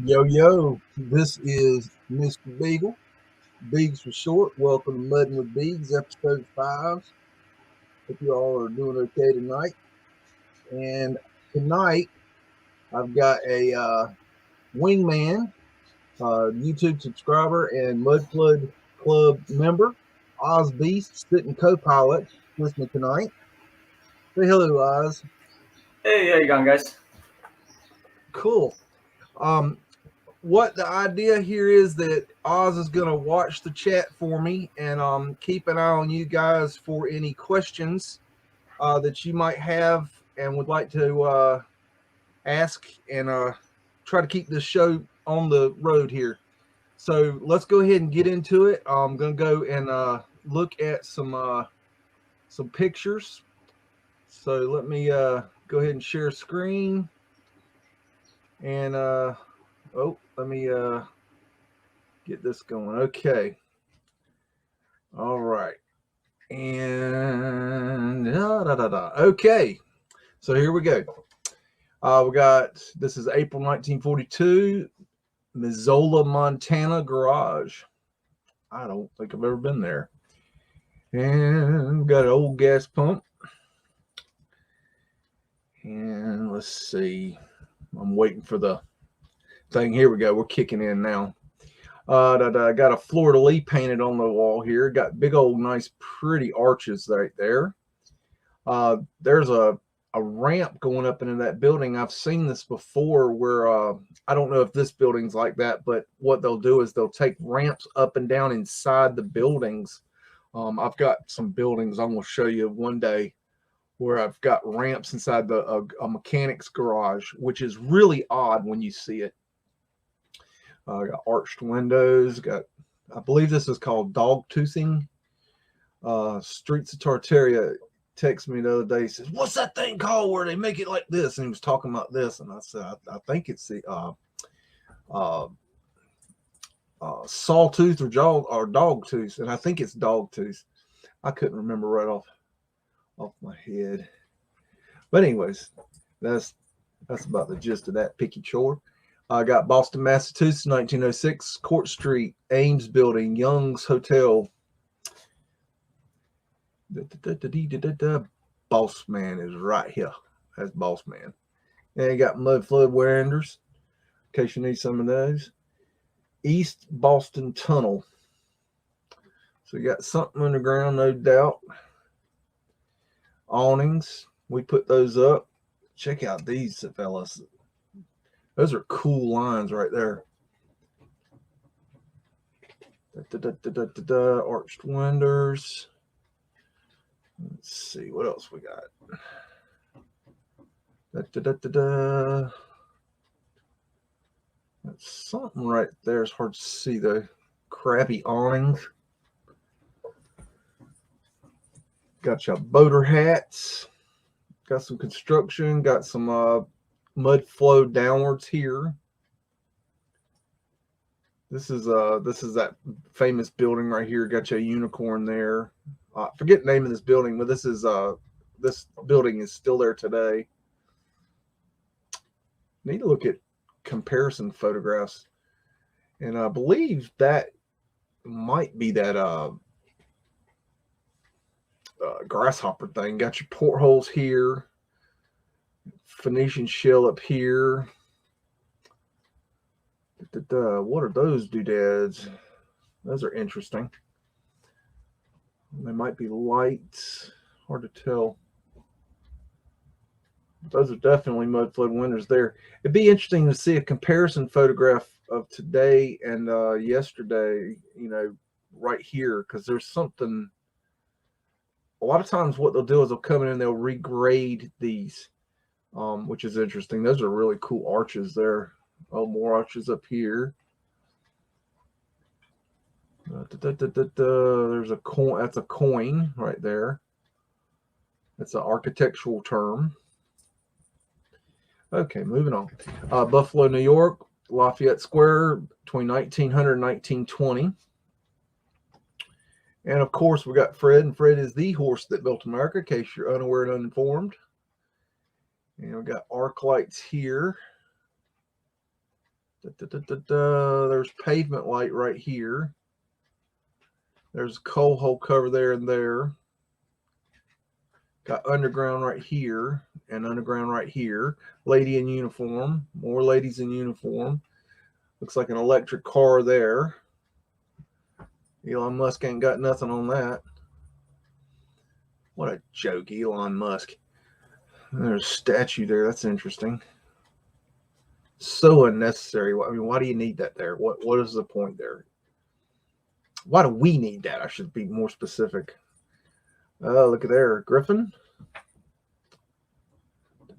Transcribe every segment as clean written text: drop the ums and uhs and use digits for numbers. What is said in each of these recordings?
Yo, yo, this is Mr. Beagle, Beags for short. Welcome to Muddin with Beags, episode 5. Hope you all are doing okay tonight. And tonight, I've got a wingman, YouTube subscriber, and Mudflood Club member, Oz Beast, sitting co-pilot with me tonight. Say hello, Oz. Hey, how you going, guys? Cool. What the idea here is that Oz is going to watch the chat for me and keep an eye on you guys for any questions that you might have and would like to ask and try to keep this show on the road here. So let's go ahead and get into it. I'm going to go and look at some pictures. So let me go ahead and share screen. And let me get this going. Okay. All right. And okay. So here we go. We got, this is April 1942, Missoula, Montana garage. I don't think I've ever been there. And we've got an old gas pump. And let's see. I'm waiting for the thing. Here we go. We're kicking in now. I got a fleur-de-lis painted on the wall here. Got big old nice pretty arches right there. There's a ramp going up into that building. I've seen this before where I don't know if this building's like that, but what they'll do is they'll take ramps up and down inside the buildings. I've got some buildings I'm going to show you one day where I've got ramps inside a mechanic's garage, which is really odd when you see it. Got arched windows. Got, I believe this is called dog toothing. Streets of Tartaria texted me the other day. He says, "What's that thing called where they make it like this?" And he was talking about this, and I said, "I think it's the sawtooth or dog tooth, and I think it's dog tooth. I couldn't remember right off my head, but anyways, that's about the gist of that picky chore. I got Boston, Massachusetts, 1906, Court Street, Ames Building, Young's Hotel. Boss Man is right here. That's Boss Man. And you got Mudflood Warrenders, in case you need some of those. East Boston Tunnel. So you got something underground, no doubt. Awnings. We put those up. Check out these fellas. Those are cool lines right there. Arched windows. Let's see what else we got. That's something right there. It's hard to see though. Crappy awnings. Got your boater hats. Got some construction. Got some mud flow downwards here. This is that famous building right here. Got your unicorn there. Forget the name of this building, but this building is still there today. Need to look at comparison photographs, and I believe that might be that grasshopper thing. Got your portholes here. Phoenician shell up here. What are those doodads? Those are interesting. They might be lights. Hard to tell. Those are definitely Mudflood windows there. It'd be interesting to see a comparison photograph of today and yesterday, right here, because there's something. A lot of times what they'll do is they'll come in and they'll regrade these, which is interesting. Those are really cool arches there. Oh, more arches up here. There's a coin. That's a coin right there. That's an architectural term. Okay, moving on. Buffalo, New York, Lafayette Square, between 1900 and 1920. And of course, we got Fred, and Fred is the horse that built America, in case you're unaware and uninformed. And we got arc lights here. There's pavement light right here. There's a coal hole cover there and there. Got underground right here and underground right here. Lady in uniform. More ladies in uniform. Looks like an electric car there. Elon Musk ain't got nothing on that. What a joke, Elon Musk. There's a statue there. That's interesting. So unnecessary. I mean, why do you need that there? What is the point there? Why do we need that? I should be more specific. Look at there. Griffin.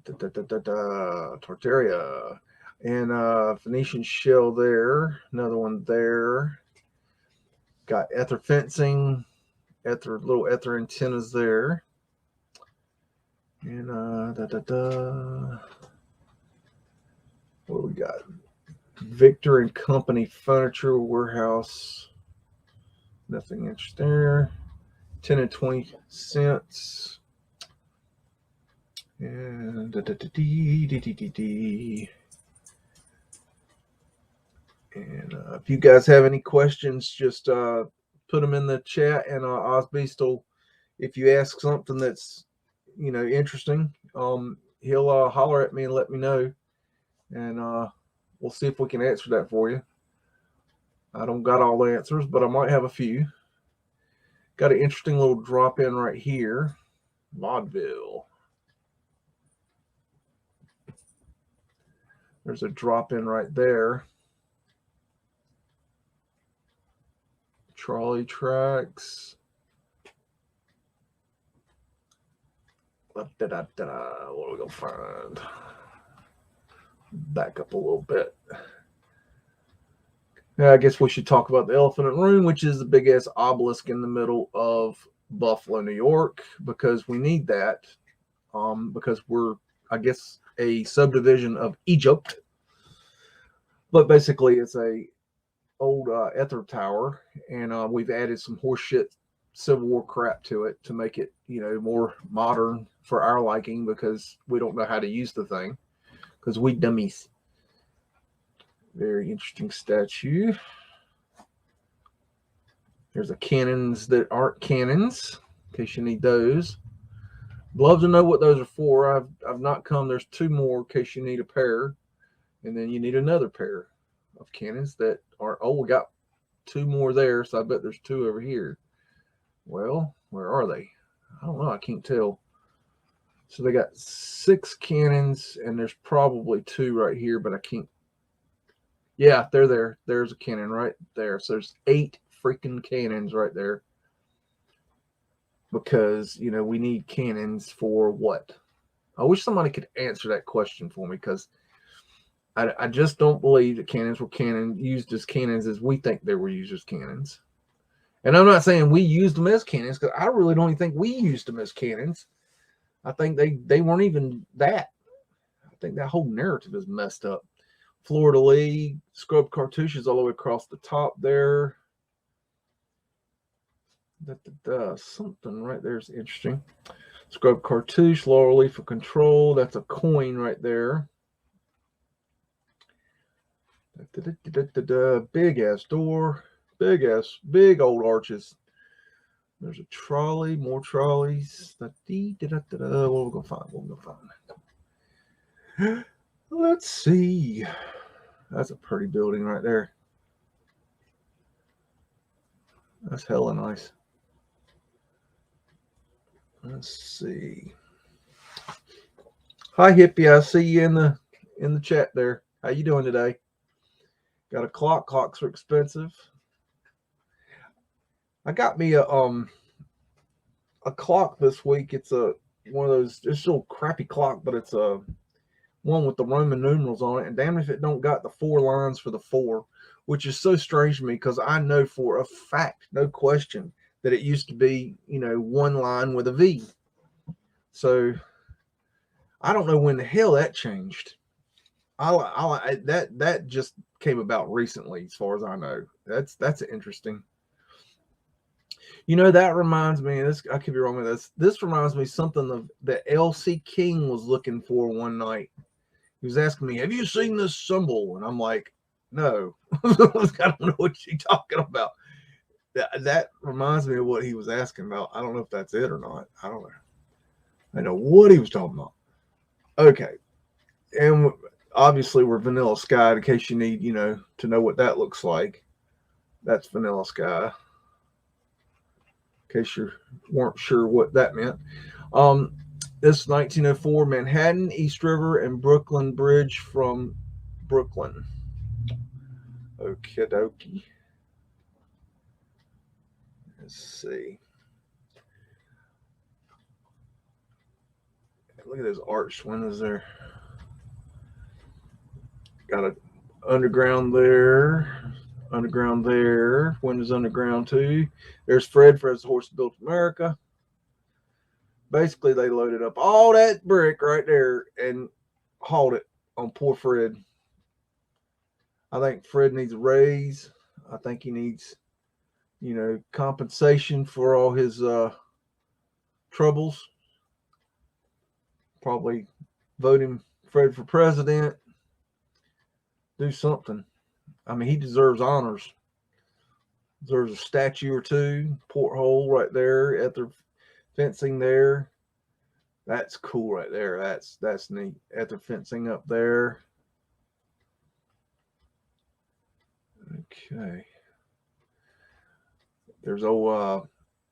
Tartaria. And Phoenician shell there. Another one there. Got ether fencing. Little ether antennas there. And what do we got? Victor and Company Furniture Warehouse. Nothing interesting there. 10 and 20 cents. And if you guys have any questions, just put them in the chat, and Osbeast, if you ask something that's interesting, he'll holler at me and let me know, and we'll see if we can answer that for you. I don't got all the answers, but I might have a few. Got an interesting little drop in right here. Vaudeville. There's a drop in right there. Trolley tracks. What are we gonna find? Back up a little bit. I guess we should talk about the elephant in the room, which is the big ass obelisk in the middle of Buffalo, New York, because we need that. Because we're, I guess, a subdivision of Egypt. But basically, it's a old ether tower, and we've added some horseshit Civil War crap to it to make it, more modern for our liking, because we don't know how to use the thing, because we dummies. Very interesting statue. There's a cannons that aren't cannons, in case you need those. Love to know what those are for. I've not come. There's two more in case you need a pair, and then you need another pair of cannons that are. Oh, we got two more there, so I bet there's two over here. Well, where are they? I don't know. I can't tell. So they got 6 cannons, and there's probably 2 right here, but I can't. Yeah, they're there. There's a cannon right there. So there's 8 freaking cannons right there. Because, we need cannons for what? I wish somebody could answer that question for me, because I just don't believe that cannons were used as cannons as we think they were used as cannons. And I'm not saying we used them as cannons, because I really don't even think we used them as cannons. I think they weren't even that. I think that whole narrative is messed up. Florida League, scrub cartouches all the way across the top there. Something right there is interesting. Scrub cartouche, laurel leaf for control. That's a coin right there. Big ass door. Big old arches. There's a trolley, more trolleys. What are we gonna find? Let's see. That's a pretty building right there. That's hella nice. Let's see. Hi hippie, I see you in the chat there. How you doing today? Got a clock. Clocks are expensive. I got me a clock this week. It's one of those, it's a little crappy clock, but it's a one with the Roman numerals on it, and damn if it don't got the 4 lines for the 4, which is so strange to me, because I know for a fact, no question, that it used to be, 1 line with a V. So I don't know when the hell that changed. That just came about recently, as far as I know. That's interesting. That reminds me, I could be wrong with this. This reminds me something that L.C. King was looking for one night. He was asking me, have you seen this symbol? And I'm like, No. I don't know what you're talking about. That reminds me of what he was asking about. I don't know if that's it or not. I don't know. I know what he was talking about. Okay. And obviously we're Vanilla Sky in case you need, to know what that looks like. That's Vanilla Sky. In case you weren't sure what that meant. This 1904 Manhattan, East River, and Brooklyn Bridge from Brooklyn. Okie dokie. Let's see. Look at those arched windows there. Got an underground there. Underground there. Windows underground too. There's Fred. Fred's the horse that built America. Basically, they loaded up all that brick right there and hauled it on poor Fred. I think Fred needs a raise. I think he needs, compensation for all his troubles. Probably vote him, Fred, for president. Do something. I mean, he deserves honors. Deserves a statue or two. Porthole right there at the fencing there. That's cool right there. That's neat. At the fencing up there. Okay. There's old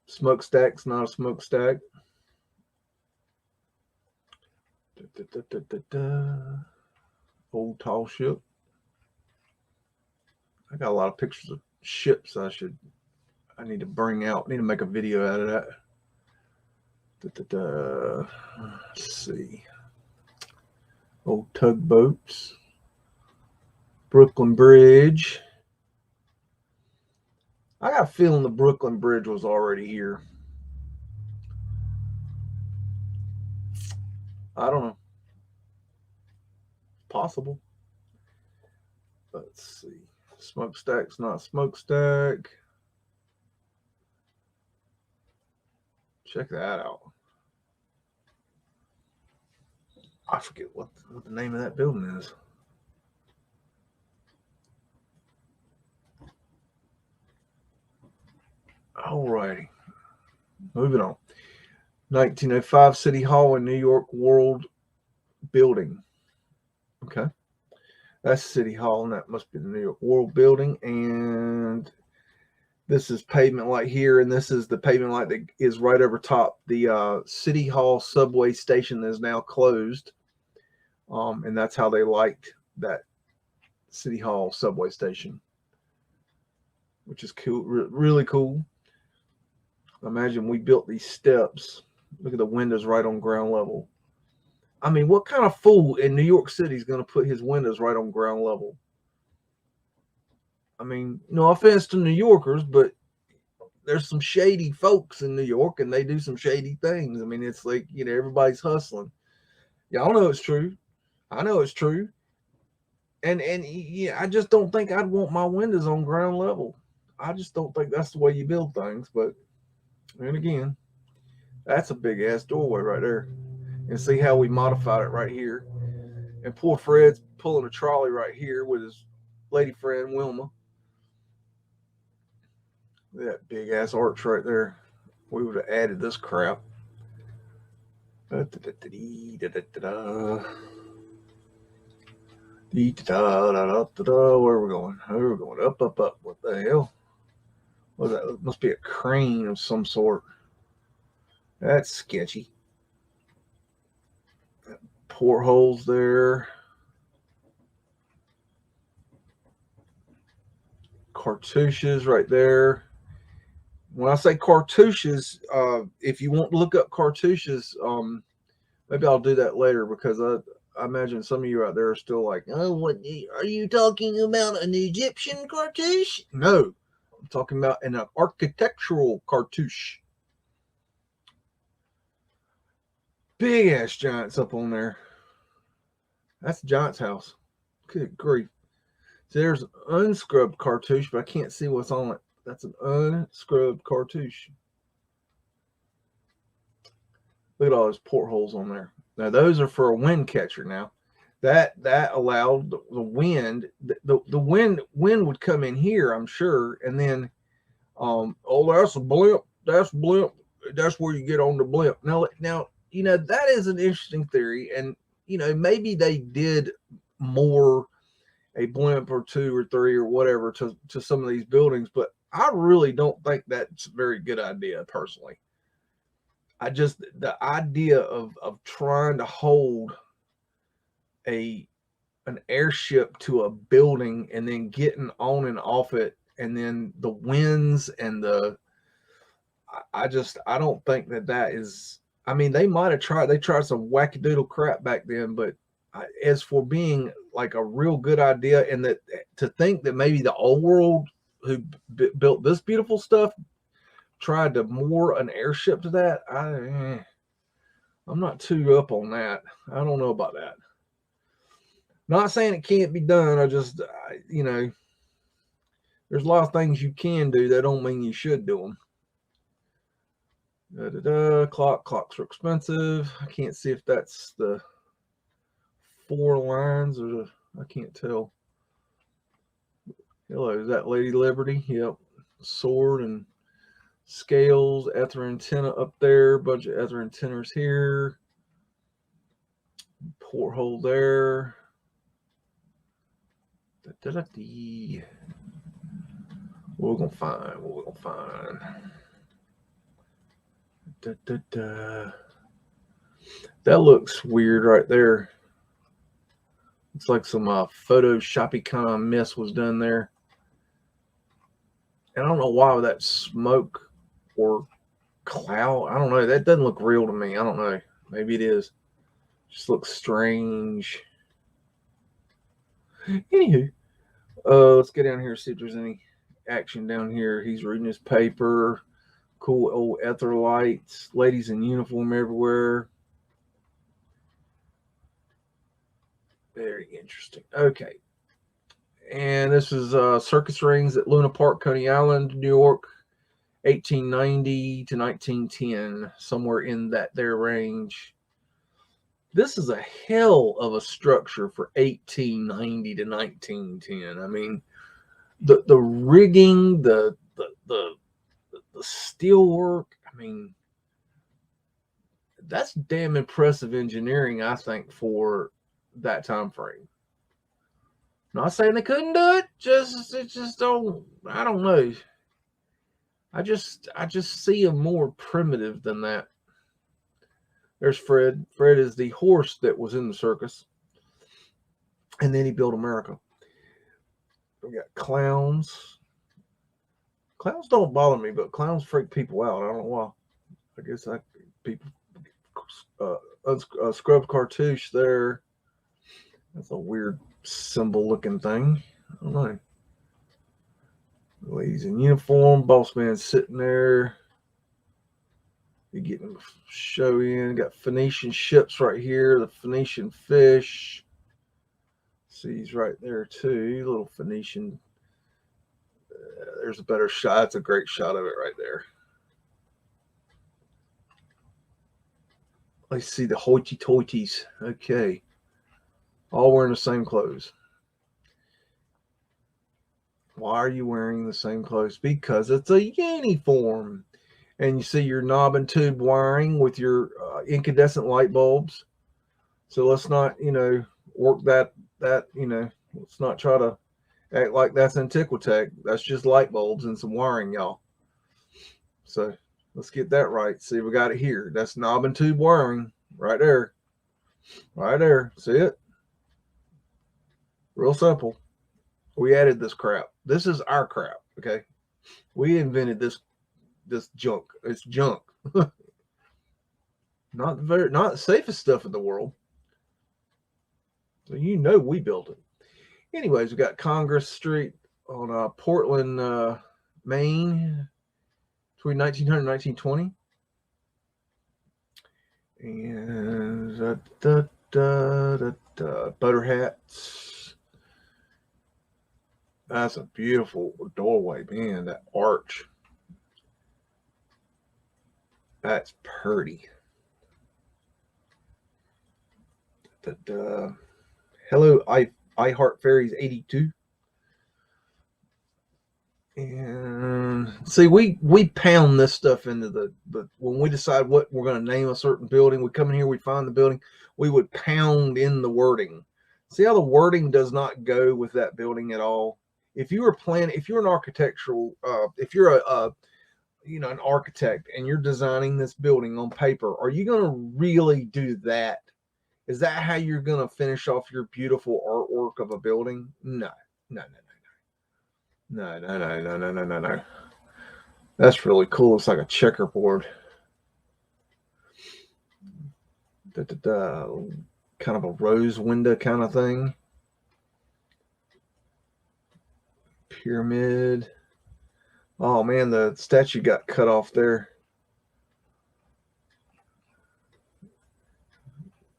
smokestack's not a smokestack. Old tall ship. I got a lot of pictures of ships I need to bring out. I need to make a video out of that. Let's see. Old tugboats. Brooklyn Bridge. I got a feeling the Brooklyn Bridge was already here. I don't know. Possible. Let's see. Smokestack's not smokestack. Check that out. I forget what the name of that building is. Alrighty. Moving on. 1905 City Hall in New York World Building. Okay. That's City Hall, and that must be the New York World Building. And this is pavement light here, and this is the pavement light that is right over top the City Hall subway station that is now closed. And that's how they light that City Hall subway station, which is cool, really cool. Imagine we built these steps. Look at the windows right on ground level. I mean, what kind of fool in New York City is going to put his windows right on ground level? I mean, no offense to New Yorkers, but there's some shady folks in New York, and they do some shady things. I mean, it's like, everybody's hustling. Y'all know it's true. I know it's true. And yeah, I just don't think I'd want my windows on ground level. I just don't think that's the way you build things. But then again, that's a big ass doorway right there. And see how we modified it right here. And poor Fred's pulling a trolley right here with his lady friend Wilma. That big ass arch right there. We would have added this crap. Where are we going? We're going up, up, up. What the hell? What's that? It must be a crane of some sort. That's sketchy. Portholes there. Cartouches right there. When I say cartouches, if you want to look up cartouches, maybe I'll do that later, because I imagine some of you out there are still like, oh, what are you talking about? An Egyptian cartouche? No, I'm talking about an architectural cartouche. Big ass giants up on there. That's the giant's house. Good grief. So there's an unscrubbed cartouche, but I can't see what's on it. That's an unscrubbed cartouche. Look at all those portholes on there. Now, those are for a wind catcher now. that allowed the wind. The wind would come in here, I'm sure, and then oh, that's a blimp. That's blimp. That's where you get on the blimp. Now, that is an interesting theory, and maybe they did more a blimp or two or three or whatever to some of these buildings, but I really don't think that's a very good idea personally. The idea of trying to hold an airship to a building and then getting on and off it, and then the winds and I don't think that is. I mean, they might have tried. They tried some wackadoodle crap back then, but as for being like a real good idea, and that to think that maybe the old world who built this beautiful stuff tried to moor an airship to that, I'm not too up on that. I don't know about that. Not saying it can't be done. There's a lot of things you can do that don't mean you should do them. Clocks are expensive. I can't see if that's the 4 lines or I can't tell. Hello, is that Lady Liberty? Yep. Sword and scales, ether antenna up there, bunch of ether antennas here. Porthole there. What we're gonna find? That looks weird right there. It's like some Photoshoppy kind of mess was done there. And I don't know why that smoke or cloud. I don't know. That doesn't look real to me. I don't know. Maybe it is. Just looks strange. Anywho, let's get down here and see if there's any action down here. He's reading his paper. Cool old ether lights. Ladies in uniform everywhere. Very interesting. Okay. And this is Circus Rings at Luna Park, Coney Island, New York, 1890 to 1910, somewhere in that there range. This is a hell of a structure for 1890 to 1910. I mean, the rigging, the steel work. I mean, that's damn impressive engineering, I think, for that time frame. Not saying they couldn't do it. I don't know. I just see them more primitive than that. There's Fred. Fred is the horse that was in the circus. And then he built America. We got clowns. Clowns don't bother me, but clowns freak people out. I don't know why. I guess people scrubbed cartouche there. That's a weird symbol looking thing. I don't know. Ladies in uniform, boss man sitting there. You're getting a show in. Got Phoenician ships right here. The Phoenician fish. See, he's right there too. Little Phoenician. There's a better shot. That's a great shot of it right there. Let's see the hoity-toities. Okay. All wearing the same clothes. Why are you wearing the same clothes? Because it's a uniform. And you see your knob and tube wiring with your incandescent light bulbs. So let's not, work that, let's not try to act like that's Antiquitech. That's just light bulbs and some wiring, y'all. So let's get that right. See, we got it here. That's knob and tube wiring right there. Right there. See it? Real simple. We added this crap. This is our crap, okay? We invented this junk. It's junk. Not the safest stuff in the world. So we built it. Anyways, we got Congress Street on Portland, Maine, between 1900 and 1920. And butter hats. That's a beautiful doorway, man. That arch. That's pretty. Hello, I Heart Fairies 82. And see, we pound this stuff into the when we decide what we're going to name a certain building, we come in here, we find the building, we would pound in the wording. See how the wording does not go with that building at all. If you were planning, if you're an architectural, if you're a an architect and you're designing this building on paper, are you going to really do that? Is that how you're going to finish off your beautiful artwork of a building? No, no, no, no, no, no, no, no, no, no, no. That's really cool. It's like a checkerboard. Kind of a rose window kind of thing. Pyramid. Oh man, the statue got cut off there.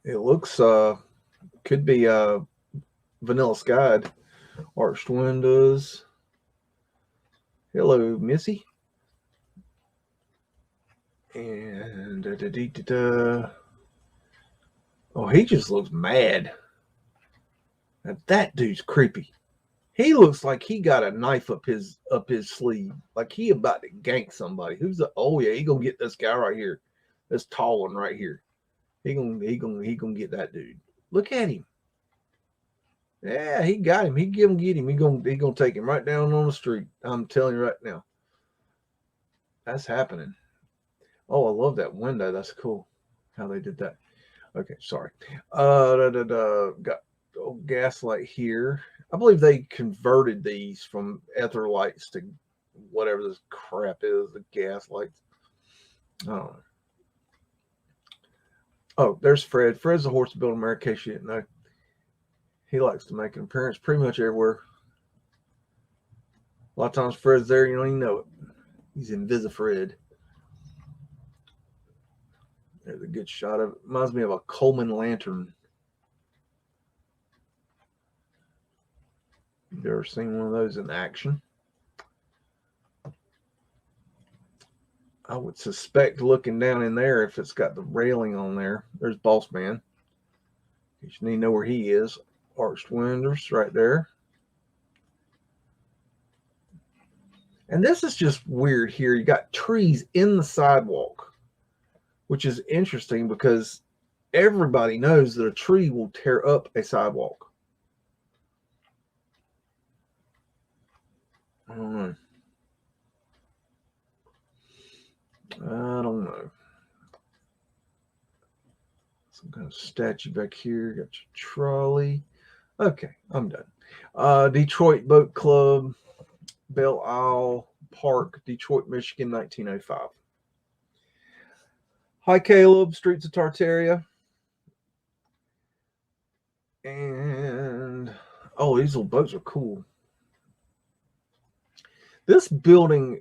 It looks could be Vanilla Skyed. Arched windows. Hello, Missy. And oh, he just looks mad. Now, that dude's creepy. He looks like he got a knife up his sleeve, like he about to gank somebody. Who's the? Oh yeah, he gonna get this guy right here, this tall one right here. He gonna get that dude. Look at him. Yeah, he got him. He get him. He gonna take him right down on the street. I'm telling you right now. That's happening. Oh, I love that window. That's cool. How they did that. Okay, sorry. Got gas light here. I believe they converted these from ether lights to whatever this crap is, the gas lights. I don't know. Oh, there's Fred. Fred's the horse to build America, in case you didn't know. He likes to make an appearance pretty much everywhere. A lot of times Fred's there, you don't even know it. He's Invisifred. There's a good shot of it. Reminds me of a Coleman lantern. You've ever seen one of those in action? I would suspect looking down in there, if it's got the railing on there, there's Boss Man. You need to know where he is. Arched windows right there. And this is just weird here. You got trees in the sidewalk, which is interesting because everybody knows that a tree will tear up a sidewalk. I don't know. Some kind of statue back here. Got your trolley. Okay, I'm done. Detroit Boat Club, Belle Isle Park, Detroit, Michigan, 1905. Hi, Caleb. Streets of Tartaria. And, oh, these little boats are cool. This building,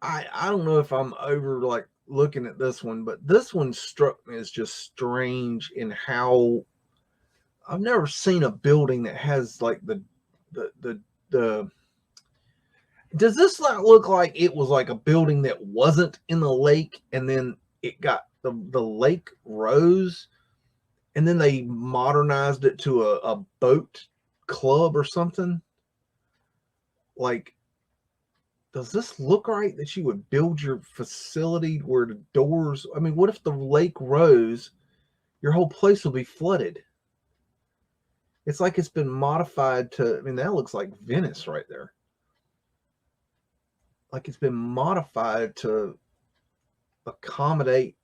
I don't know if I'm over like looking at this one, but this one struck me as just strange in how I've never seen a building that has like the does this look like it was like a building that wasn't in the lake and then it got the lake rose and then they modernized it to a boat club or something? Like, does this look right that you would build your facility where the doors, I mean, what if the lake rose, your whole place will be flooded? It's like it's been modified to, I mean, that looks like Venice right there. Like it's been modified to accommodate,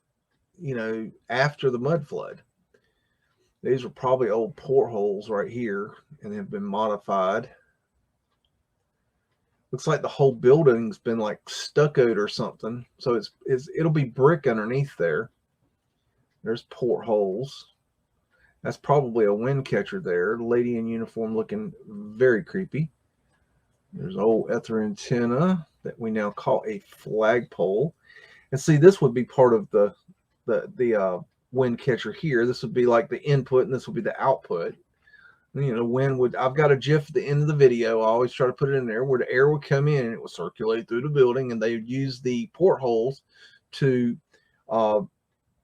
after the mud flood. These are probably old portholes right here and have been modified. Looks like the whole building's been like stuccoed or something. So it'll be brick underneath there. There's portholes. That's probably a wind catcher there. The lady in uniform looking very creepy. There's an old ether antenna that we now call a flagpole. And see, this would be part of the wind catcher here. This would be like the input and this would be the output. I've got a GIF at the end of the video. I always try to put it in there where the air would come in and it would circulate through the building, and they would use the portholes to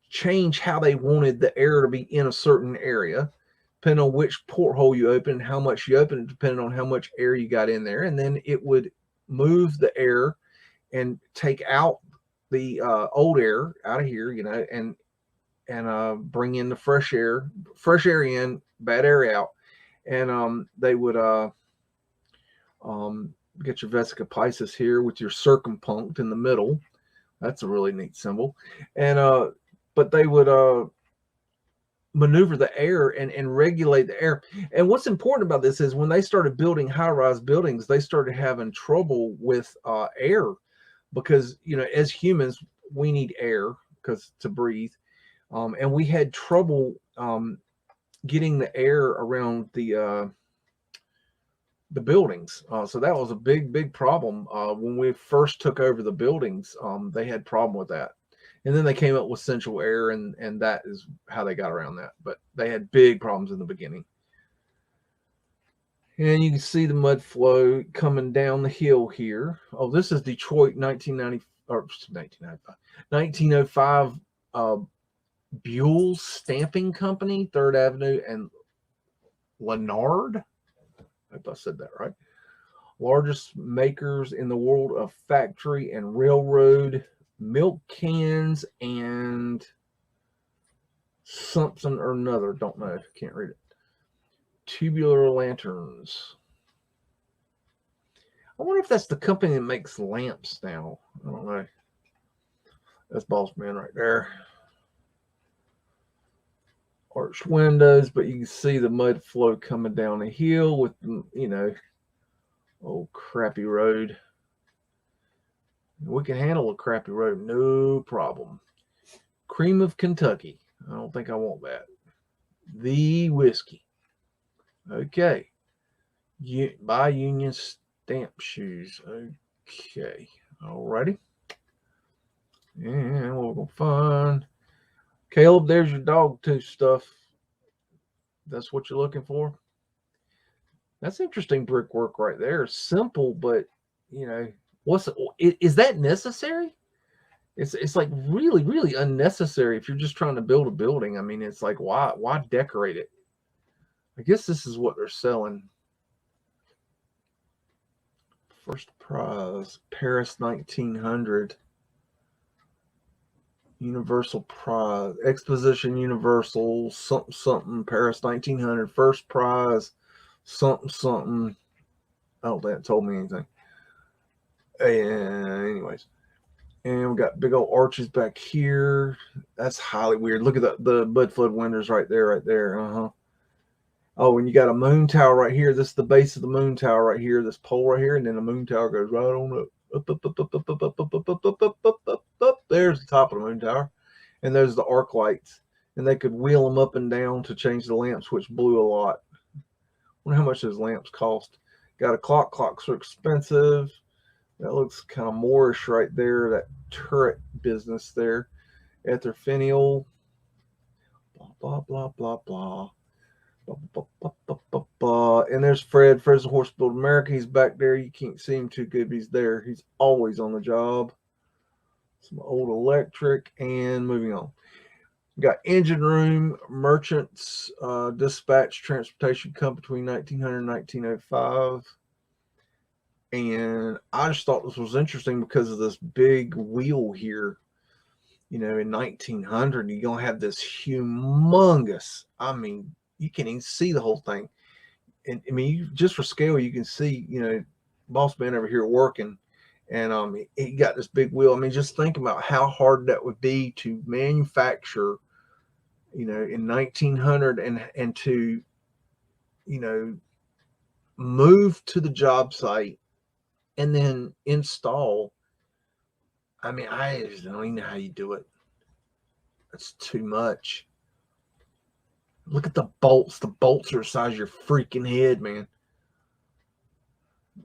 change how they wanted the air to be in a certain area depending on which porthole you open, how much you open, depending on how much air you got in there. And then it would move the air and take out the old air out of here, you know, and bring in the fresh air in, bad air out. And they would get your vesica piscis here with your circumpunct in the middle. That's a really neat symbol. And but they would maneuver the air and regulate the air. And what's important about this is when they started building high-rise buildings, they started having trouble with air, because, you know, as humans, we need air to breathe. And we had trouble getting the air around the buildings. So that was a big problem. When we first took over the buildings, they had problem with that. And then they came up with central air, and that is how they got around that. But they had big problems in the beginning. And you can see the mud flow coming down the hill here. Oh, this is Detroit 1905 Buell Stamping Company, 3rd Avenue and Leonard. I hope I said that right. Largest makers in the world of factory and railroad milk cans and something or another. Don't know. Can't read it. Tubular lanterns. I wonder if that's the company that makes lamps now. I don't know. That's Boss Man right there. Arched windows, but you can see the mud flow coming down the hill with, you know, old crappy road. We can handle a crappy road, no problem. Cream of Kentucky. I don't think I want that. The whiskey. Okay. Buy Union Stamp shoes. Okay. Alrighty. And we're going to find. Caleb, there's your dog tooth stuff. That's what you're looking for. That's interesting brickwork right there. Simple, but, you know, is that necessary? It's like really unnecessary if you're just trying to build a building. I mean, it's like, why decorate it? I guess this is what they're selling. First prize, Paris 1900. Universal prize, Exposition Universal, something, Paris 1900, first prize, something. I don't think it told me anything. And anyways, and we got big old arches back here. That's highly weird. Look at the Mudflood windows right there. Oh, and you got a moon tower right here. This is the base of the moon tower right here. This pole right here, and then the moon tower goes right on up. Up. There's the top of the moon tower, and there's the arc lights, and they could wheel them up and down to change the lamps, which blew a lot. I wonder how much those lamps cost. Got a clock. Clocks are expensive. That looks kind of Moorish right there. That turret business there. Ether finial. Blah blah blah blah blah. And there's Fred. Fred's a Horse Build America. He's back there. You can't see him too good, but he's there. He's always on the job. Some old electric. And moving on. We got engine room, merchants, dispatch, transportation come between 1900 and 1905. And I just thought this was interesting because of this big wheel here. You know, in 1900, you're going to have this humongous, I mean, you can't even see the whole thing. And I mean, just for scale, you can see, you know, Boss Man over here working, and he got this big wheel. I mean, just think about how hard that would be to manufacture, you know, in 1900 and to, you know, move to the job site and then install. I mean, I just don't even know how you do it. That's too much. Look at the bolts. The bolts are the size of your freaking head, man.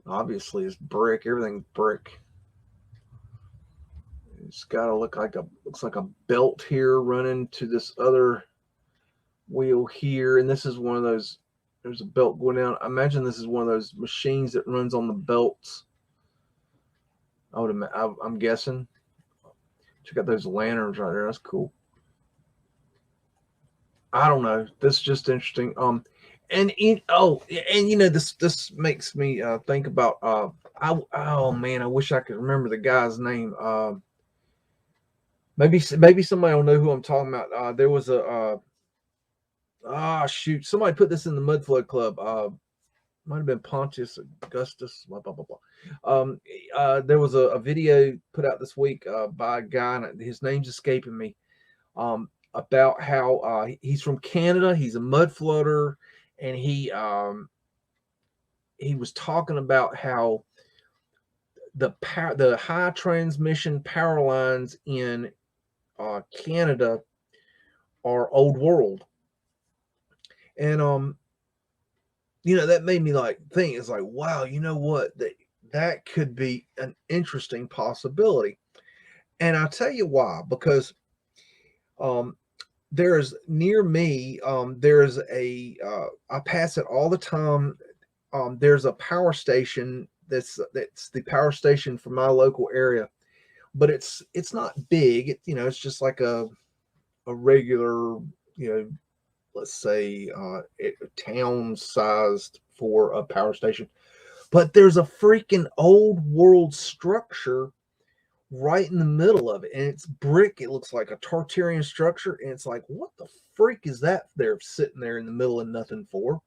Obviously, it's brick. Everything's brick. It's got to looks like a belt here running to this other wheel here. And this is one of those, there's a belt going down. I imagine this is one of those machines that runs on the belts. I'm guessing. Check out those lanterns right there. That's cool. I don't know. This is just interesting. This makes me think about oh man, I wish I could remember the guy's name. Maybe somebody will know who I'm talking about. There was a shoot, somebody put this in the Mudflood Club. Might have been Pontius Augustus. Blah blah blah blah. There was a video put out this week by a guy, and his name's escaping me. About how he's from Canada. He's a mud flooder, and he was talking about how the high transmission power lines in Canada are old world, and that made me like think. It's like, wow, you know what, that could be an interesting possibility, and I'll tell you why. Because there's near me, there's I pass it all the time. There's a power station that's the power station for my local area, but it's not big. It's just like a regular, let's say town sized for a power station. But there's a freaking old world structure right in the middle of it, and it's brick. It looks like a Tartarian structure, and it's like, what the freak is that there sitting there in the middle of nothing for?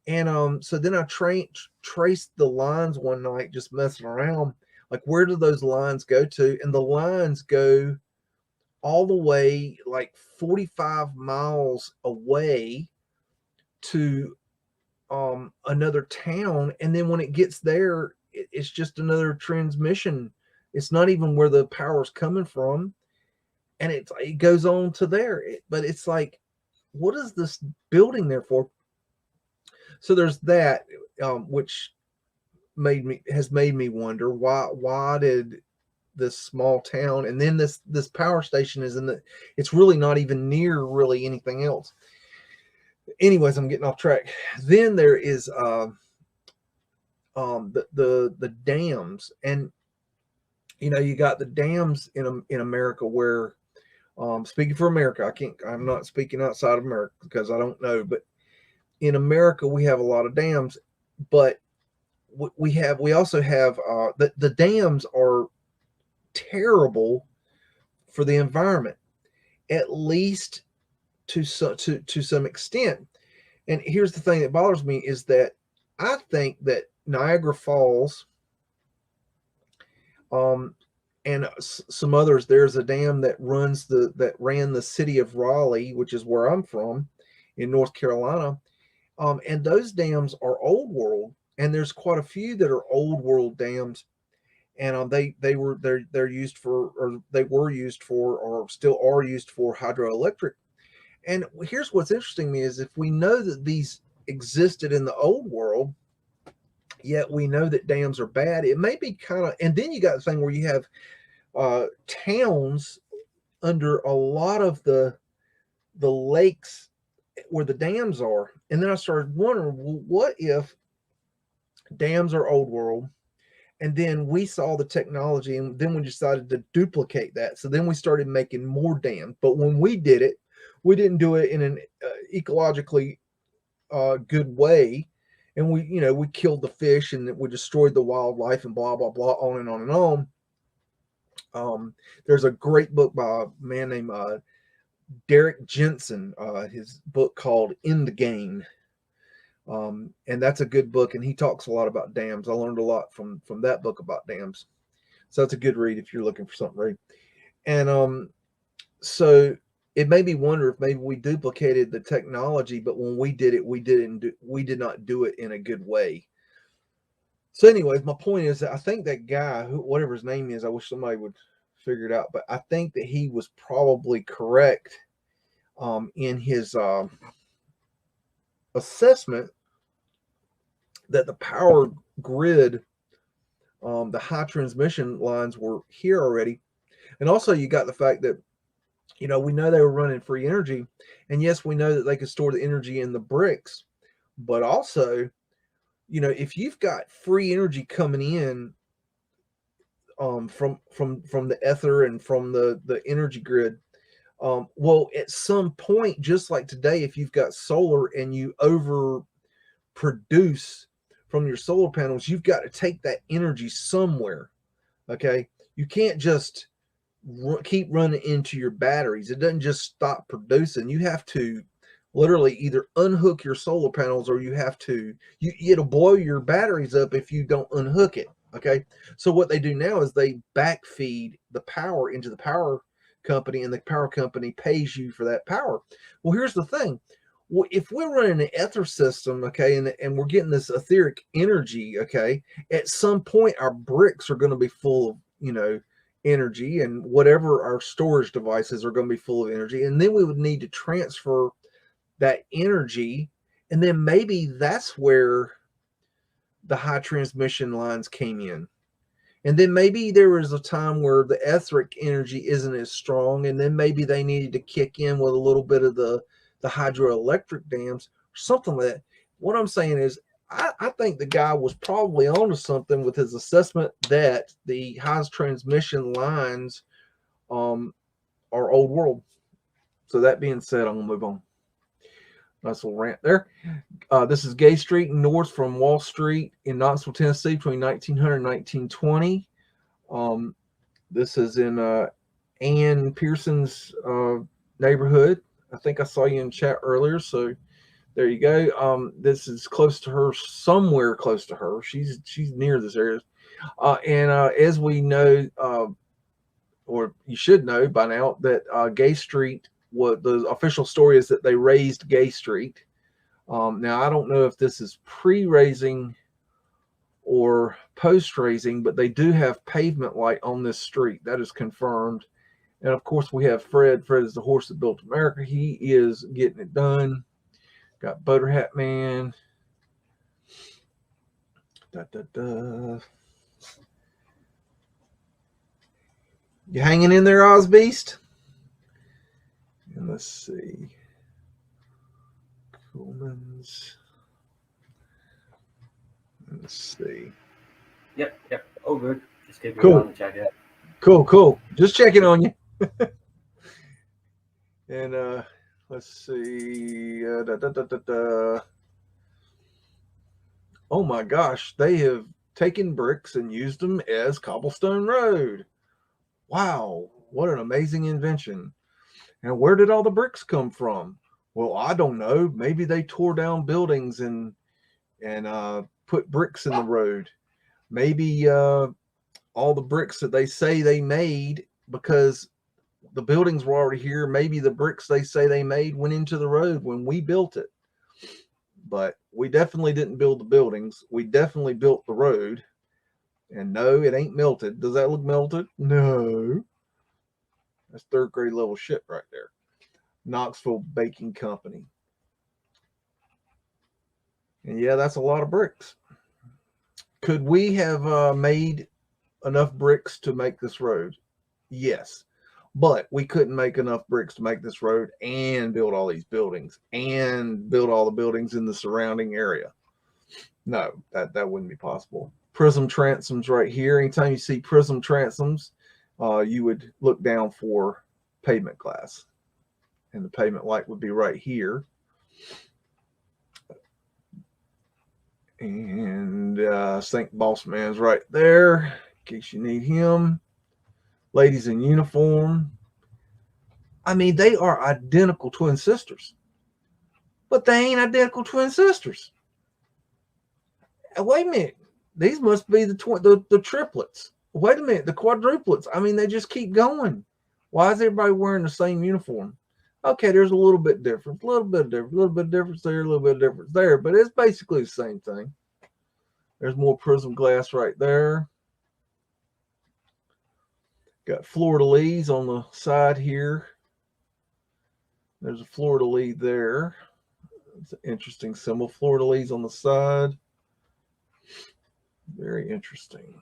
And so then I traced the lines one night, just messing around, like, where do those lines go to? And the lines go all the way like 45 miles away to another town, and then when it gets there, it's just another transmission. It's not even where the power's coming from, and it goes on to there. But it's like, what is this building there for? So there's that, which has made me wonder why did this small town, and then this power station is it's really not even near really anything else. Anyways, I'm getting off track. Then there is the dams, and you got the dams in America where, speaking for America, I'm not speaking outside of America because I don't know, but in America we have a lot of dams, but we also have the dams are terrible for the environment, at least to some extent. And here's the thing that bothers me is that I think that Niagara Falls, and some others, there's a dam that ran the city of Raleigh, which is where I'm from, in North Carolina, and those dams are old world, and there's quite a few that are old world dams, and they're used for, or they were used for, or still are used for hydroelectric. And here's what's interesting to me is, if we know that these existed in the old world, yet we know that dams are bad, it may be kind of, and then you got the thing where you have towns under a lot of the lakes where the dams are. And then I started wondering, well, what if dams are old world, and then we saw the technology, and then we decided to duplicate that. So then we started making more dams. But when we did it, we didn't do it in an ecologically good way. And we killed the fish, and we destroyed the wildlife, and blah, blah, blah, on and on and on. There's a great book by a man named Derek Jensen, his book called In the Game. And that's a good book, and he talks a lot about dams. I learned a lot from that book about dams. So that's a good read if you're looking for something to read. And so it made me wonder if maybe we duplicated the technology, but when we did it, we did not do it in a good way. So anyways, my point is that I think that guy, whatever his name is, I wish somebody would figure it out, but I think that he was probably correct in his assessment that the power grid, the high transmission lines were here already. And also you got the fact that, we know they were running free energy, and yes, we know that they could store the energy in the bricks, but also, if you've got free energy coming in from the ether and from the energy grid, Well, at some point, just like today, if you've got solar and you overproduce from your solar panels, you've got to take that energy somewhere. Okay. You can't just keep running into your batteries. It doesn't just stop producing. You have to literally either unhook your solar panels, or you have to, it'll blow your batteries up if you don't unhook it. Okay. So what they do now is they backfeed the power into the power company, and the power company pays you for that power. Well, here's the thing. Well, if we're running an ether system, okay, and we're getting this etheric energy, okay, at some point our bricks are going to be full of, energy, and whatever our storage devices are going to be full of energy. And then we would need to transfer that energy. And then maybe that's where the high transmission lines came in. And then maybe there was a time where the etheric energy isn't as strong, and then maybe they needed to kick in with a little bit of the hydroelectric dams or something like that. What I'm saying is, I think the guy was probably onto something with his assessment that the high transmission lines are old world. So that being said, I'm going to move on. Nice little rant there. This is Gay Street north from Wall Street in Knoxville, Tennessee, between 1900 and 1920. This is in Ann Pearson's neighborhood. I think I saw you in chat earlier, so there you go. This is close to her, somewhere close to her. She's near this area. And as we know, or you should know by now, that Gay Street, what the official story is that they raised Gay Street. Now, I don't know if this is pre-raising or post-raising, but they do have pavement light on this street. That is confirmed. And of course, we have Fred. Fred is the horse that built America. He is getting it done. Got Butter Hat Man. You hanging in there, Ozbeast? And let's see. Coolman's. Let's see. Yep. Oh, good. Just keep Cool. on the chat. Yeah. Cool. Just checking on you. And let's see. Oh my gosh, they have taken bricks and used them as cobblestone road. Wow, what an amazing invention. And where did all the bricks come from? Well, I don't know. Maybe they tore down buildings and put bricks in the road. Maybe all the bricks that they say they made, because the buildings were already here, maybe the bricks they say they made went into the road when we built it. But we definitely didn't build the buildings. We definitely built the road. And no, it ain't melted. Does that look melted? No. That's third grade level shit right there. Knoxville Baking Company. And yeah, that's a lot of bricks. Could we have made enough bricks to make this road? Yes. But we couldn't make enough bricks to make this road and build all these buildings and build all the buildings in the surrounding area. No, that wouldn't be possible. Prism transoms right here. Anytime you see prism transoms, you would look down for pavement glass. And the pavement light would be right here. And St. Boss Man's right there, in case you need him. Ladies in uniform. I mean, they are identical twin sisters. But they ain't identical twin sisters. Wait a minute. These must be the triplets. Wait a minute. The quadruplets. I mean, they just keep going. Why is everybody wearing the same uniform? Okay, there's a little bit difference. A little bit difference. A little bit difference there. A little bit difference there. But it's basically the same thing. There's more prism glass right there. Got fleur-de-lis on the side here. There's a fleur-de-lis there. It's an interesting symbol. Fleur-de-lis on the side. Very interesting.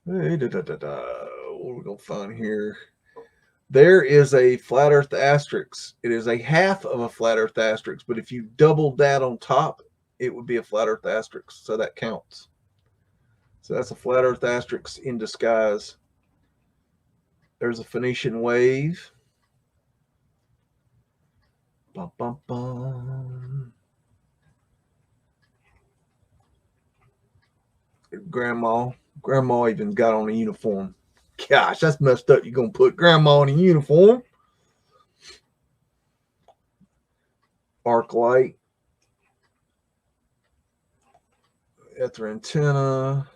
Hey, what are we going to find here? There is a flat earth asterisk. It is a half of a flat earth asterisk, but if you doubled that on top, it would be a flat earth asterisk. So that counts. So that's a flat earth asterisk in disguise. There's a Phoenician wave. Bum, bum, bum. Grandma even got on a uniform. Gosh, that's messed up. You're going to put grandma in a uniform. Arc light. Ether antenna.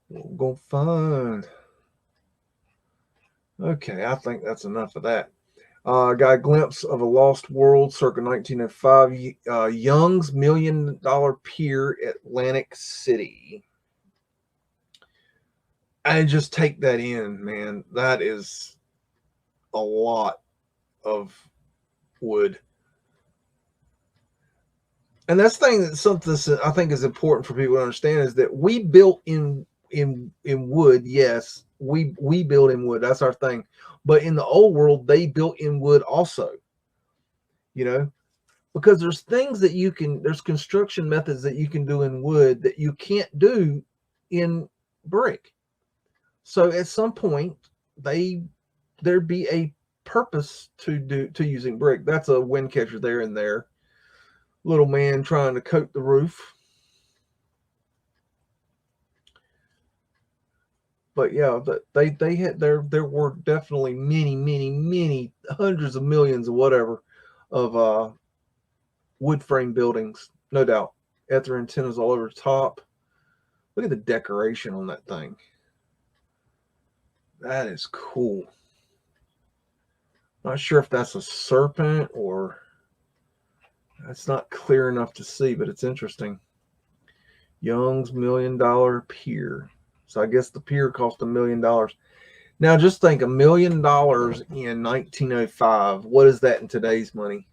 We're going to find. Okay, I think that's enough of that. Got a glimpse of a lost world circa 1905. Young's $1 Million Pier, Atlantic City. And just take that in, man. That is a lot of wood. And that's something I think is important for people to understand is that we built in wood. Yes, we build in wood. That's our thing. But in the old world, they built in wood also. You know, because there's things that there's construction methods that you can do in wood that you can't do in brick. So at some point, there'd be a purpose to using brick. That's a wind catcher there and there. Little man trying to coat the roof. But yeah, they had there were definitely many hundreds of millions of whatever of wood frame buildings, no doubt. Ether antennas all over the top. Look at the decoration on that thing. That is cool. Not sure if that's a serpent or it's not clear enough to see, but it's interesting. Young's $1 Million Pier. So I guess the pier cost $1 million. Now just think, $1 million in 1905. What is that in today's money?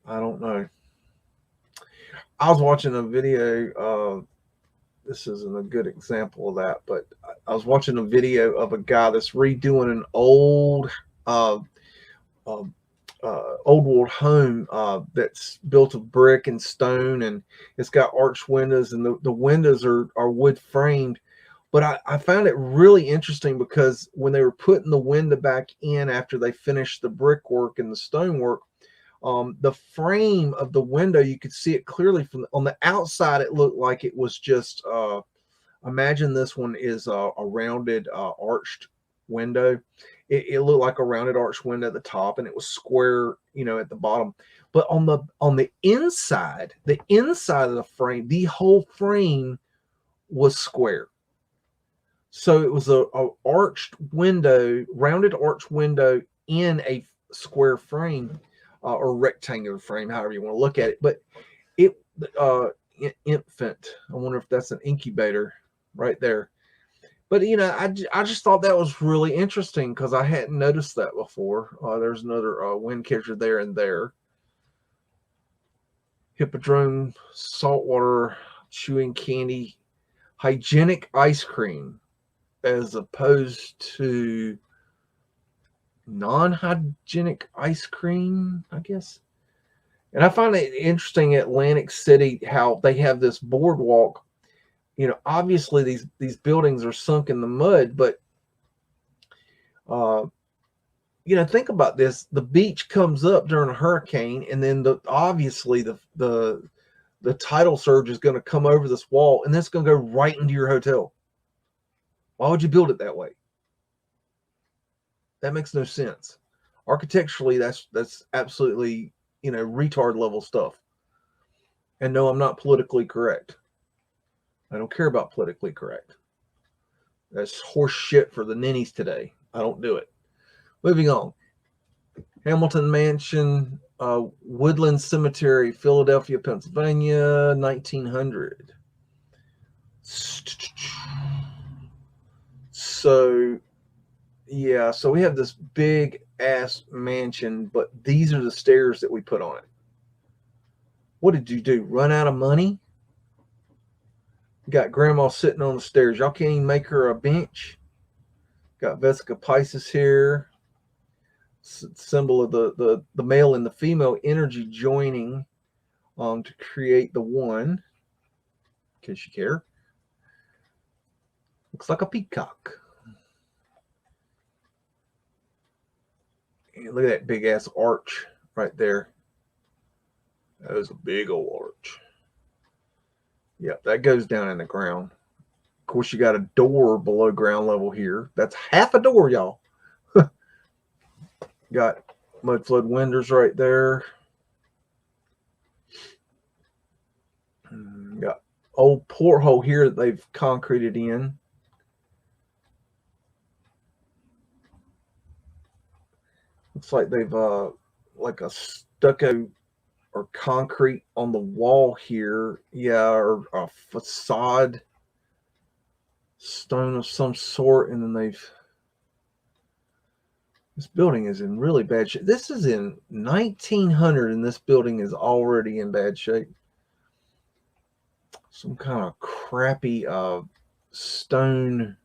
I don't know. I was watching a video. This isn't a good example of that, but I was watching a video of a guy that's redoing an old world home that's built of brick and stone, and it's got arched windows, and the windows are wood framed. But I found it really interesting because when they were putting the window back in after they finished the brickwork and the stonework, the frame of the window, you could see it clearly from on the outside. It looked like it was just imagine this one is a rounded arched window. It looked like a rounded arched window at the top, and it was square, at the bottom. But on the inside of the frame, the whole frame was square. So it was a arched window, rounded arched window in a square frame or rectangular frame, however you want to look at it. But it infant. I wonder if that's an incubator right there. But, I just thought that was really interesting because I hadn't noticed that before. There's another wind catcher there and there. Hippodrome, saltwater, chewing candy, hygienic ice cream as opposed to non-hygienic ice cream, I guess. And I find it interesting, Atlantic City, how they have this boardwalk. Obviously these buildings are sunk in the mud, but think about this. The beach comes up during a hurricane, and then obviously the tidal surge is going to come over this wall, and that's going to go right into your hotel. Why would you build it that way? That makes no sense. Architecturally, that's absolutely, retard level stuff. And no, I'm not politically correct. I don't care about politically correct. That's horse shit for the ninnies today. I don't do it. Moving on. Hamilton Mansion, Woodland Cemetery, Philadelphia, Pennsylvania, 1900. So, yeah, so we have this big ass mansion, but these are the stairs that we put on it. What did you do? Run out of money? Got grandma sitting on the stairs. Y'all can't even make her a bench. Got Vesica Pisces here. Symbol of the male and the female energy joining to create the one. In case you care. Looks like a peacock. And look at that big ass arch right there. That is a big old arch. Yep, that goes down in the ground. Of course, you got a door below ground level here. That's half a door, y'all. Got Mudflood windows right there. Got old porthole here that they've concreted in. Looks like they've like a stucco or concrete on the wall here. Yeah, or a facade stone of some sort, and then they've. This building is in really bad shape. This is in 1900, and this building is already in bad shape. Some kind of crappy stone.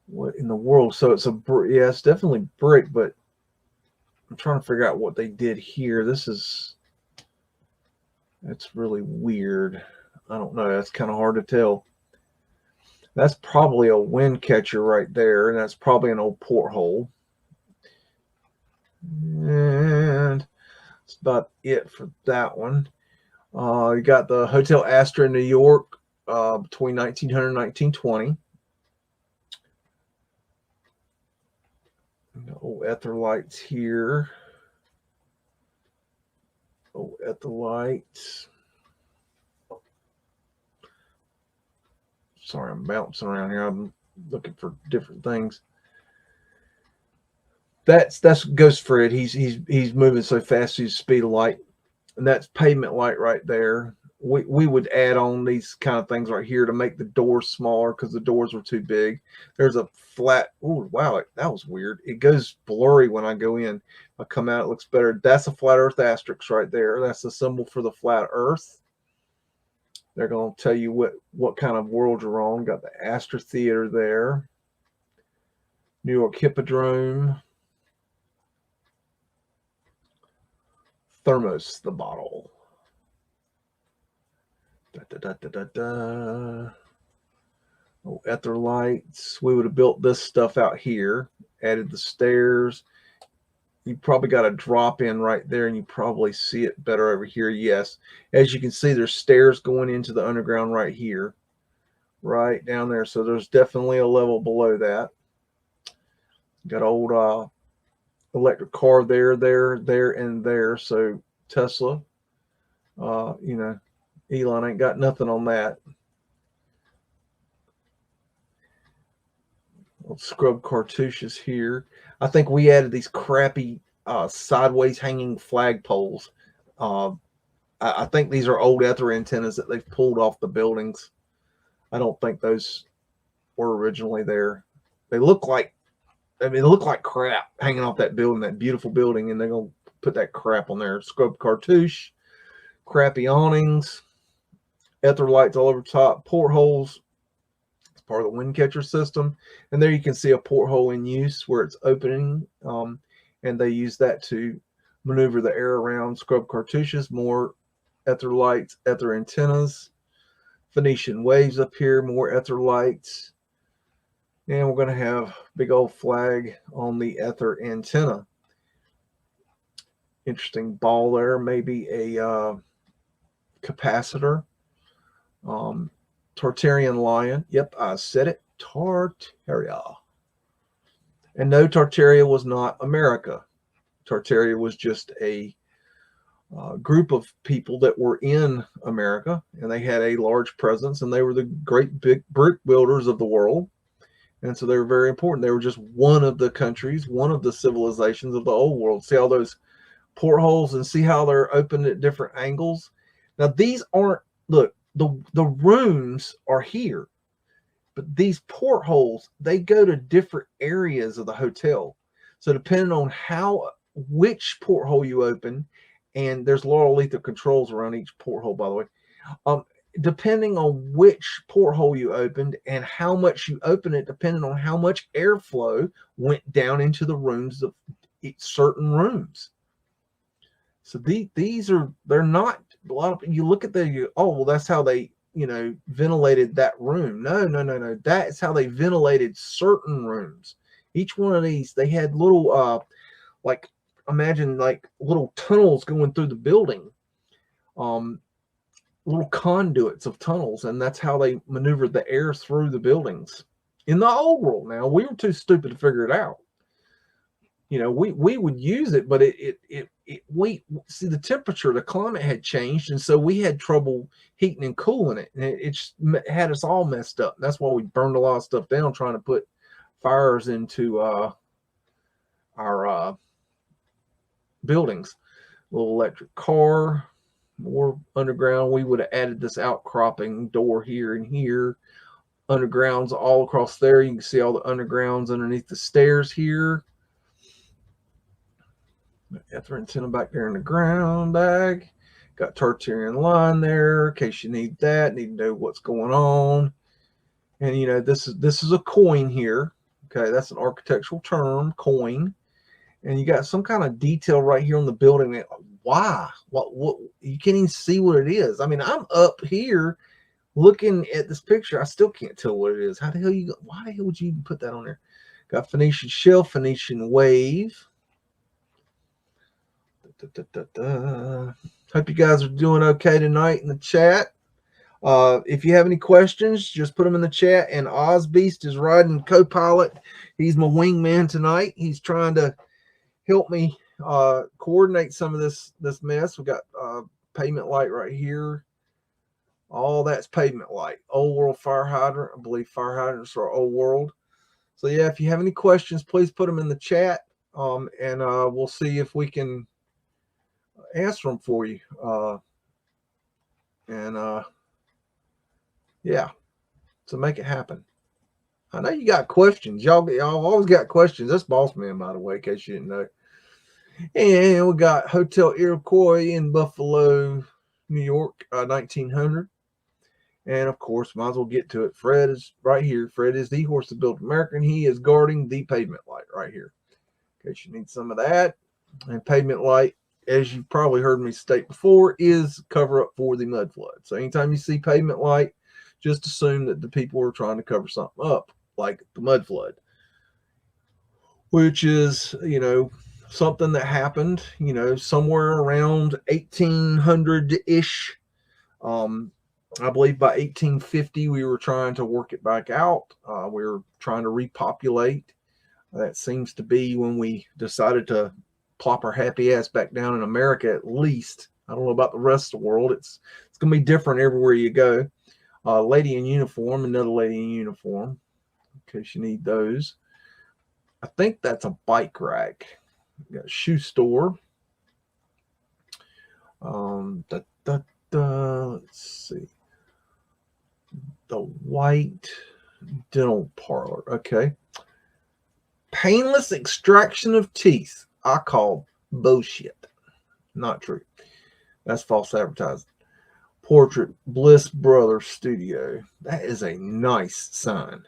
What in the world? So it's yeah, it's definitely brick, but I'm trying to figure out what they did here. That's really weird. I don't know. That's kind of hard to tell. That's probably a wind catcher right there, and that's probably an old porthole. And that's about it for that one. You got the Hotel Astra in New York between 1900 and 1920. Old ether lights here. Old ether lights. Sorry, I'm bouncing around here. I'm looking for different things. That's goes for it. He's moving so fast. He's speed of light, and that's pavement light right there. We would add on these kind of things right here to make the doors smaller because the doors were too big. There's a flat. Oh wow, that was weird. It goes blurry when I go in. I come out, it looks better. That's a flat Earth asterisk right there. That's the symbol for the flat Earth. They're going to tell you what kind of world you're on. Got the Astra Theater there. New York Hippodrome. Thermos, the bottle. Oh, ether lights. We would have built this stuff out here. Added the stairs. You probably got a drop in right there, and you probably see it better over here. Yes. As you can see, there's stairs going into the underground right here. Right down there. So there's definitely a level below that. Got old electric car there, and there. So Tesla, you know, Elon ain't got nothing on that. Little scrub cartouches here. I think we added these crappy sideways hanging flagpoles. I think these are old ether antennas that they've pulled off the buildings. I don't think those were originally there. They look like, I mean, they look like crap hanging off that building, that beautiful building, and they're going to put that crap on there. Scrub cartouche, crappy awnings, ether lights all over top, portholes. It's part of the wind catcher system. And there you can see a porthole in use where it's opening, and they use that to maneuver the air around. Scrub cartouches, more ether lights, ether antennas, Phoenician waves up here, more ether lights. And we're going to have big old flag on the ether antenna. Interesting ball there. Maybe a capacitor. Tartarian lion. Yep, I said it. Tartaria. And no, Tartaria was not America. Tartaria was just a group of people that were in America, and they had a large presence, and they were the great big brick builders of the world. And so they were very important. They were just one of the countries, one of the civilizations of the old world. See all those portholes and see how they're open at different angles. Now these aren't, look, the rooms are here, but these portholes, they go to different areas of the hotel. So depending on which porthole you open, and there's Laurel lethal controls around each porthole, by the way. Depending on which porthole you opened and how much you open it, depending on how much airflow went down into the rooms of certain rooms. So these are, they're not, a lot of, you look at them, oh, well, that's how they you know, ventilated that room. No, no, no, no. That's how they ventilated certain rooms. Each one of these, they had little, like, imagine like little tunnels going through the building, little conduits of tunnels, and that's how they maneuvered the air through the buildings. In the old world, now we were too stupid to figure it out. You know, we would use it, but we see the temperature, the climate had changed, and so we had trouble heating and cooling it, and it just had us all messed up. That's why we burned a lot of stuff down trying to put fires into our buildings. A little electric car, more underground. We would have added this outcropping door here and here. Undergrounds all across there. You can see all the undergrounds underneath the stairs here. Ether antenna back there in the ground bag. Got Tartaria line there in case you need that. Need to know what's going on. And you know, this is a coin here. Okay, that's an architectural term, coin. And you got some kind of detail right here on the building. Why? What? You can't even see what it is. I mean, I'm up here looking at this picture. I still can't tell what it is. How the hell you? Why the hell would you even put that on there? Got Phoenician shell, Phoenician wave. Hope you guys are doing okay tonight in the chat. If you have any questions, just put them in the chat. And Ozbeast is riding co-pilot. He's my wingman tonight. He's trying to help me coordinate some of this mess. We got pavement light right here. All that's pavement light. Old world fire hydrant. I believe fire hydrants are old world. So yeah, if you have any questions, please put them in the chat, and we'll see if we can answer them for you. Yeah, so make it happen. I know you got questions. Y'all always got questions. That's Boss Man, by the way, in case you didn't know. And we got Hotel Iroquois in Buffalo, New York, 1900. And of course, might as well get to it. Fred is right here. Fred is the horse that built America, and he is guarding the pavement light right here. In case you need some of that. And pavement light, as you probably heard me state before, is cover up for the mud flood. So anytime you see pavement light, just assume that the people are trying to cover something up, like the mud flood, which is, you know, something that happened, you know, somewhere around 1800-ish. I believe by 1850, we were trying to work it back out. We were trying to repopulate. That seems to be when we decided to plop our happy ass back down in America, at least. I don't know about the rest of the world. It's going to be different everywhere you go. Lady in uniform, another lady in uniform, in case you need those. I think that's a bike rack. Got a shoe store. Let's see. The White Dental Parlor. Okay. Painless extraction of teeth. I call bullshit. Not true. That's false advertising. Portrait Bliss Brothers Studio. That is a nice sign.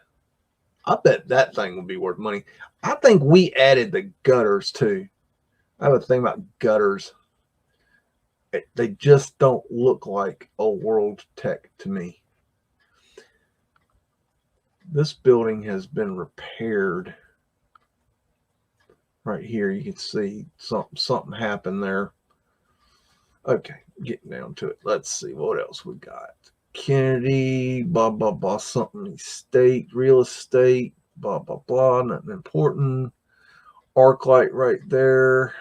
I bet that thing will be worth money. I think we added the gutters too. I have a thing about gutters. They just don't look like old world tech to me. This building has been repaired. Right here, you can see something happened there. Okay, getting down to it. Let's see what else we got. Kennedy, blah, blah, blah, something estate, real estate, blah, blah, blah, nothing important. Arc light right there.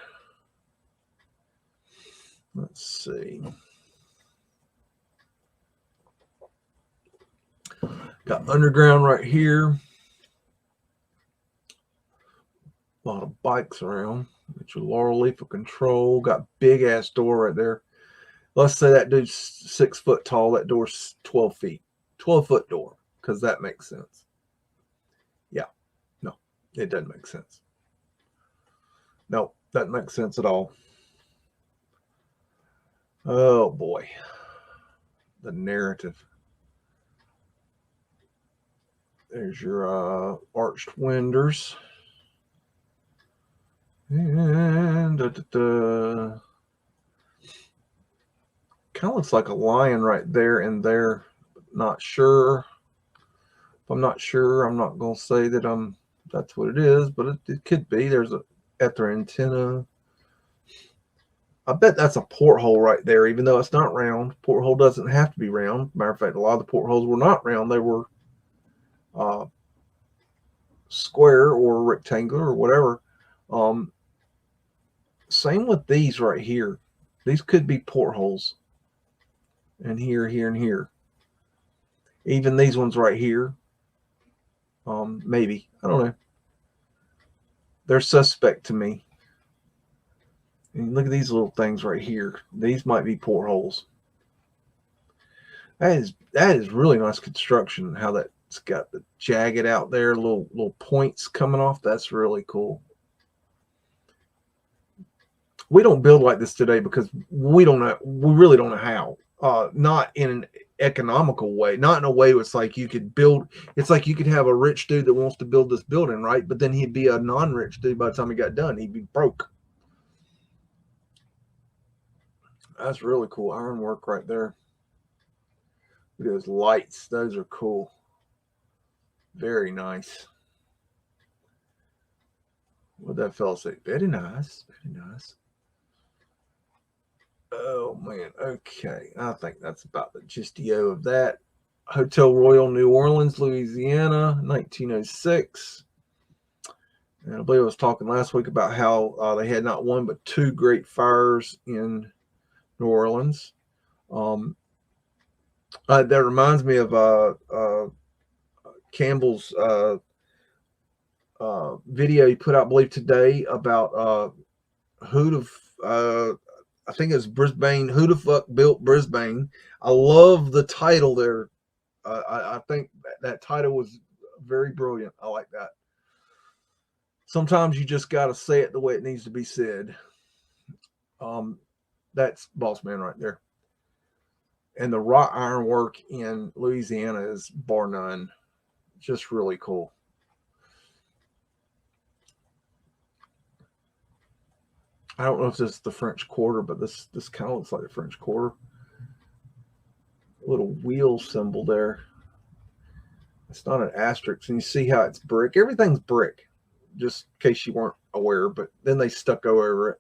Let's see. Got underground right here. A lot of bikes around. Get your laurel leaf of control. Got big ass door right there. Let's say that dude's 6 foot tall. That door's 12 feet. 12-foot door, because that makes sense. Yeah. No, it doesn't make sense. No, doesn't make sense at all. Oh boy. The narrative. There's your arched windows. And kind of looks like a lion right there and there. not sure. If I'm not sure, I'm not going to say that that's what it is, but it could be. There's a ether antenna. I bet that's a porthole right there, even though it's not round. Porthole doesn't have to be round. Matter of fact, a lot of the portholes were not round. They were square or rectangular or whatever. Same with these right here. These could be portholes. And here, here, and here. Even these ones right here. Maybe. I don't know. They're suspect to me. And look at these little things right here. These might be portholes. That is really nice construction. How that's got the jagged out there, little points coming off. That's really cool. We don't build like this today because we don't know. We really don't know how. Not in an economical way. Not in a way where it's like you could build. It's like you could have a rich dude that wants to build this building, right? But then he'd be a non-rich dude by the time he got done. He'd be broke. That's really cool. Ironwork right there. Look at those lights. Those are cool. Very nice. What'd that fella say? Very nice. Very nice. Oh, man. Okay. I think that's about the gist-o of that. Hotel Royal, New Orleans, Louisiana, 1906. And I believe I was talking last week about how they had not one but two great fires in New Orleans. That reminds me of Campbell's video he put out, I believe, today about I think it was Brisbane. Who the fuck built Brisbane? I love the title there. I think that title was very brilliant. I like that. Sometimes you just got to say it the way it needs to be said. That's Boss Man right there. And the wrought iron work in Louisiana is bar none. Just really cool. I don't know if this is the French Quarter, but this kind of looks like the French Quarter. A little wheel symbol there. It's not an asterisk. And you see how it's brick. Everything's brick, just in case you weren't aware. But then they stucco over it.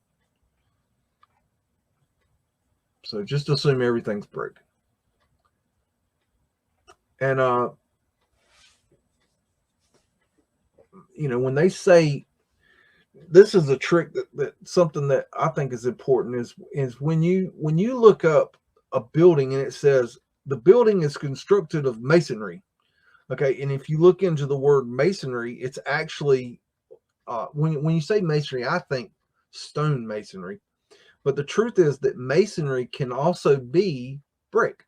So just assume everything's brick. And, when they say, this is a trick that something that I think is important is when you look up a building and it says the building is constructed of masonry. Okay. And if you look into the word masonry, it's actually, when you say masonry, I think stone masonry, but the truth is that masonry can also be brick.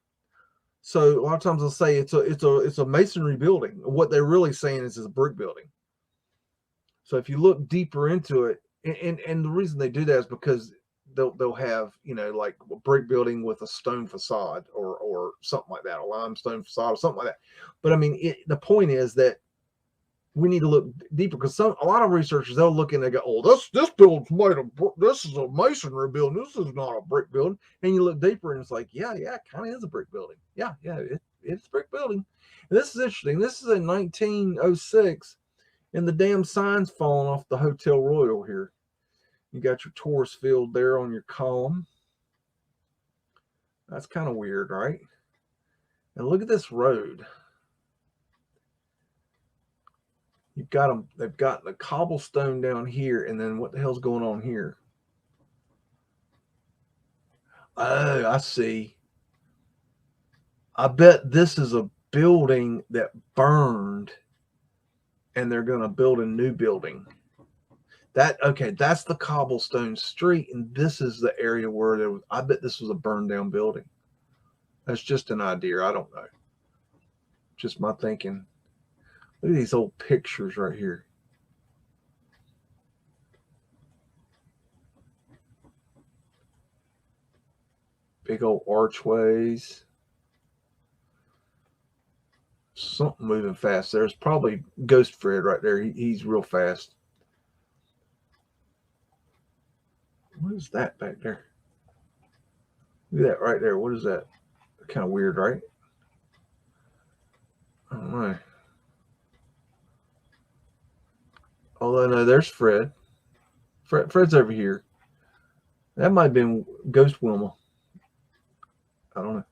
So a lot of times they'll say it's a masonry building. What they're really saying is it's a brick building. So if you look deeper into it, and the reason they do that is because they'll have, like a brick building with a stone facade or something like that, a limestone facade or something like that. But I mean, the point is that we need to look deeper because a lot of researchers, they'll look and they go, oh, this building's made of, this is a masonry building. This is not a brick building. And you look deeper and it's like, yeah, it kind of is a brick building. Yeah, it's a brick building. And this is interesting. This is in 1906. And the damn sign's falling off the Hotel Royal here. You got your tourist field there on your column. That's kind of weird, right? And look at this road. You've got them. They've got the cobblestone down here, and then what the hell's going on here? Oh, I see. I bet this is a building that burned, and they're going to build a new building. That's the cobblestone street, and this is the area where there was. I bet this was a burned down building. That's just an idea. I don't know. Just my thinking. Look at these old pictures right here. Big old archways. Something moving fast. There's probably Ghost Fred right there. He's real fast. What is that back there? Look at that right there. What is that? Kind of weird, right? don't know. Although, no, there's Fred. Fred's over here. That might have been Ghost Wilma. I don't know.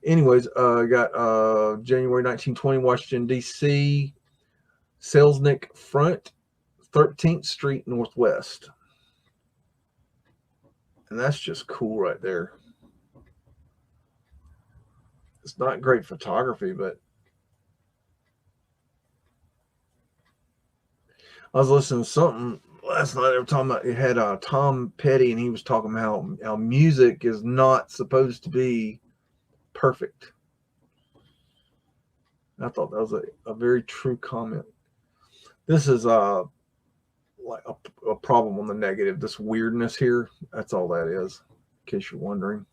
Anyways, got January 1920, Washington, D.C. Selznick Front, 13th Street Northwest. And that's just cool right there. It's not great photography, but I was listening to something last night. They were talking about, it had Tom Petty, and he was talking about how music is not supposed to be perfect. I thought that was a very true comment. This is like a problem on the negative. This weirdness here, that's all that is, in case you're wondering.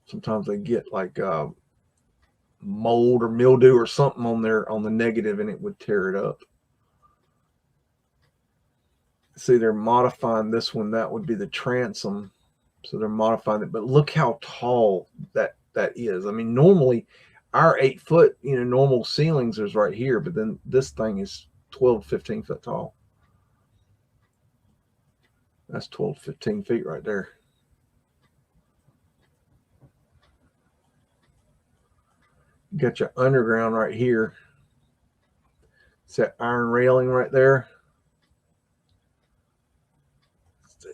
Sometimes they get like mold or mildew or something on there on the negative, and it would tear it up. See, they're modifying this one. That would be the transom. So they're modifying it. But look how tall that is. I mean, normally our 8 foot, normal ceilings is right here, but then this thing is 12, 15 foot tall. That's 12, 15 feet right there. You got your underground right here. It's that iron railing right there.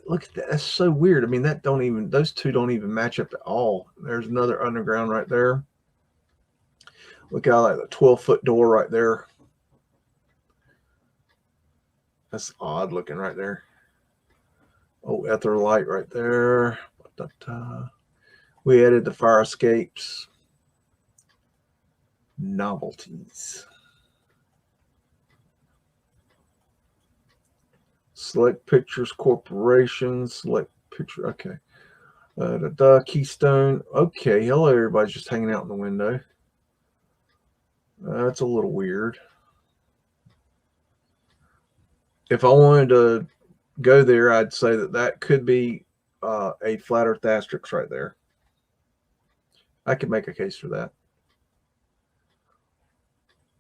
Look at that. That's so weird. I mean, those two don't even match up at all. There's another underground right there. Look how like the 12-foot door right there. That's odd looking right there. Oh, ether light right there. We added the fire escapes. Novelties. Select Pictures Corporation. Select picture. Okay. Keystone. Okay. Hello, everybody's just hanging out in the window. That's a little weird. If I wanted to go there, I'd say that could be a flat earth asterisk right there. I could make a case for that.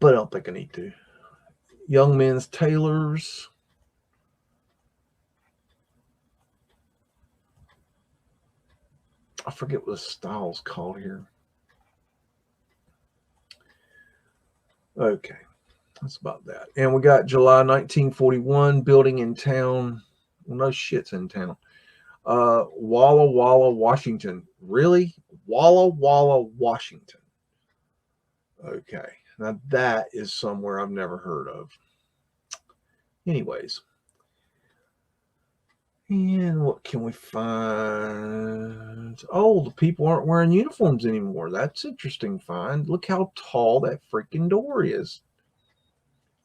But I don't think I need to. Young Men's Tailors. I forget what the style's called here. Okay. That's about that. And we got July 1941, building in town. Well, no shit's in town. Walla Walla, Washington. Really? Walla Walla, Washington. Okay. Now that is somewhere I've never heard of. Anyways. And what can we find? Oh, the people aren't wearing uniforms anymore. That's interesting find. Look how tall that freaking door is.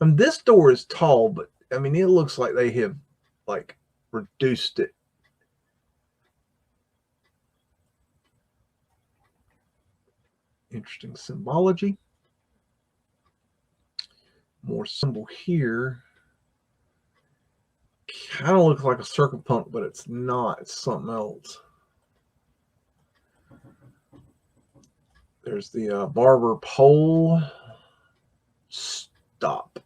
And this door is tall, but I mean, it looks like they have like reduced it. Interesting symbology. More symbol here. Kind of looks like a circle punk, but it's not. It's something else. There's the barber pole. Stop.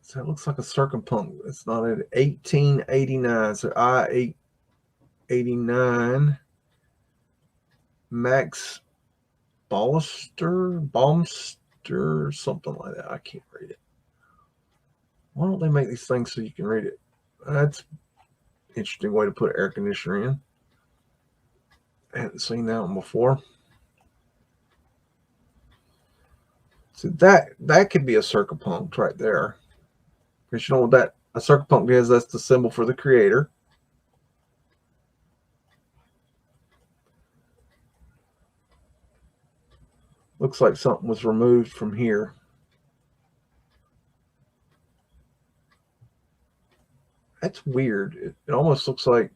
So it looks like a circumpunct. It's not at 1889. So I-889. Max Ballister, something like that. I can't read it. Why don't they make these things so you can read it? That's an interesting way to put an air conditioner in. I hadn't seen that one before. So that could be a circumpunct right there. Because you know what that a circumpunct is? That's the symbol for the creator. Looks like something was removed from here. That's weird. It almost looks like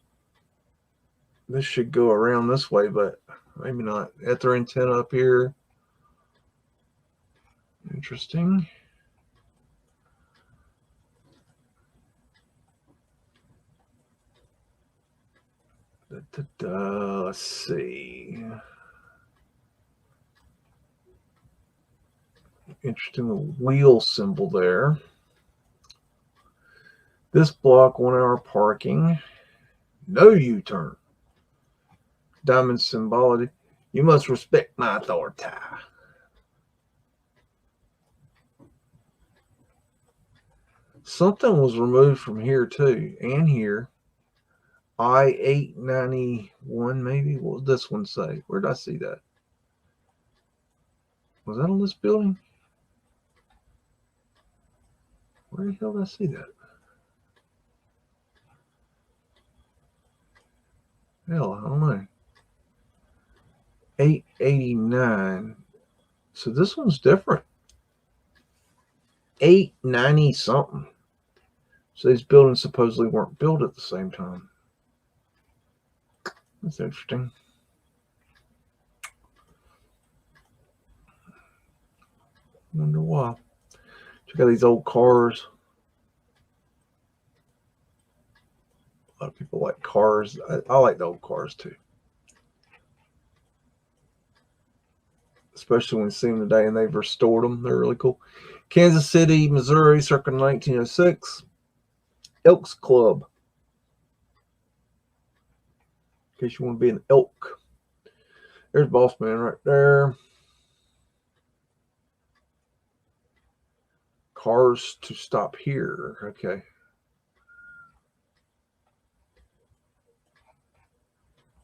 this should go around this way, but maybe not. Ether antenna up here. Interesting. Let's let's see. Interesting wheel symbol there. This block, 1 hour parking. No U-turn. Diamond symbology. You must respect my authority. Something was removed from here too, and here. I-891 maybe. What did this one say? Where did I see that? Was that on this building? Where the hell did I see that? Hell, I don't know. 889. So this one's different. 890 something. So these buildings supposedly weren't built at the same time. That's interesting. Wonder why. Check out these old cars. A lot of people like cars. I like the old cars too. Especially when you see them today and they've restored them. They're really cool. Kansas City, Missouri, circa 1906. Elks Club. In case you want to be an elk. There's Boss Man right there. Cars to stop here. Okay.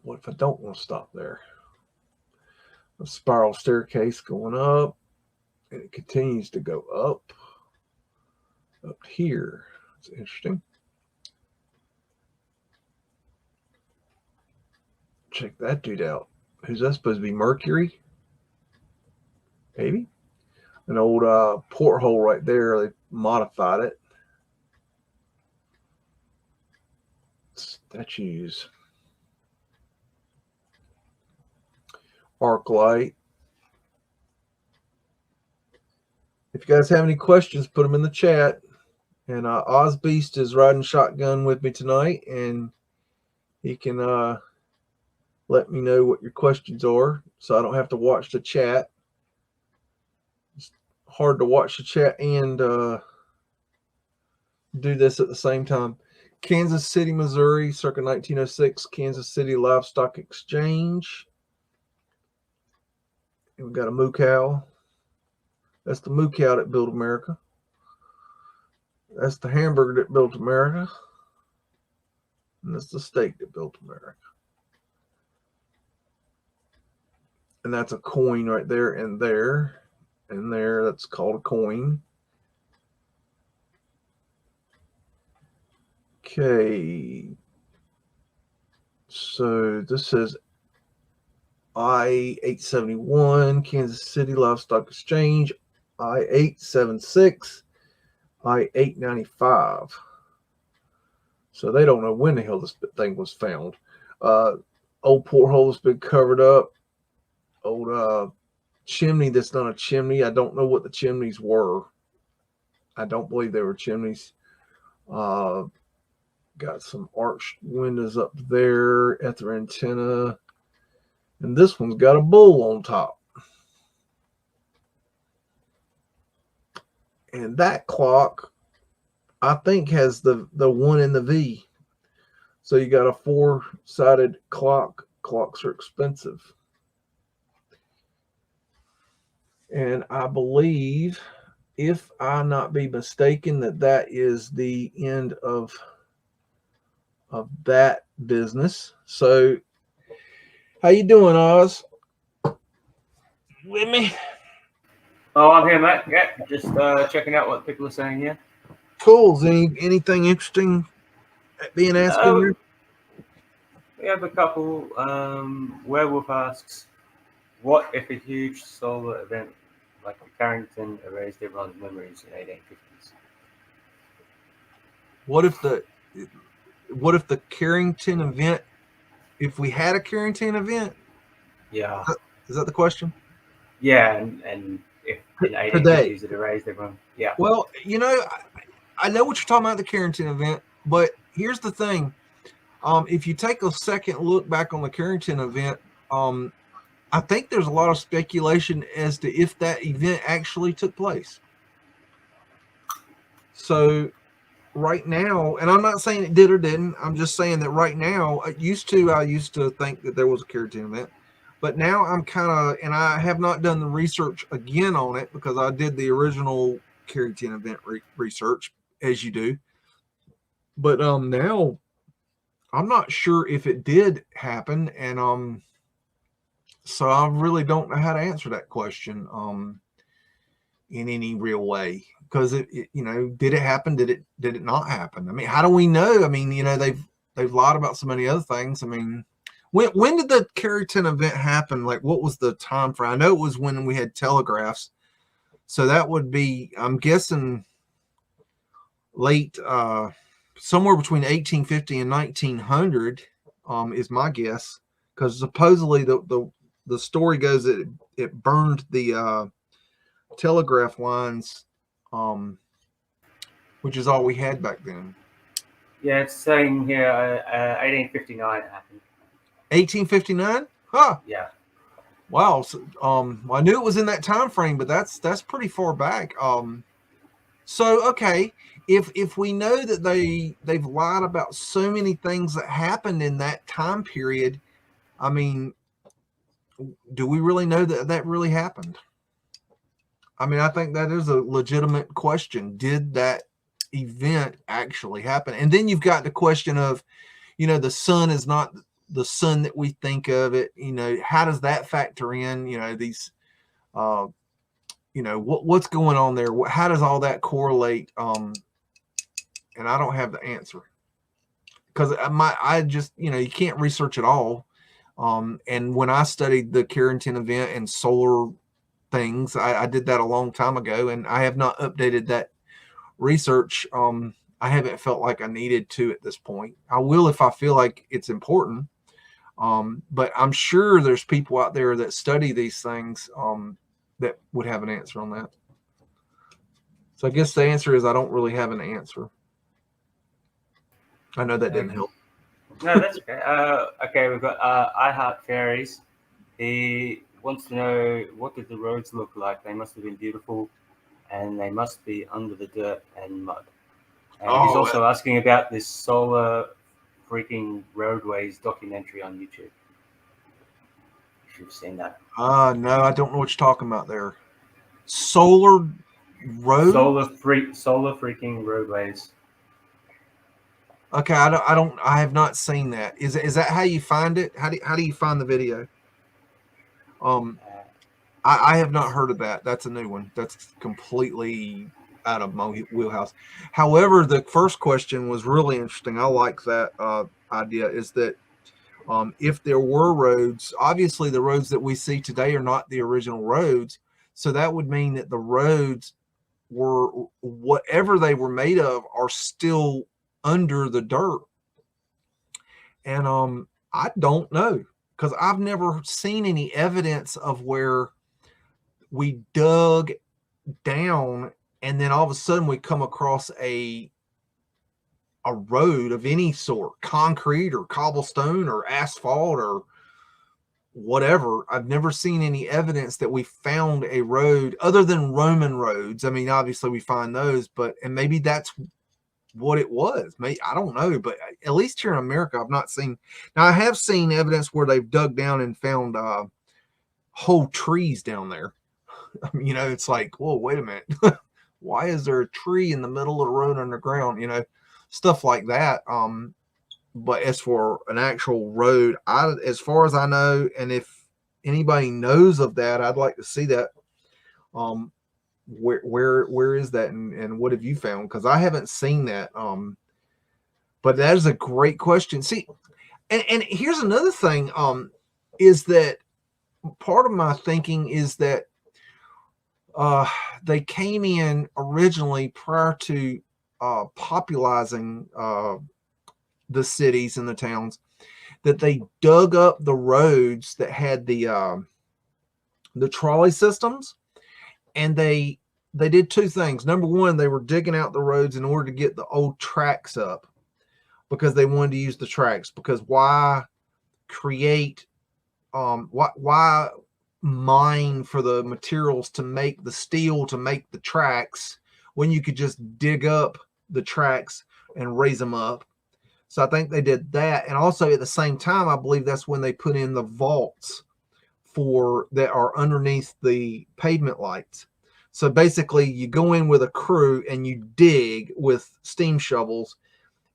What if I don't want to stop there? A spiral staircase going up, and it continues to go up here. It's interesting. Check that dude out. Who's that supposed to be? Mercury? Maybe. An old porthole right there. They modified it. Statues. Arc light. If you guys have any questions, put them in the chat. And Ozbeast is riding shotgun with me tonight, and he can let me know what your questions are, so I don't have to watch the chat. It's hard to watch the chat and do this at the same time. Kansas City, Missouri, circa 1906, Kansas City Livestock Exchange. And we've got a moo cow. That's the moo cow that built America. That's the hamburger that built America. And that's the steak that built America. And that's a coin right there and there. And there, that's called a coin. Okay. So this says I-871, Kansas City Livestock Exchange, I-876, I-895. So they don't know when the hell this thing was found. Old porthole has been covered up. Old chimney that's not a chimney. I don't know what the chimneys were. I don't believe they were chimneys. Got some arched windows up there at their antenna. And this one's got a bull on top. And that clock, I think, has the 1 in the V. So you got a 4-sided clock. Clocks are expensive. And I believe, if I not be mistaken, that is the end of that business. So, how you doing, Oz? With me? Oh, I'm here, mate. Yeah, just checking out what people are saying here. Cool. Is anything interesting being asked in there? We have a couple. Werewolf asks, what if a huge solar event like the Carrington erased everyone's memories in the 1850s? What if the Carrington event, if we had a Carrington event? Yeah. Is that the question? Yeah, and if in the 1850s it erased everyone. Yeah. Well, you know, I know what you're talking about, the Carrington event, but here's the thing. If you take a second look back on the Carrington event, I think there's a lot of speculation as to if that event actually took place. So right now, and I'm not saying it did or didn't, I'm just saying that right now, I used to think that there was a Carrington event, but now I'm kind of, and I have not done the research again on it because I did the original Carrington event research, as you do. But now I'm not sure if it did happen, and so I really don't know how to answer that question in any real way, because it did it happen? Did it not happen? I mean, how do we know? I mean, they've lied about so many other things. I mean, when did the Carrington event happen? Like, what was the time frame? I know it was when we had telegraphs, so that would be, I'm guessing, late, somewhere between 1850 and 1900, is my guess, because supposedly the story goes that it burned the telegraph lines, which is all we had back then. Yeah, it's saying here 1859 happened. 1859? Huh. Yeah. Wow. So, I knew it was in that time frame, but that's pretty far back. So okay, if we know that they've lied about so many things that happened in that time period, I mean, do we really know that that really happened? I mean, I think that is a legitimate question. Did that event actually happen? And then you've got the question of, the sun is not the sun that we think of it. How does that factor in? These, what's going on there? How does all that correlate? And I don't have the answer, because I just, you can't research it all. And when I studied the Carrington event and solar things, I did that a long time ago, and I have not updated that research. I haven't felt like I needed to at this point. I will if I feel like it's important. But I'm sure there's people out there that study these things that would have an answer on that. So I guess the answer is I don't really have an answer. I know that didn't help. No, that's okay. Okay, we've got I Heart Fairies. He wants to know, what did the roads look like? They must have been beautiful, and they must be under the dirt and mud. And he's also asking about this solar freaking roadways documentary on YouTube. If you've seen that. No, I don't know what you're talking about there. Solar road? Solar freaking roadways. Okay, I have not seen that. Is that how you find it? How do you find the video? I have not heard of that. That's a new one. That's completely out of my wheelhouse. However, the first question was really interesting. I like that idea, is that if there were roads, obviously the roads that we see today are not the original roads. So that would mean that the roads were, whatever they were made of, are still under the dirt. And I don't know, because I've never seen any evidence of where we dug down and then all of a sudden we come across a road of any sort, concrete or cobblestone or asphalt or whatever. I've never seen any evidence that we found a road other than Roman roads. I mean, obviously we find those, and maybe that's what it was. Maybe, I don't know, but at least here in America, I've not seen. Now, I have seen evidence where they've dug down and found whole trees down there. I mean, it's like, whoa, wait a minute. Why is there a tree in the middle of the road underground? Stuff like that. But as for an actual road, as far as I know, and if anybody knows of that, I'd like to see that. Where is that, and what have you found? Because I haven't seen that. But that is a great question. See, and here's another thing. Is that part of my thinking is that they came in originally prior to popularizing the cities and the towns, that they dug up the roads that had the trolley systems, and they did two things. Number one, they were digging out the roads in order to get the old tracks up. because they wanted to use the tracks. Because why create, why mine for the materials to make the steel to make the tracks when you could just dig up the tracks and raise them up? So I think they did that. And also at the same time, I believe that's when they put in the vaults for that are underneath the pavement lights. So basically you go in with a crew and you dig with steam shovels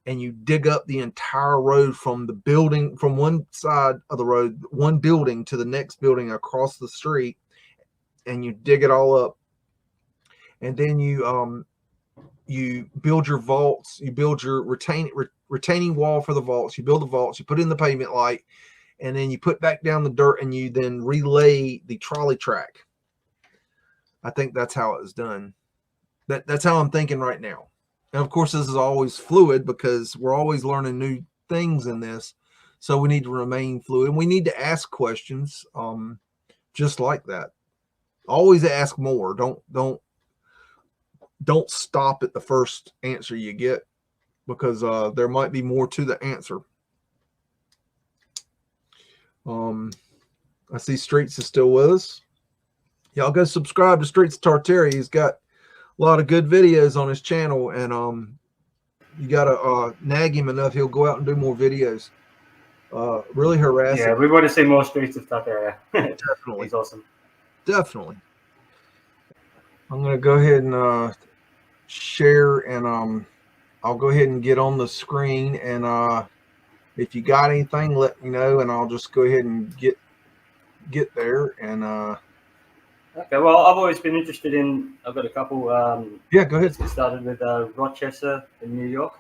and you dig up the entire road from the building, from one side of the road, one building to the next building across the street, and you dig it all up. And then you build your vaults, you build your retaining wall for the vaults, you build the vaults, you put in the pavement light, and then you put back down the dirt and you then relay the trolley track. I think that's how it was done. That's how I'm thinking right now. And of course, this is always fluid because we're always learning new things in this. So we need to remain fluid, and we need to ask questions just like that. Always ask more. Don't stop at the first answer you get, because there might be more to the answer. I see Streets is still with us. Y'all go subscribe to Streets Tartaria. He's got a lot of good videos on his channel, and you gotta nag him enough, he'll go out and do more videos. Really harass him. Yeah, we want to see more Streets of Tartaria. Definitely. He's awesome. Definitely. I'm gonna go ahead and share, and I'll go ahead and get on the screen, and if you got anything, let me know, and I'll just go ahead and get there. And okay, well, I've always been interested in, I've got a couple. Yeah, go ahead. Let's get started with Rochester in New York.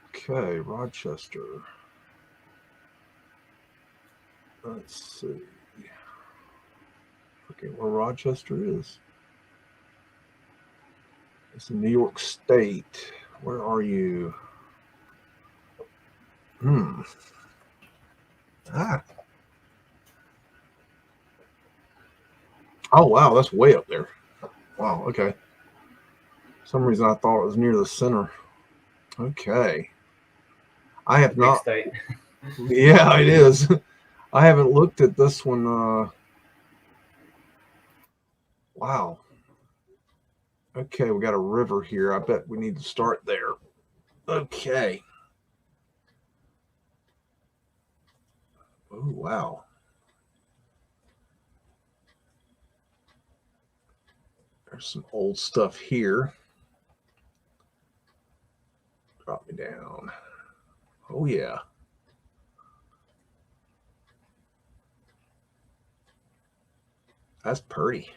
Okay, Rochester. Let's see. Forget where Rochester is. It's in New York State. Where are you? Oh, wow, that's way up there. Wow, okay. For some reason I thought it was near the center. Okay. I have not. State. Yeah, it is. I haven't looked at this one. Wow. Okay, we got a river here. I bet we need to start there. Okay. Oh, wow. There's some old stuff here. Drop me down. Oh, yeah. That's pretty.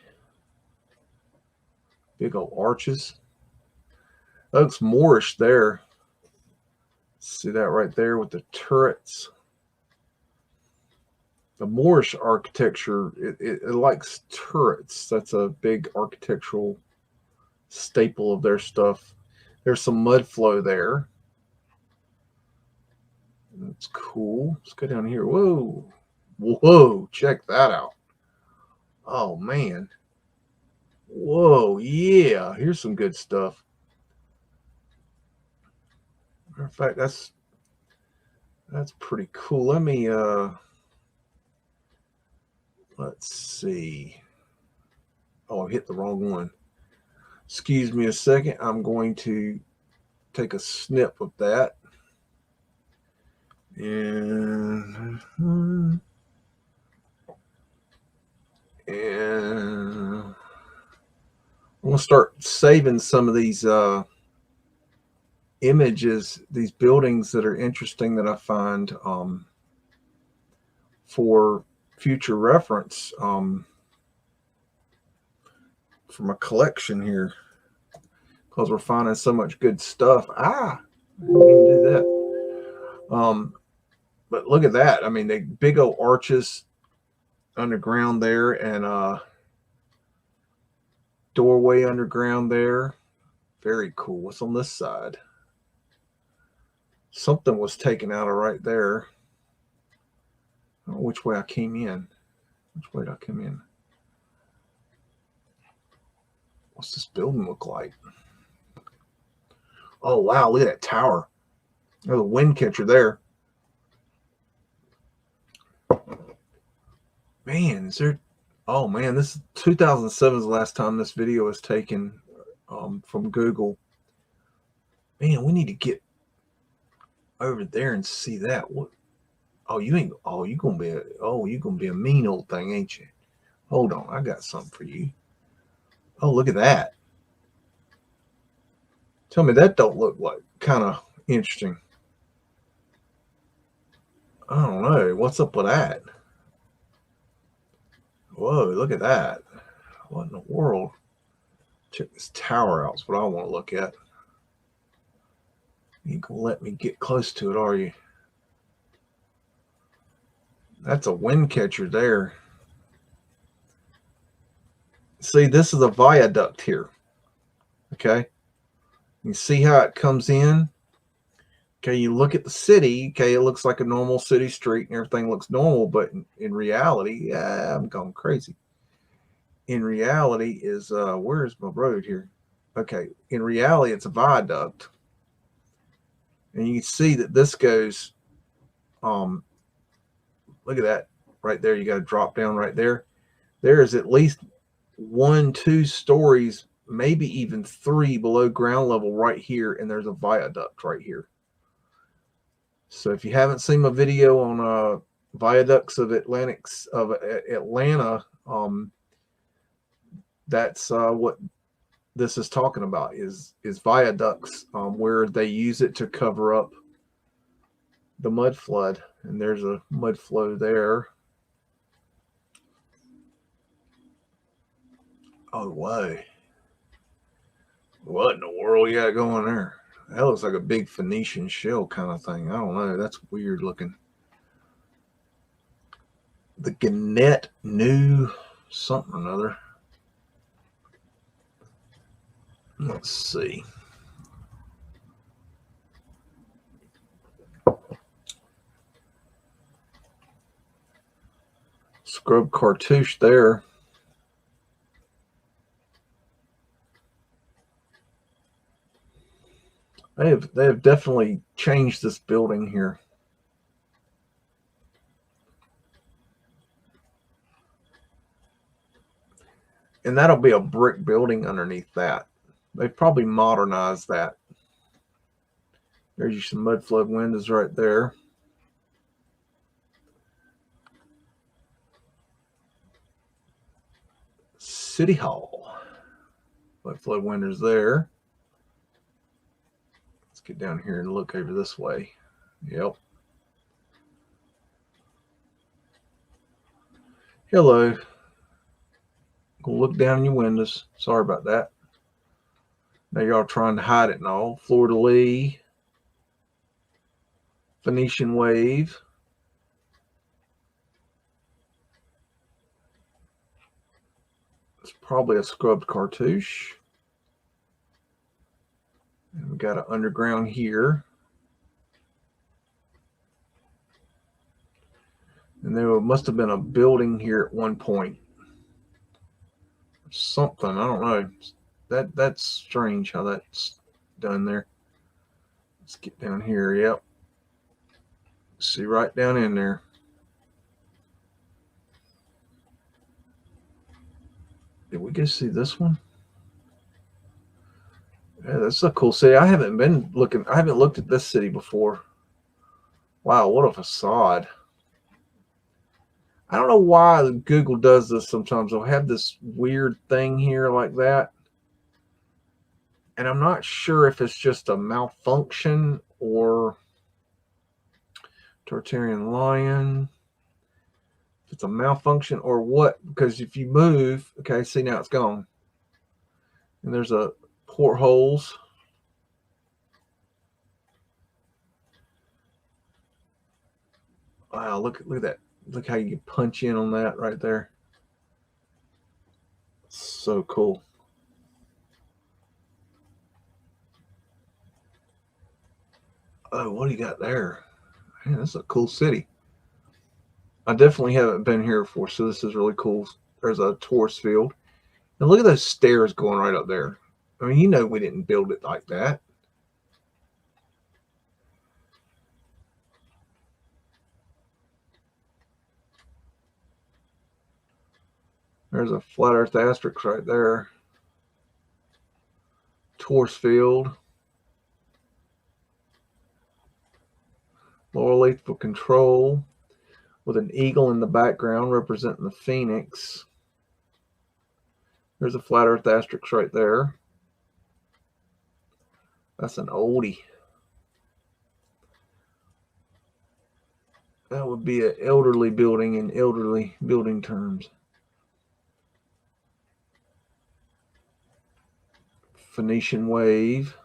Big old arches. That looks Moorish there. See that right there with the turrets. The Moorish architecture, it likes turrets. That's a big architectural staple of their stuff. There's some mud flow there. That's cool. Let's go down here. Whoa. Whoa, check that out. Oh, man. Whoa, yeah. Here's some good stuff. Matter of fact, that's pretty cool. Let me let's see. Oh, I hit the wrong one. Excuse me a second. I'm going to take a snip of that. And I'm going to start saving some of these images, these buildings that are interesting that I find for future reference from a collection here, because we're finding so much good stuff. I didn't do that. But look at that. I mean, the big old arches underground there, and doorway underground there. Very cool. What's on this side? Something was taken out of right there. I don't know which way I came in. Which way did I come in? What's this building look like? Oh, wow. Look at that tower. There's a wind catcher there. Man, is there... Oh, man. This is 2007 is the last time this video was taken from Google. Man, we need to get over there and see that. What? Oh, you ain't... Oh, you gonna be a mean old thing, ain't you? Hold on. I got something for you. Oh, look at that. Tell me that don't look like kind of interesting. I don't know. What's up with that? Whoa, look at that. What in the world? Check this tower out. That's what I want to look at. You ain't gonna let me get close to it, are you? That's a wind catcher there. See, this is a viaduct here. Okay. You see how it comes in? Okay, you look at the city. Okay, it looks like a normal city street and everything looks normal, but in reality, yeah, I'm going crazy. In reality is, where's my road here? Okay, in reality, it's a viaduct. And you can see that this goes, look at that right there. You got to drop down right there. There is at least 1, 2 stories, maybe even 3 below ground level right here. And there's a viaduct right here. So if you haven't seen my video on viaducts of Atlanta, that's what this is talking about is viaducts where they use it to cover up the mud flood. And there's a mud flow there. Oh, whoa. What in the world you got going there? That looks like a big Phoenician shell kind of thing. I don't know. That's weird looking. The Gannett New something or another. Let's see. Scrub cartouche there. They have definitely changed this building here. And that'll be a brick building underneath that. They've probably modernized that. There's some mud flood windows right there. City Hall. Mud flood windows there. Let's get down here and look over this way. Yep. Hello. Go look down in your windows. Sorry about that. Now y'all trying to hide it and all. Fleur-de-lis. Phoenician wave. It's probably a scrubbed cartouche. And we got an underground here. And there must have been a building here at one point. Something, I don't know. That's strange how that's done there. Let's get down here. Yep. See right down in there. Did we go see this one? Yeah, that's a cool city. I haven't looked at this city before. Wow, what a facade. I don't know why Google does this sometimes. They'll have this weird thing here like that. And I'm not sure if it's just a malfunction or Tartarian lion. If it's a malfunction or what. Because if you move, okay, see now it's gone. And there's a portholes. Wow, look at that. Look how you can punch in on that right there. So cool. Oh, what do you got there? Man, this is a cool city. I definitely haven't been here before, so this is really cool. There's a tourist field. And look at those stairs going right up there. I mean, you know we didn't build it like that. There's a flat earth asterisk right there. Torus field. Lower lethal control with an eagle in the background representing the phoenix. There's a flat earth asterisk right there. That's an oldie. That would be an elderly building in elderly building terms. Phoenician wave.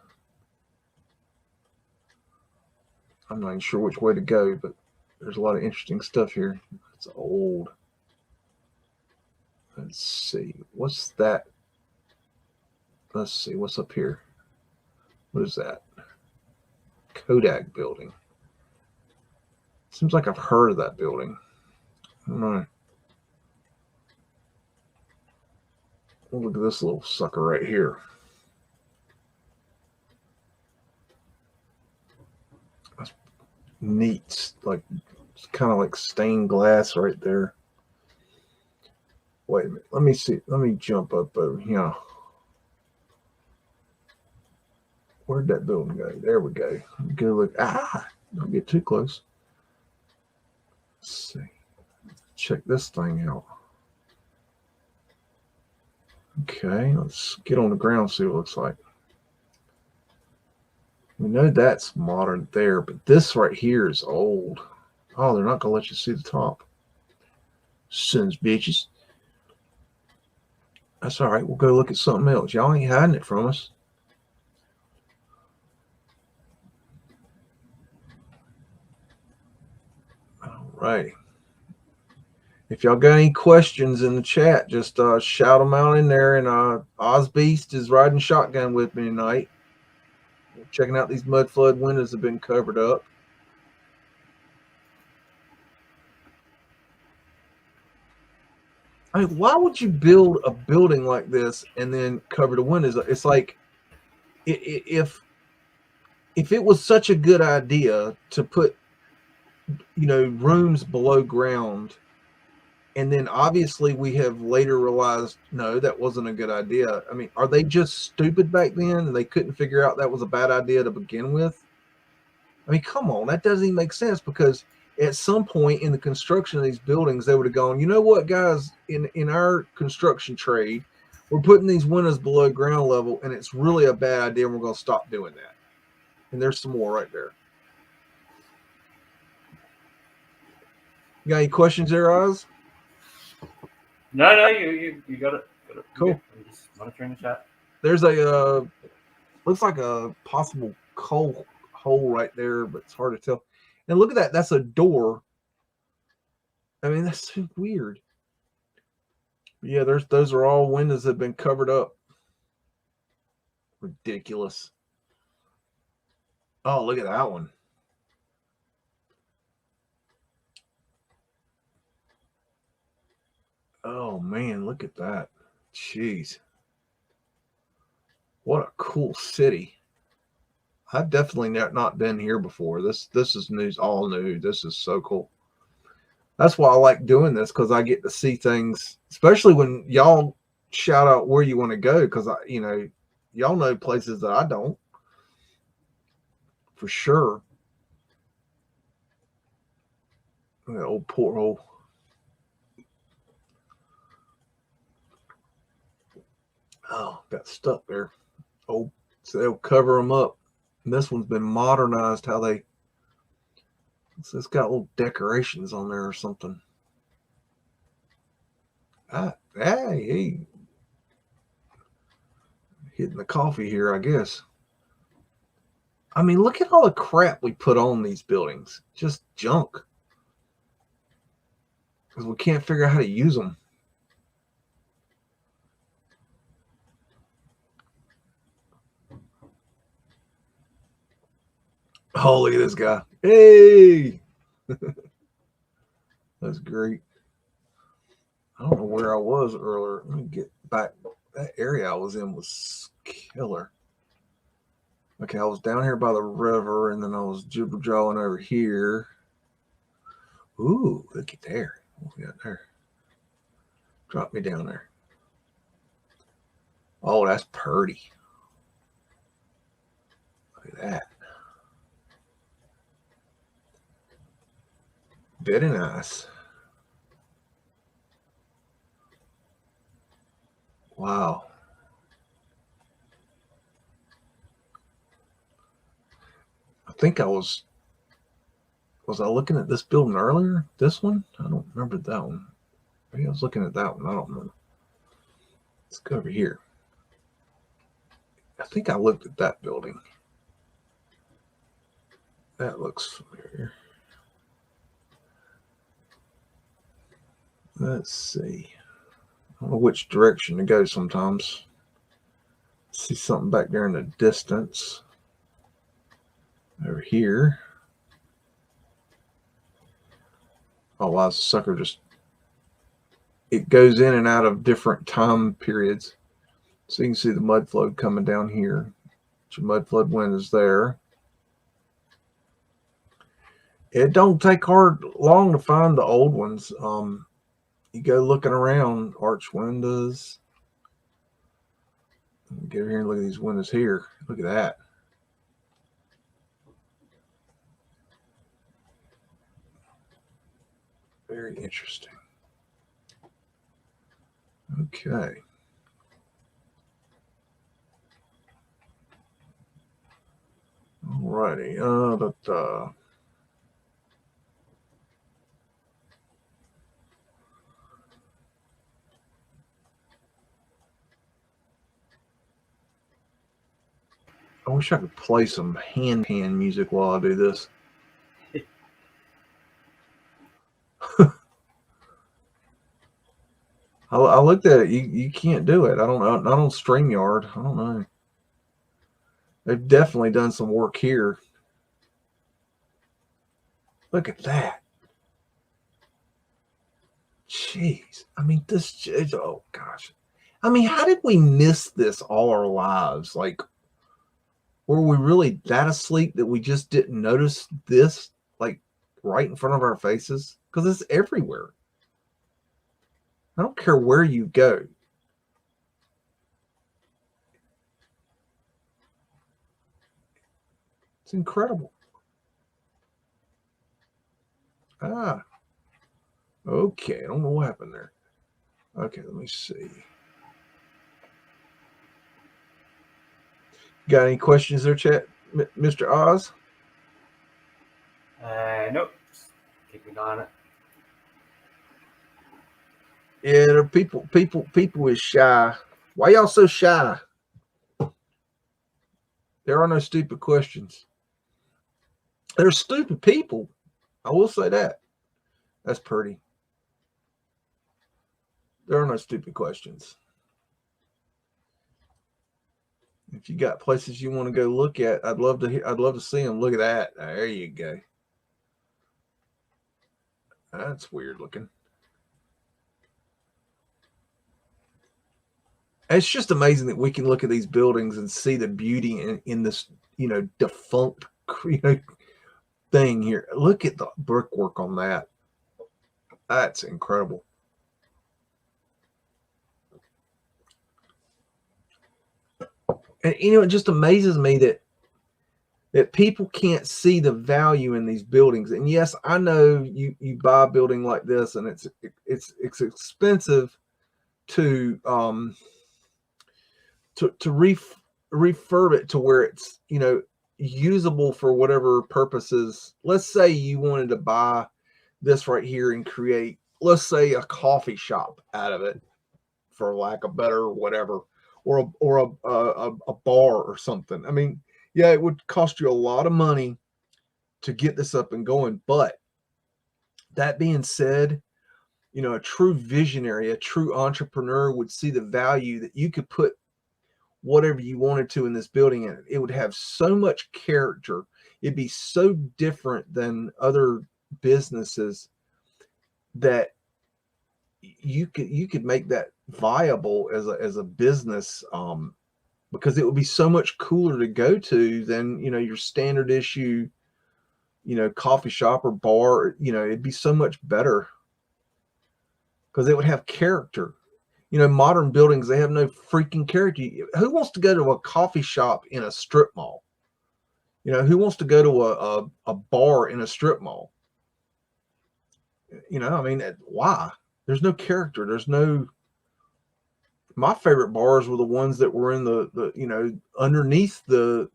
I'm not even sure which way to go, but there's a lot of interesting stuff here. It's old. Let's see. What's that? Let's see. What's up here? What is that? Kodak building. Seems like I've heard of that building. I don't know. Oh, look at this little sucker right here. That's neat. Like, it's kind of like stained glass right there. Wait a minute. Let me see. Let me jump up over here. Where'd that building go? There we go. Go look. Ah! Don't get too close. Let's see. Check this thing out. Okay, let's get on the ground, see what it looks like. We know that's modern there, but this right here is old. Oh, they're not going to let you see the top. Sons bitches. That's all right. We'll go look at something else. Y'all ain't hiding it from us. All right. If y'all got any questions in the chat, just shout them out in there. And Ozbeast is riding shotgun with me tonight. Checking out these Mudflood windows have been covered up. I mean, why would you build a building like this and then cover the windows? It's like if it was such a good idea to put, you know, rooms below ground, and then obviously we have later realized, no, that wasn't a good idea. I mean, are they just stupid back then and they couldn't figure out that was a bad idea to begin with? I mean, come on, that doesn't even make sense, because at some point in the construction of these buildings, they would have gone, you know what, guys, in our construction trade, we're putting these windows below ground level, and it's really a bad idea, and we're going to stop doing that. And there's some more right there. You got any questions there, Oz? No, you got it. Cool. I'm just monitoring the chat. There's a looks like a possible coal hole right there, but it's hard to tell. And look at that. That's a door. I mean, that's so weird. Yeah, those are all windows that have been covered up. Ridiculous. Oh, look at that one. Oh man, look at that. Jeez. What a cool city. I've definitely not been here before. This is news, all new. This is so cool. That's why I like doing this, because I get to see things, especially when y'all shout out where you want to go, because y'all know places that I don't, for sure. That old porthole. Oh, got stuck there. Oh, so they'll cover them up. And this one's been modernized. How they? It's got little decorations on there or something. Hey, hitting the coffee here, I guess. I mean, look at all the crap we put on these buildings. Just junk. Because we can't figure out how to use them. Oh, look at this guy. Hey! That's great. I don't know where I was earlier. Let me get back. That area I was in was killer. Okay, I was down here by the river, and then I was jibber jawing over here. Ooh, look at there. What we got there? Drop me down there. Oh, that's pretty. Look at that. Very nice. Wow. I think I was I looking at this building earlier? This one? I don't remember that one. Maybe I was looking at that one. I don't remember. Let's go over here. I think I looked at that building. That looks familiar. Let's see. I don't know which direction to go sometimes. See something back there in the distance. Over here. Oh, wow, sucker just... It goes in and out of different time periods. So you can see the Mudflood coming down here. Your Mudflood wind is there. It don't take long to find the old ones. You go looking around, arch windows. Get over here and look at these windows here. Look at that. Very interesting. Okay. Alrighty. I wish I could play some hand music while I do this. I looked at it. You can't do it. I don't know. Not on StreamYard. I don't know. They've definitely done some work here. Look at that. Jeez. I mean, this is, oh gosh. I mean, how did we miss this all our lives? Like, were we really that asleep that we just didn't notice this, like, right in front of our faces? Because it's everywhere. I don't care where you go. It's incredible. Ah. Okay. I don't know what happened there. Okay, let me see. Got any questions there, chat, Mr. Oz? Nope. Just keeping on it. Yeah, there are people is shy. Why y'all so shy? There are no stupid questions. There's stupid people. I will say that. That's pretty. There are no stupid questions. If you got places you want to go look at, I'd love to see them. Look at that. There you go. That's weird looking. It's just amazing that we can look at these buildings and see the beauty in this, defunct, thing here. Look at the brickwork on that. That's incredible. And it just amazes me that people can't see the value in these buildings. And yes, I know you buy a building like this, and it's expensive to refurb it to where it's usable for whatever purposes. Let's say you wanted to buy this right here and create, let's say, a coffee shop out of it, for lack of better whatever, or a bar or something. I mean, yeah, it would cost you a lot of money to get this up and going. But that being said, a true visionary, a true entrepreneur would see the value that you could put whatever you wanted to in this building, and it would have so much character. It'd be so different than other businesses that you could make that viable as a business, because it would be so much cooler to go to than your standard issue coffee shop or bar. It'd be so much better because it would have character. You know, modern buildings, they have no freaking character. Who wants to go to a coffee shop in a strip mall? You know, who wants to go to a bar in a strip mall? You know, I mean, why? There's no character. There's no. My favorite bars were the ones that were in the you know, underneath the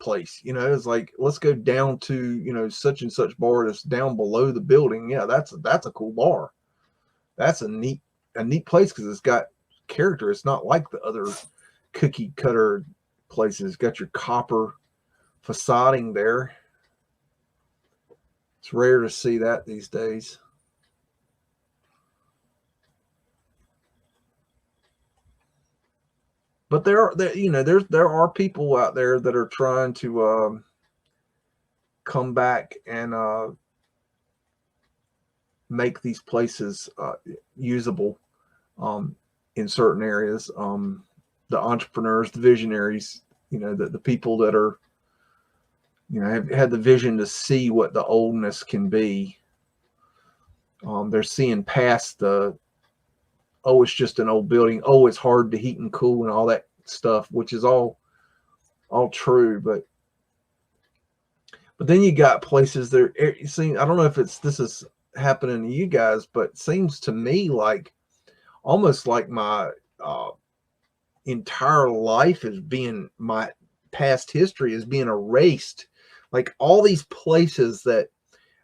place. You know, it's like, let's go down to, you know, such and such bar that's down below the building. Yeah, that's a cool bar. That's a neat place because it's got character. It's not like the other cookie cutter places. It's got your copper facading there. It's rare to see that these days. But there you know, there are people out there that are trying to come back and make these places usable in certain areas. The entrepreneurs, the visionaries, you know, the people that are, you know, have had the vision to see what the oldness can be. They're seeing past the, oh, it's just an old building. Oh, it's hard to heat and cool and all that stuff, which is all true. But then you got places there. You see, I don't know if this is happening to you guys, but it seems to me like almost like my entire life is being, my past history is being erased. Like all these places that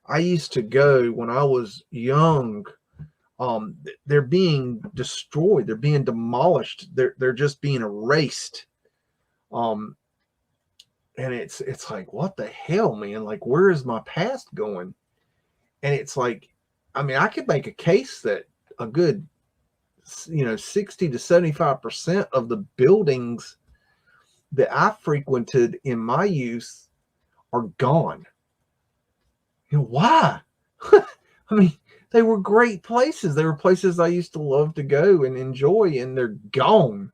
I used to go when I was young, they're being destroyed. They're being demolished. They're just being erased. And it's like, what the hell, man? Like, where is my past going? And it's like, I mean, I could make a case that a good, you know, 60 to 75% of the buildings that I frequented in my youth are gone. You know, why? I mean, they were great places. They were places I used to love to go and enjoy, and they're gone.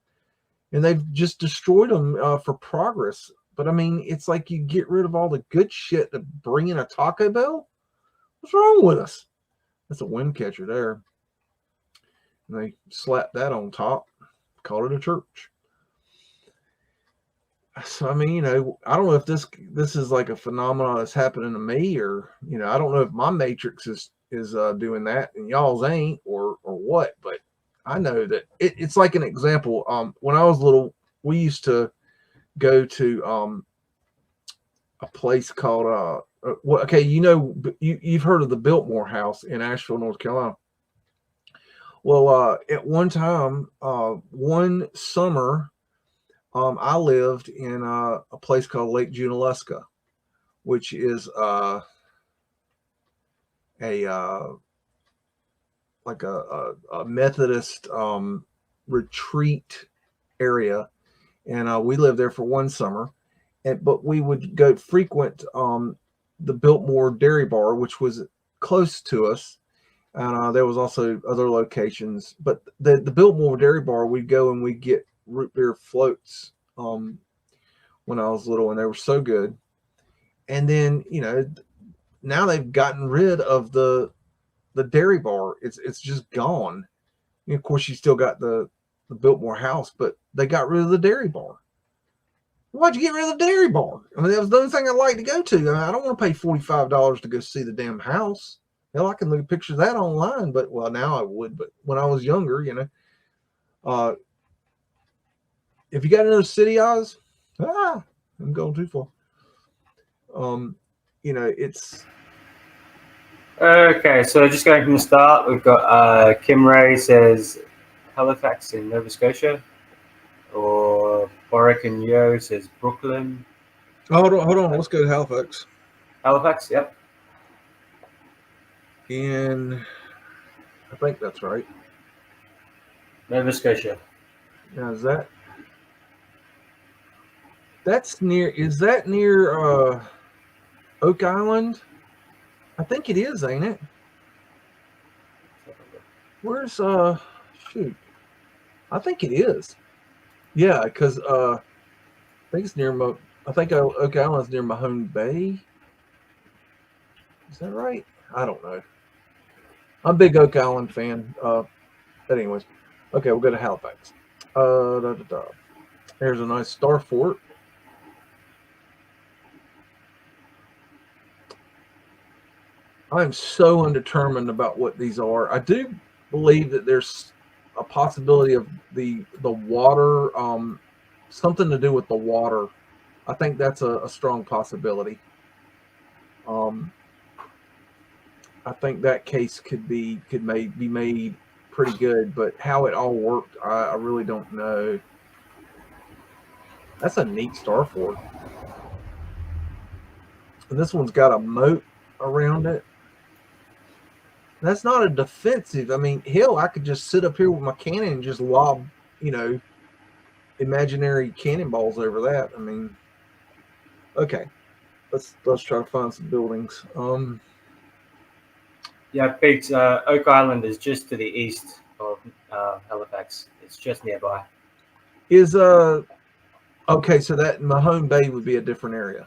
And they've just destroyed them for progress. But I mean, it's like you get rid of all the good shit to bring in a Taco Bell. What's wrong with us? That's a wind catcher there. And they slapped that on top, called it a church. So I mean, you know, I don't know if this is like a phenomenon that's happening to me, or, you know, I don't know if my matrix is doing that and y'all's ain't, or what. But I know that it's like an example. When I was little, we used to go to a place called well, okay, you know, you've heard of the Biltmore House in Asheville, North Carolina. Well, at one time, one summer, I lived in a place called Lake Junaluska, which is like a Methodist retreat area, and we lived there for one summer. But we would go frequent the Biltmore Dairy Bar, which was close to us. And there was also other locations, but the Biltmore Dairy Bar, we'd go and we'd get root beer floats when I was little, and they were so good. And then, you know, now they've gotten rid of the dairy bar. It's just gone. And of course, you still got the Biltmore House, but they got rid of the dairy bar. Why'd you get rid of the dairy bar? I mean, that was the only thing I'd like to go to. I mean, I don't want to pay $45 to go see the damn house. Hell, I can look at pictures of that online, but, well, now I would. But when I was younger, you know, if you got another city, Oz, I'm going too far. You know, it's Okay, so just going from the start, we've got Kim Ray says Halifax in Nova Scotia, or Boric and Yo says Brooklyn. hold on. Let's go to Halifax. Halifax, yep. I think that's right. Nova Scotia. Now, is that's near? Is that near Oak Island? I think it is, ain't it? Where's shoot? I think it is. Yeah, because I think it's near I think Oak Island's near Mahone Bay. Is that right? I don't know. I'm a big Oak Island fan. But anyways, Okay, we'll go to Halifax. There's a nice star fort. I'm so undetermined about what these are. I do believe that there's a possibility of the water, something to do with the water. I think that's a strong possibility. I think that case could be made pretty good, but how it all worked, I really don't know. That's a neat star fort, and this one's got a moat around it. That's not a defensive. I mean, hell, I could just sit up here with my cannon and just lob, imaginary cannonballs over that. I mean, okay, let's try to find some buildings. Yeah, Biggs, Oak Island is just to the east of Halifax. It's just nearby. Is okay, so that Mahone Bay would be a different area.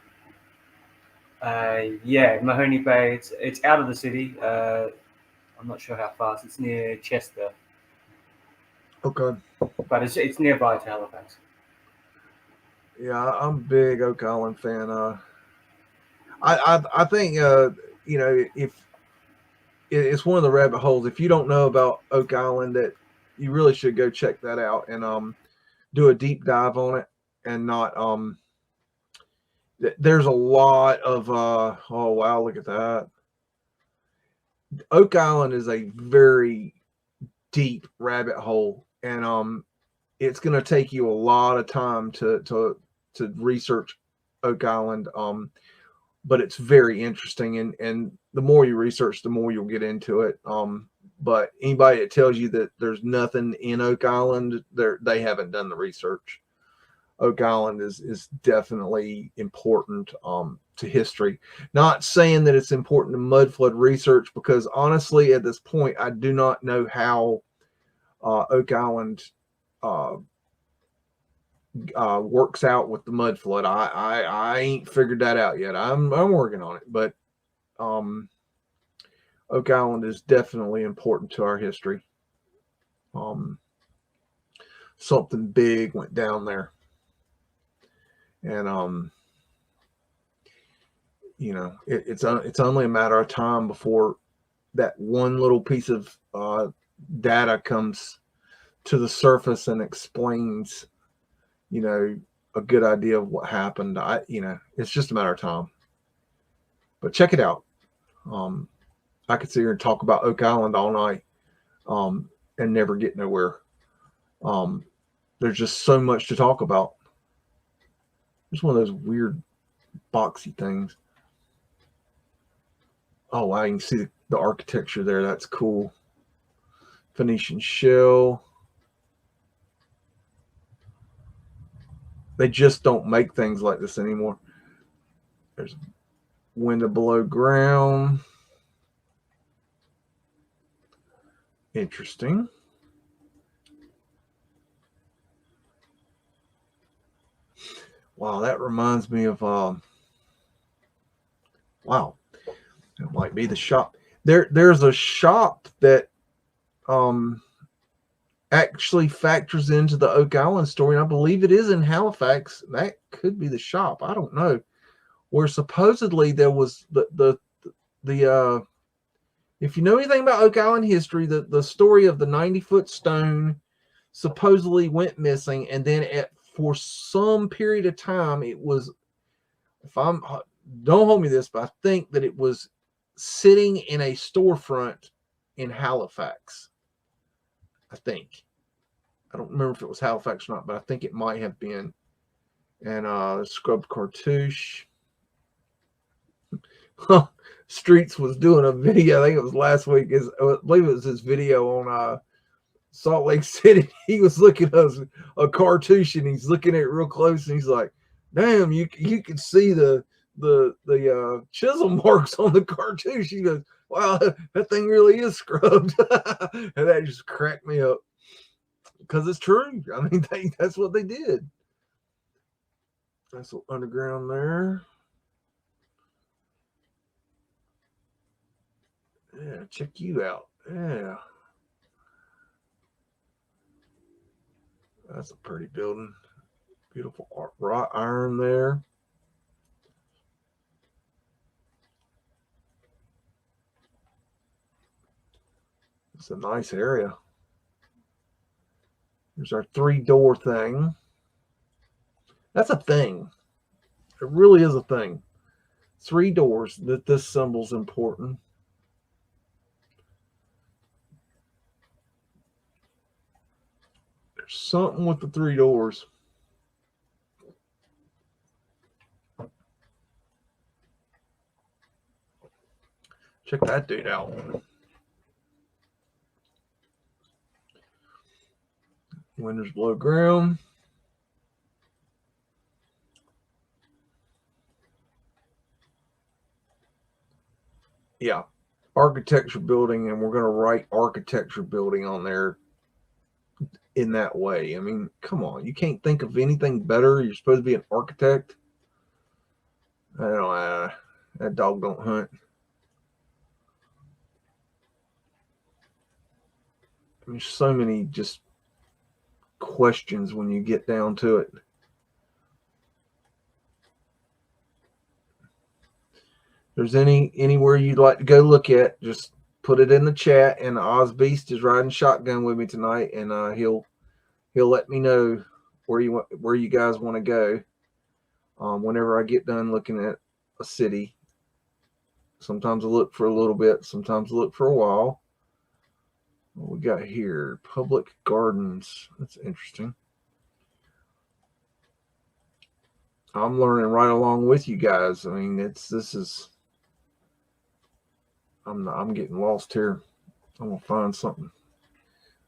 Yeah, Mahoney Bay. It's out of the city. I'm not sure how far. It's near Chester. Okay. But it's nearby to Halifax. Yeah, I'm a big Oak Island fan. I think if it's one of the rabbit holes. If you don't know about Oak Island, that you really should go check that out and do a deep dive on it and not there's a lot of oh wow, look at that. Oak Island is a very deep rabbit hole, and it's going to take you a lot of time to research Oak Island. But it's very interesting, and the more you research, the more you'll get into it. But anybody that tells you that there's nothing in Oak Island, they haven't done the research. Oak Island is definitely important to history. Not saying that it's important to mudflood research, because honestly, at this point, I do not know how Oak Island works out with the mud flood. I ain't figured that out yet. I'm working on it, but Oak Island is definitely important to our history. Something big went down there, and it's only a matter of time before that one little piece of data comes to the surface and explains a good idea of what happened. It's just a matter of time. But check it out. I could sit here and talk about Oak Island all night, and never get nowhere. There's just so much to talk about. It's one of those weird boxy things. Oh, I can see the architecture there. That's cool. Phoenician shell. They just don't make things like this anymore. There's a window below ground. Interesting. Wow, that reminds me of wow, it might be the shop. There's a shop that actually factors into the Oak Island story, and I believe it is in Halifax. That could be the shop. I don't know. Where supposedly there was the if you know anything about Oak Island history, the story of the 90-foot stone supposedly went missing, and then for some period of time it was, don't hold me to this, but I think that it was sitting in a storefront in Halifax. I think. I don't remember if it was Halifax or not, but I think it might have been. And scrubbed cartouche. Streets was doing a video. I think it was last week. I believe it was his video on Salt Lake City. He was looking at a cartouche, and he's looking at it real close, and he's like, "Damn, you can see the chisel marks on the cartouche." He goes, "Wow, that thing really is scrubbed." And that just cracked me up, because it's true. I mean, that's what they did. That's underground there. Yeah, check you out. Yeah. That's a pretty building. Beautiful wrought iron there. It's a nice area. There's our 3-door thing. That's a thing. It really is a thing. 3 doors. That this symbol's important. There's something with the 3 doors. Check that dude out. Windows below ground. Yeah, architecture building, and we're going to write architecture building on there in that way. I mean, come on, you can't think of anything better. You're supposed to be an architect. I don't know. That dog don't hunt. There's so many just questions when you get down to it. If there's anywhere you'd like to go look at, just put it in the chat. And Oz Beast is riding shotgun with me tonight, and he'll let me know where you guys want to go. Whenever I get done looking at a city, sometimes I look for a little bit, sometimes I look for a while. What we got here? Public gardens. That's interesting. I'm learning right along with you guys. I mean, I'm getting lost here. I'm gonna find something.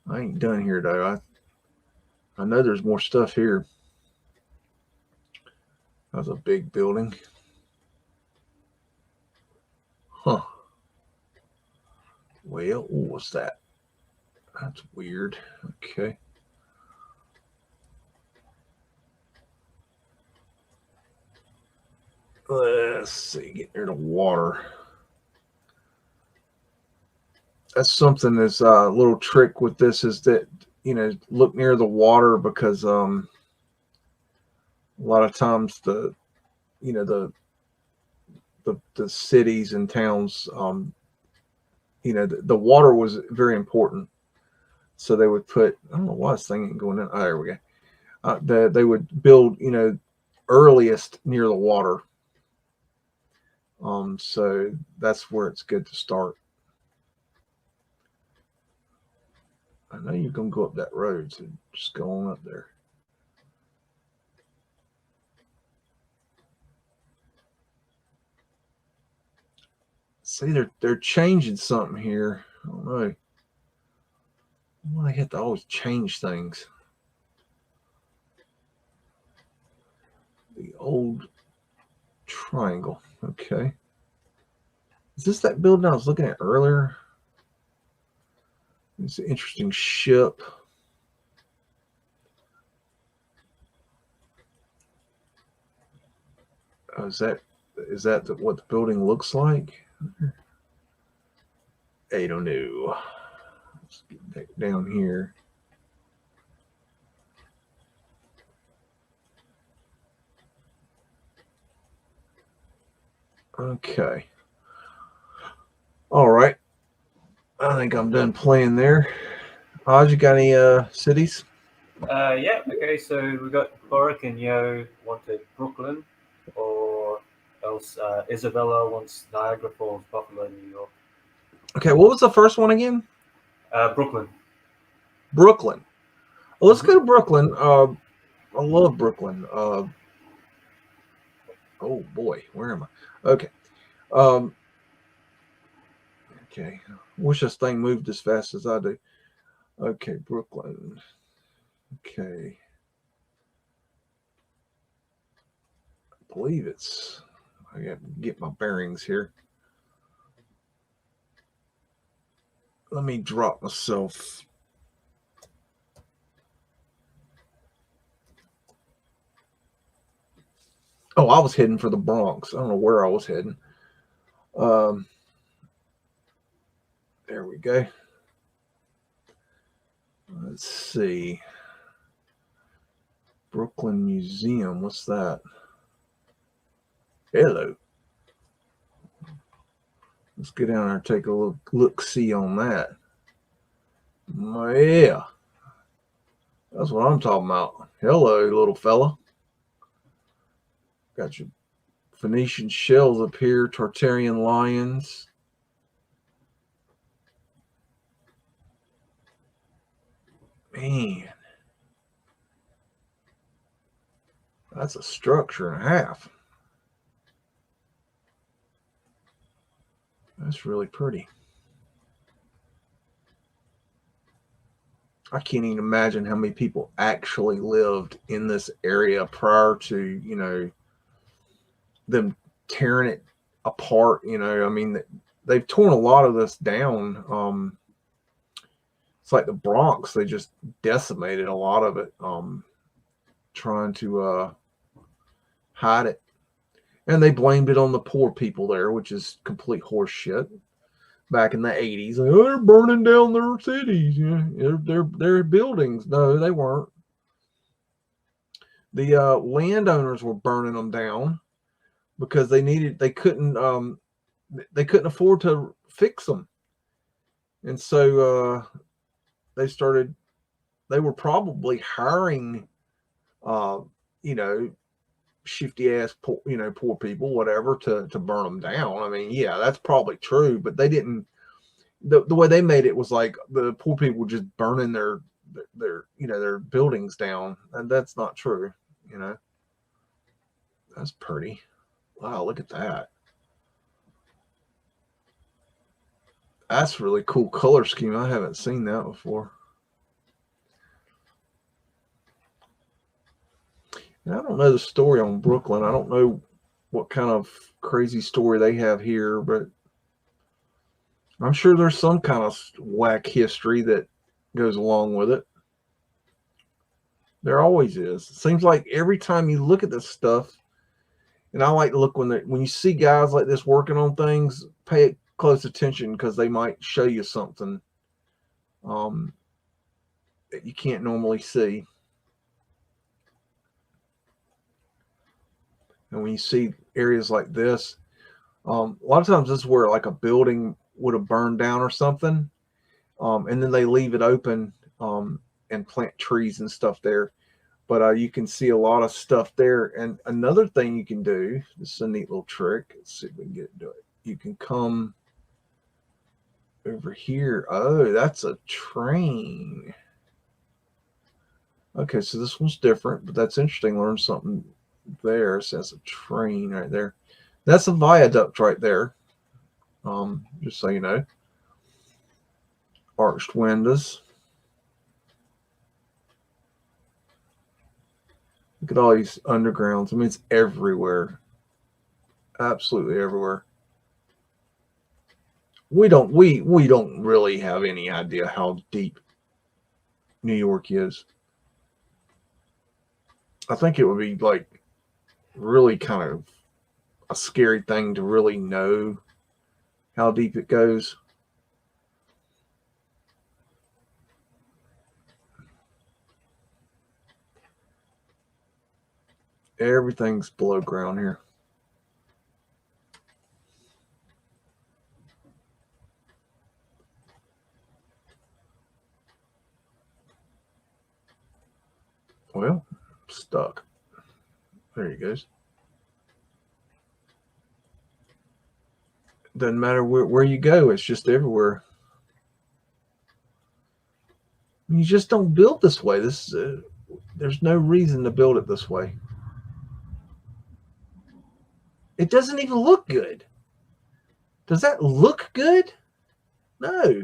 I ain't done here though. I know there's more stuff here. That's a big building. Huh. Well, what's that? That's weird. Okay. Let's see. Get near the water. That's something that's a little trick with this is that, look near the water because a lot of times the cities and towns, the water was very important. So they would put, I don't know why this thing ain't going in. Oh, there we go. They would build, earliest near the water. So that's where it's good to start. I know you're going to go up that road, so just go on up there. See, they're changing something here. I don't know. Why they have to always change things? The old triangle. Okay. Is this that building I was looking at earlier? It's an interesting ship. Is that what the building looks like? I don't know. Let's get back down here. Okay. All right. I think I'm done playing there. Oz, you got any cities? Yeah. Okay. So we got Boric and Yo wanted Brooklyn, or else Isabella wants Niagara Falls, Buffalo, New York. Okay. What was the first one again? Brooklyn. Brooklyn. Well, let's go to Brooklyn. I love Brooklyn. Oh boy, where am I? Okay. Okay. Wish this thing moved as fast as I do. Okay, Brooklyn. Okay. I believe I got to get my bearings here. Let me drop myself. Oh, I was heading for the Bronx. I don't know where I was heading. There we go. Let's see. Brooklyn Museum. What's that? Hello. Let's get down there and take a look-see on that. Yeah. That's what I'm talking about. Hello, little fella. Got your Phoenician shells up here, Tartarian lions. Man. That's a structure and a half. That's really pretty. I can't even imagine how many people actually lived in this area prior to, you know, them tearing it apart. You know, I mean, they've torn a lot of this down. It's like the Bronx. They just decimated a lot of it, trying to hide it. And they blamed it on the poor people there, which is complete horse shit. Back in the 80s, like, oh, they're burning down their cities, you know, their buildings. No, they weren't. The landowners were burning them down because they couldn't afford to fix them, and so they were probably hiring, you know, shifty ass poor people, whatever, to burn them down. I mean, yeah, that's probably true, but they didn't. The way they made it was like the poor people just burning their their buildings down, and that's not true. You know, that's pretty. Wow, look at that. That's really cool color scheme. I haven't seen that before. I don't know the story on Brooklyn. I don't know what kind of crazy story they have here, but I'm sure there's some kind of whack history that goes along with it. There always is. It seems like every time you look at this stuff, and I like to look when you see guys like this working on things, pay close attention because they might show you something that you can't normally see. And when you see areas like this, a lot of times this is where like a building would have burned down or something, and then they leave it open and plant trees and stuff there. But you can see a lot of stuff there. And another thing you can do, this is a neat little trick. Let's see if we can get into it. You can come over here. Oh, that's a train. Okay, so this one's different, but that's interesting. Learn something there. So that's a train right there. That's a viaduct right there. Just so you know. Arched windows. Look at all these undergrounds. I mean, it's everywhere. Absolutely everywhere. We don't really have any idea how deep New York is. I think it would be like really kind of a scary thing to really know how deep it goes. Everything's below ground here. Well, stuck. There he goes. Doesn't matter where you go, it's just everywhere. You just don't build this way. There's no reason to build it this way. It doesn't even look good. Does that look good? No.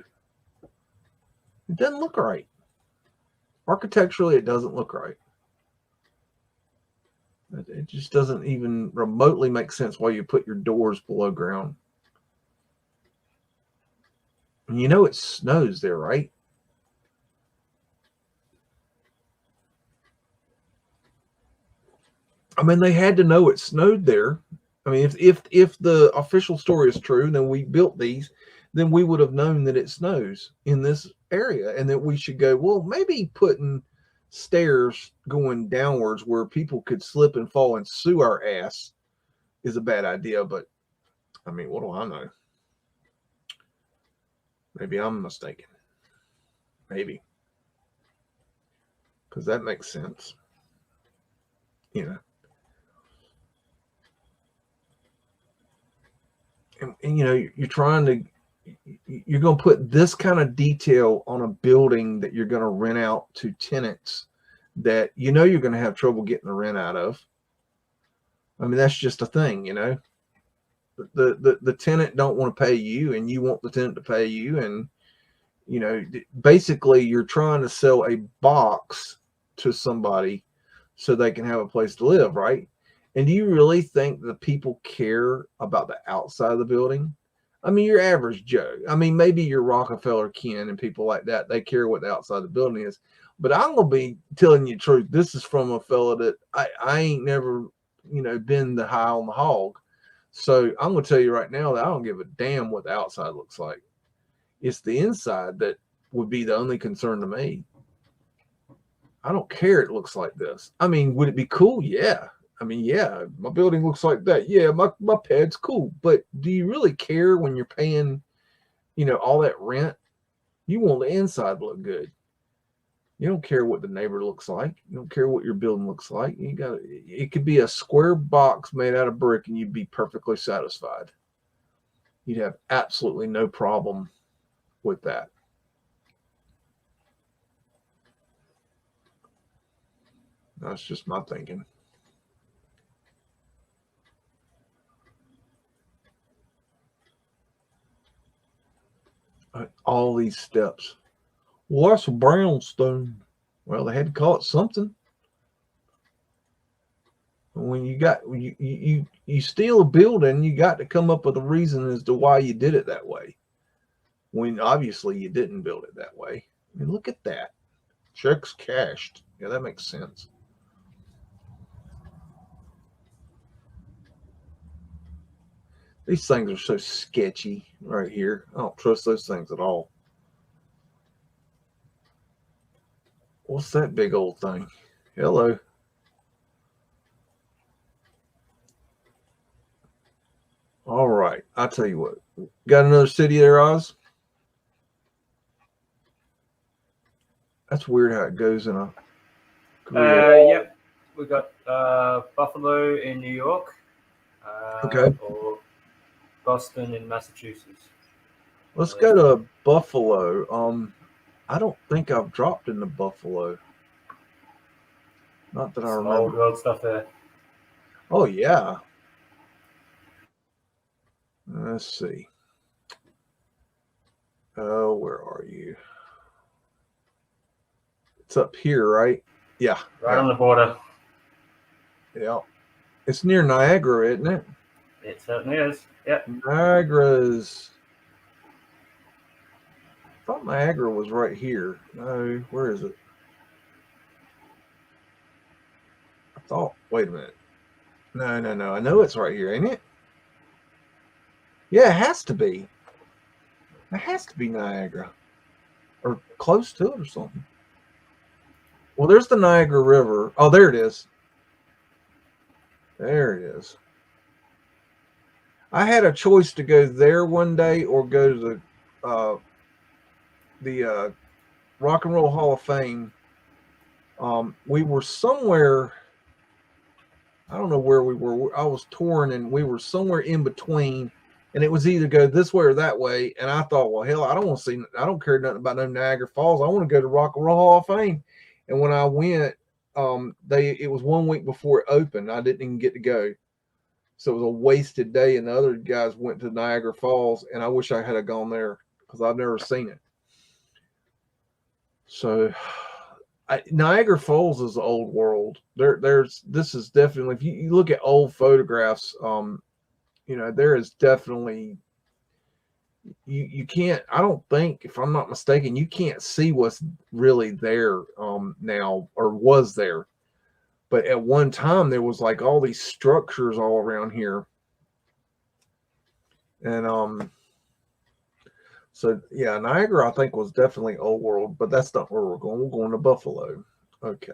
It doesn't look right. Architecturally, it doesn't look right. It just doesn't even remotely make sense why you put your doors below ground. And you know it snows there, right? I mean, they had to know it snowed there. I mean, if the official story is true, then we built these, then we would have known that it snows in this area and that we should go, well, maybe putting stairs going downwards where people could slip and fall and sue our ass is a bad idea. But I mean, what do I know? Maybe I'm mistaken. Maybe. Because that makes sense. You know. And you know, you're going to put this kind of detail on a building that you're going to rent out to tenants that you know you're going to have trouble getting the rent out of. I mean, that's just a thing, you know. The tenant don't want to pay you, and you want the tenant to pay you, and you know, basically you're trying to sell a box to somebody so they can have a place to live, right? And do you really think the people care about the outside of the building? I mean, your average Joe. I mean, maybe your Rockefeller Ken and people like that, they care what the outside of the building is. But I'm going to be telling you the truth. This is from a fella that I ain't never, you know, been the high on the hog. So I'm going to tell you right now that I don't give a damn what the outside looks like. It's the inside that would be the only concern to me. I don't care it looks like this. I mean, would it be cool? Yeah. I mean, yeah, my building looks like that. Yeah, my pad's cool. But do you really care when you're paying, you know, all that rent? You want the inside to look good. You don't care what the neighbor looks like. You don't care what your building looks like. It could be a square box made out of brick and you'd be perfectly satisfied. You'd have absolutely no problem with that. That's just my thinking. All these steps. Well, that's a brownstone. Well, they had to call it something. When you steal a building, you got to come up with a reason as to why you did it that way. When obviously you didn't build it that way. I mean, look at that. Checks cashed. Yeah, that makes sense. These things are so sketchy right here. I don't trust those things at all. What's that big old thing? Hello. All right. I'll tell you what. Got another city there, Oz? That's weird how it goes in a Yep. We got Buffalo in New York. Okay. Or Boston in Massachusetts. Let's go to Buffalo. I don't think I've dropped into Buffalo. Not that I remember. Old world stuff there. Oh, yeah. Let's see. Oh, where are you? It's up here, right? Yeah. Right on the border. Yeah. It's near Niagara, isn't it? It certainly is. Yep. Niagara's. I thought Niagara was right here. No, where is it? I thought, wait a minute. No. I know it's right here, ain't it? Yeah, it has to be. It has to be Niagara. Or close to it or something. Well, there's the Niagara River. Oh, there it is. There it is. I had a choice to go there one day or go to the Rock and Roll Hall of Fame. We were somewhere. I don't know where we were. I was touring, and we were somewhere in between. And it was either go this way or that way. And I thought, well, hell, I don't care nothing about no Niagara Falls. I want to go to Rock and Roll Hall of Fame. And when I went, it was 1 week before it opened. I didn't even get to go. So it was a wasted day. And the other guys went to Niagara Falls. And I wish I had gone there because I've never seen it. So Niagara Falls is the old world. This is definitely, if you look at old photographs, you know, there is definitely, you can't, I don't think, if I'm not mistaken, you can't see what's really there now or was there. But at one time, there was like all these structures all around here. And so, yeah, Niagara, I think, was definitely old world, but that's not where we're going. We're going to Buffalo. Okay.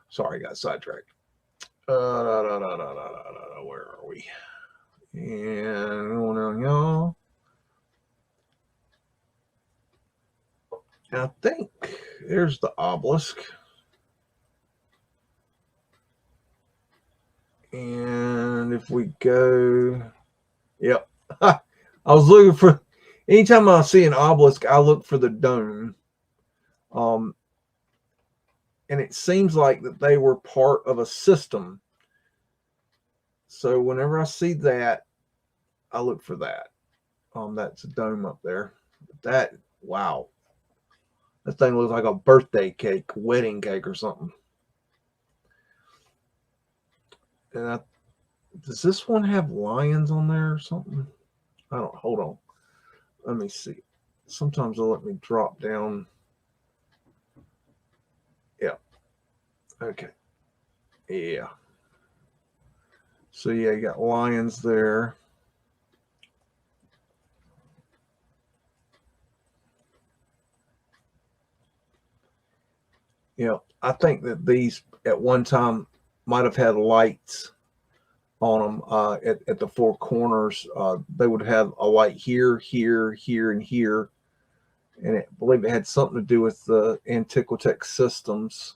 Sorry, got sidetracked. Where are we? And y'all. I think there's the obelisk. And if we go, yep. I was looking for, anytime I see an obelisk, I look for the dome. And it seems like that they were part of a system. So whenever I see that, I look for that. That's a dome up there. That, wow. That thing looks like a birthday cake, wedding cake or something. And does this one have lions on there or something? I don't, hold on. Let me see. Sometimes they'll let me drop down. Yeah. Okay. Yeah. So yeah, you got lions there. Yeah, I think that these at one time might have had lights on them at the four corners. They would have a light here, here, here, and here. And I believe it had something to do with the Antiquitech systems.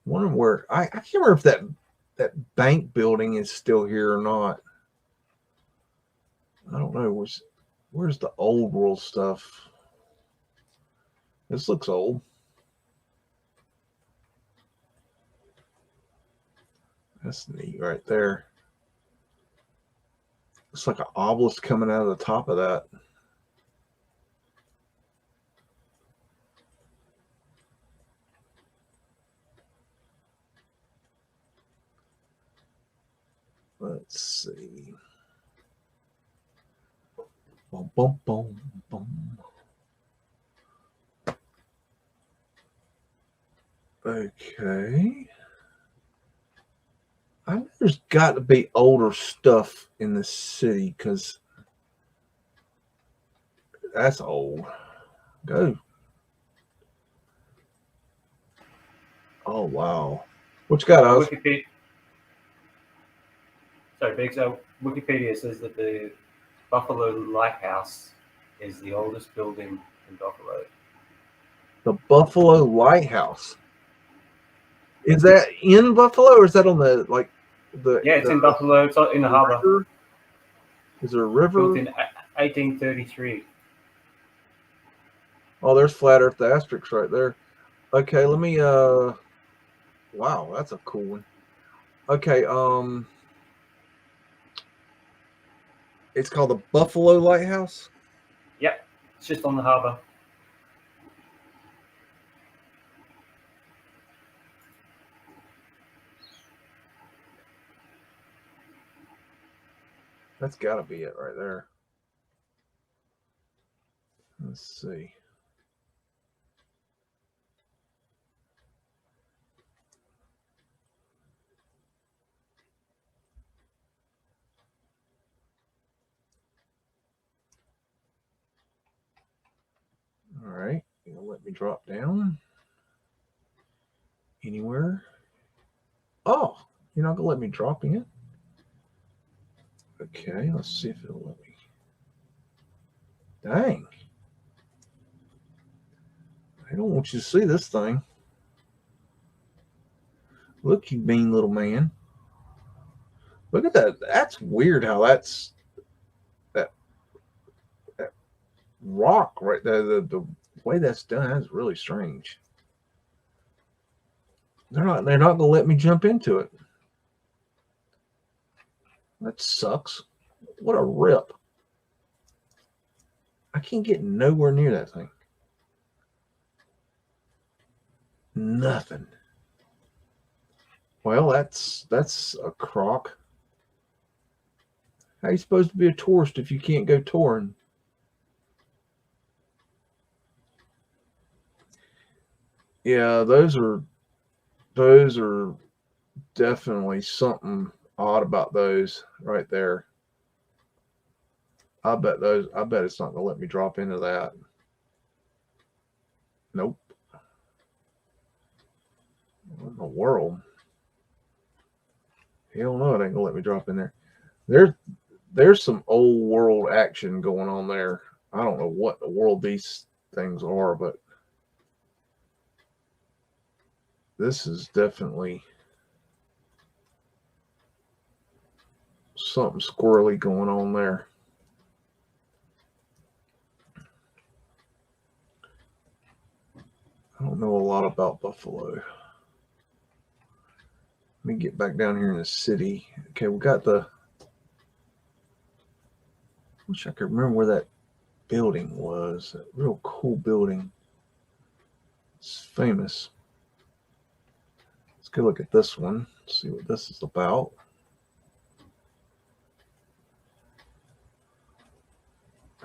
Wondering where, I can't remember if that bank building is still here or not. I don't know. Where's the old world stuff? This looks old. That's neat right there. It's like an obelisk coming out of the top of that. Let's see. Boom, boom, boom, boom. Okay. I know there's got to be older stuff in the city because that's old. Go. Oh, wow. What you got, Oz? Wikipedia says that the Buffalo Lighthouse is the oldest building in Buffalo. The Buffalo Lighthouse. Is that in Buffalo or is that on the, like, the... Yeah, it's in Buffalo. It's in the harbor. River? Is there a river? Built in 1833. Oh, there's Flat Earth Asterisk right there. Okay, let me, wow, that's a cool one. Okay, it's called the Buffalo Lighthouse? Yep, it's just on the harbor. That's got to be it right there. Let's see. All right, you're gonna let me drop down anywhere. Oh, you're not gonna let me drop in? Okay, let's see if it'll let me. Dang. I don't want you to see this thing. Look, you mean little man. Look at that. That's weird how that's that rock right there. The way that's done is really strange. They're not gonna let me jump into it. That sucks. What a rip. I can't get nowhere near that thing. Nothing. Well, that's a crock. How are you supposed to be a tourist if you can't go touring? Yeah, those are definitely something odd about those right there. I bet it's not gonna let me drop into that. Nope. What in the world? Hell no, it ain't gonna let me drop in there. There's some old world action going on there. I don't know what the world these things are, but this is definitely something squirrely going on there. I don't know a lot about Buffalo. Let me get back down here in the city. Okay, we got the. Wish I could remember where that building was. A real cool building. It's famous. Let's go look at this one. See what this is about.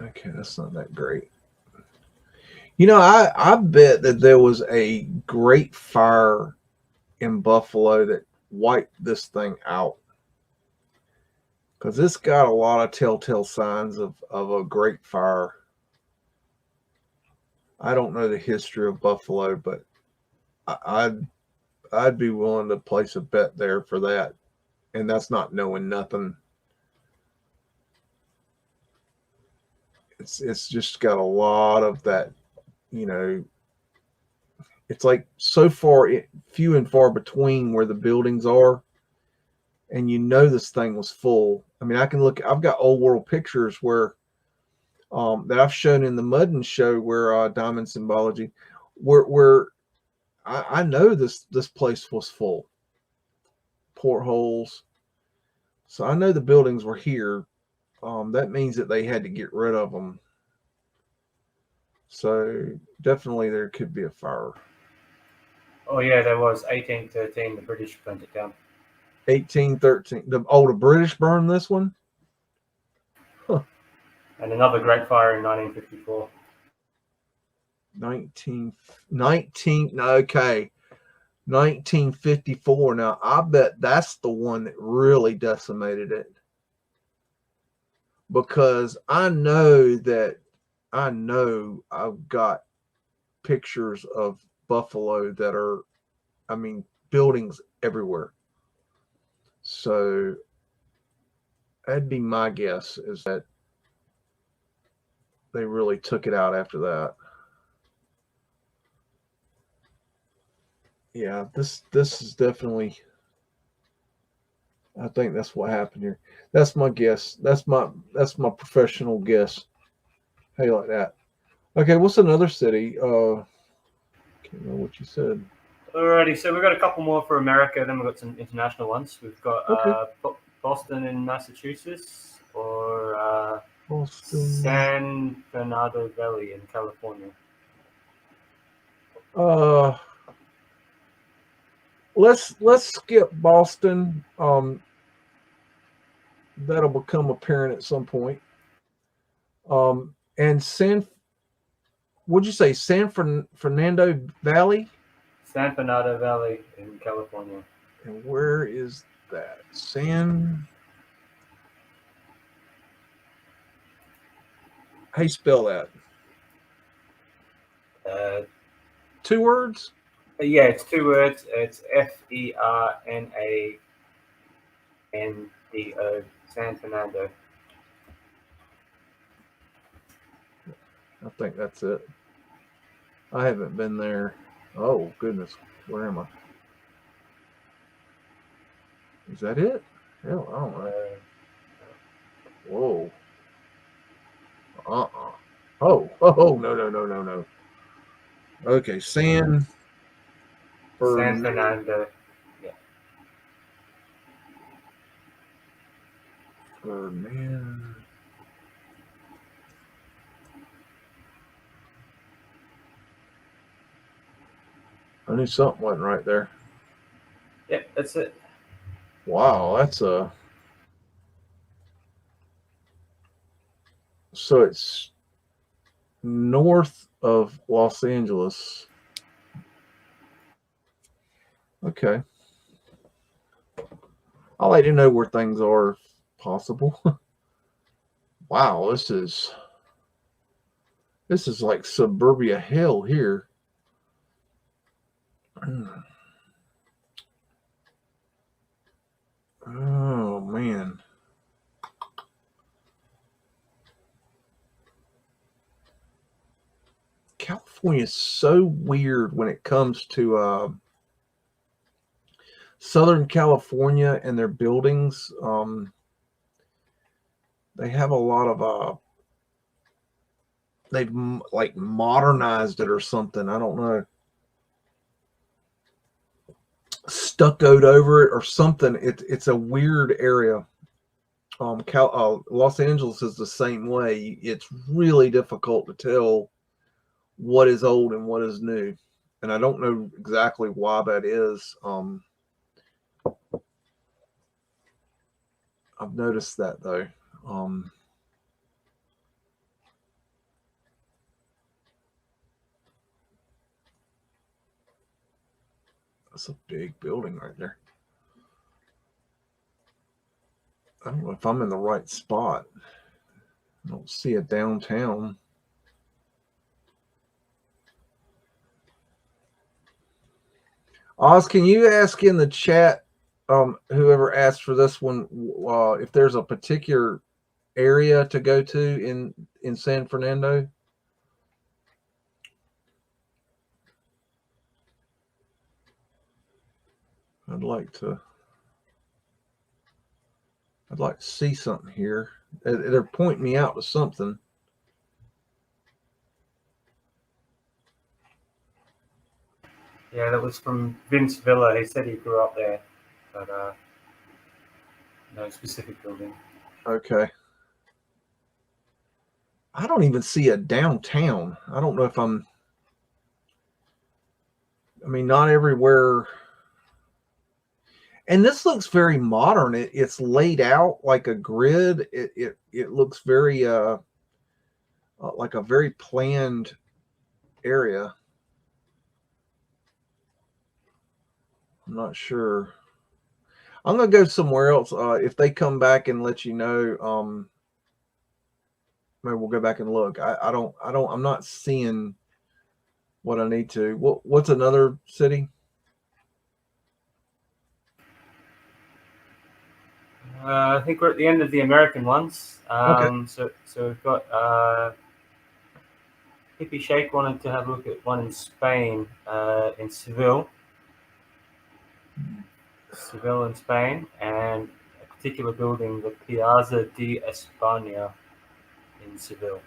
Okay, that's not that great. You know, I bet that there was a great fire in Buffalo that wiped this thing out. Because it's got a lot of telltale signs of a great fire. I don't know the history of Buffalo, but I'd be willing to place a bet there for that. And that's not knowing nothing. It's just got a lot of that, you know. It's like so far few and far between where the buildings are, and you know this thing was full. I mean, I can look. I've got old world pictures where that I've shown in the MUDDIN show where Diamond Symbology, where I know this place was full, portholes. So I know the buildings were here. That means that they had to get rid of them. So definitely there could be a fire. Oh yeah, there was 1813. The British burnt it down. 1813. The British burned this one? Huh. And another great fire in 1954. 1954. Now, I bet that's the one that really decimated it. Because I know I've got pictures of Buffalo that are, I mean, buildings everywhere. So that'd be my guess, is that they really took it out after that. Yeah, this is definitely, I think that's what happened here. That's my guess. That's my professional guess. How you like that? Okay, what's another city? Can't remember what you said. Alrighty, so we've got a couple more for America. Then we've got some international ones. We've got Boston in Massachusetts, or Boston. San Fernando Valley in California. Let's skip Boston. That'll become apparent at some point. And what'd you say? San Fernando Valley? San Fernando Valley in California. And where is that? How you spell that? 2 words? Yeah, it's 2 words. It's FERNANDO. San Fernando. I think that's it. I haven't been there. Oh, goodness. Where am I? Is that it? Hell, I don't know. Whoa. Oh, no. Okay, San Fernando. Yeah. Fernando. I knew something wasn't right there. Yep, that's it. Wow, that's a. So it's north of Los Angeles. Okay. I like to know where things are if possible. Wow, this is like suburbia hell here. California is so weird when it comes to Southern California and their buildings. They have a lot of they've like modernized it or something. I don't know. Stuccoed over it or something. It's a weird area. Los Angeles is the same way. It's really difficult to tell what is old and what is new, and I don't know exactly why that is. I've noticed that though. That's a big building right there. I don't know if I'm in the right spot. I don't see a downtown. Oz, can you ask in the chat, whoever asked for this one, if there's a particular area to go to in San Fernando? I'd like to see something here. They're pointing me out to something. Yeah, that was from Vince Villa. He said he grew up there, but no specific building. Okay. I don't even see a downtown. I don't know if I mean, not everywhere. And this looks very modern. It's laid out like a grid. It looks very like a very planned area. I'm not sure. I'm gonna go somewhere else. If they come back and let you know, maybe we'll go back and look. I'm not seeing what I need to. What's another city? I think we're at the end of the American ones. Okay. So we've got Hippie Shake wanted to have a look at one in Spain, in Seville. Seville in Spain, and a particular building, the Piazza di España in Seville.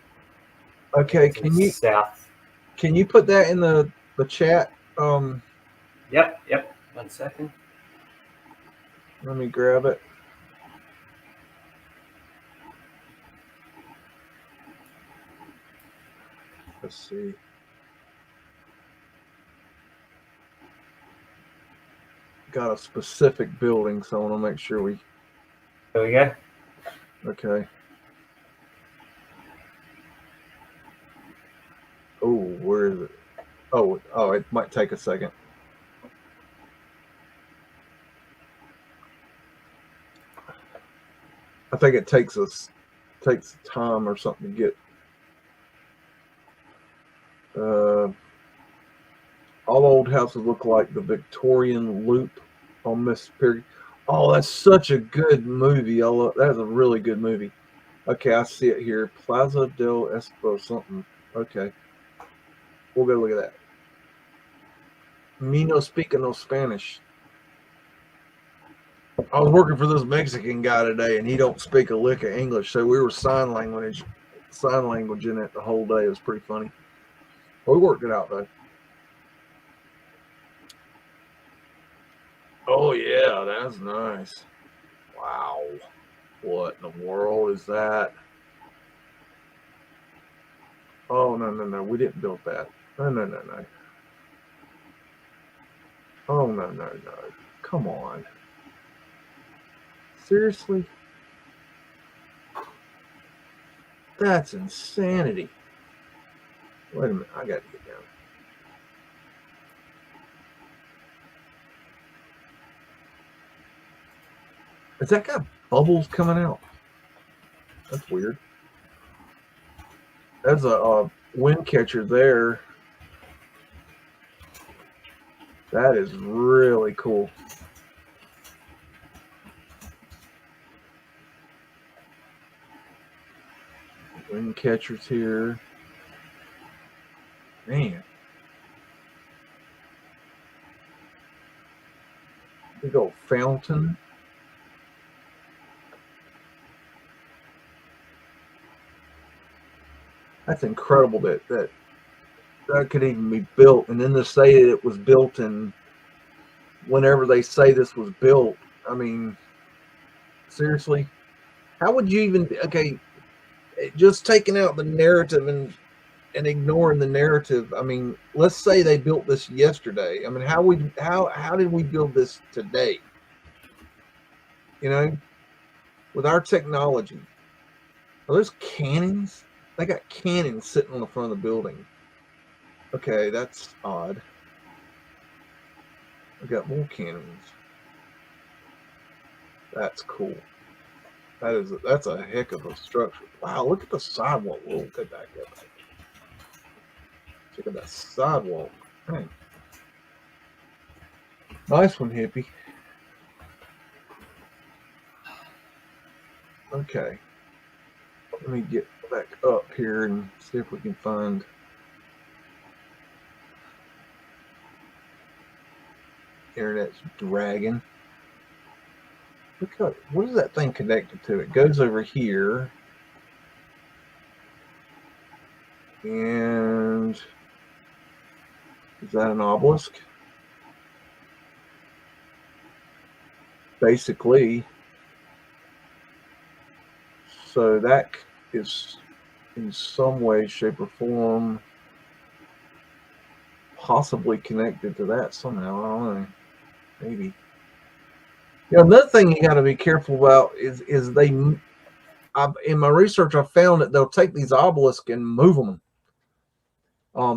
Okay, South. Can you put that in the chat? Yep. 1 second. Let me grab it. Let's see. Got a specific building, so I want to make sure we. There we go. Okay. Oh, where is it? Oh, it might take a second. I think it takes time or something to get. All old houses look like the Victorian Loop on Mississippi. Oh, that's such a good movie. That's a really good movie. Okay, I see it here. Plaza del Expo something. Okay. We'll go look at that. Me no speak no Spanish. I was working for this Mexican guy today, and he don't speak a lick of English, so we were sign language in it the whole day. It was pretty funny. We worked it out though. Oh yeah, that's nice. Wow. What in the world is that? Oh no. We didn't build that. No. Oh no. Come on. Seriously? That's insanity. Wait a minute. I got to get down. Has that got bubbles coming out? That's weird. That's a wind catcher there. That is really cool. Wind catchers here. Man. Big old fountain. That's incredible that could even be built. And then to say that it was built in whenever they say this was built, I mean, seriously, how would you even, okay, just taking out the narrative and ignoring the narrative. I mean, let's say they built this yesterday. I mean, how did we build this today? You know, with our technology. Are those cannons? They got cannons sitting on the front of the building. Okay, that's odd. We got more cannons. That's cool. That's a heck of a structure. Wow, look at the sidewalk. Whoa, go back. Check out that sidewalk. Dang. Nice one, hippie. Okay. Let me get back up here and see if we can find. Internet's dragging. Look at what is that thing connected to? It goes over here. And is that an obelisk? Basically. So that is in some way, shape, or form possibly connected to that somehow. I don't know. Maybe. Yeah, another thing you got to be careful about is they. In my research, I found that they'll take these obelisks and move them.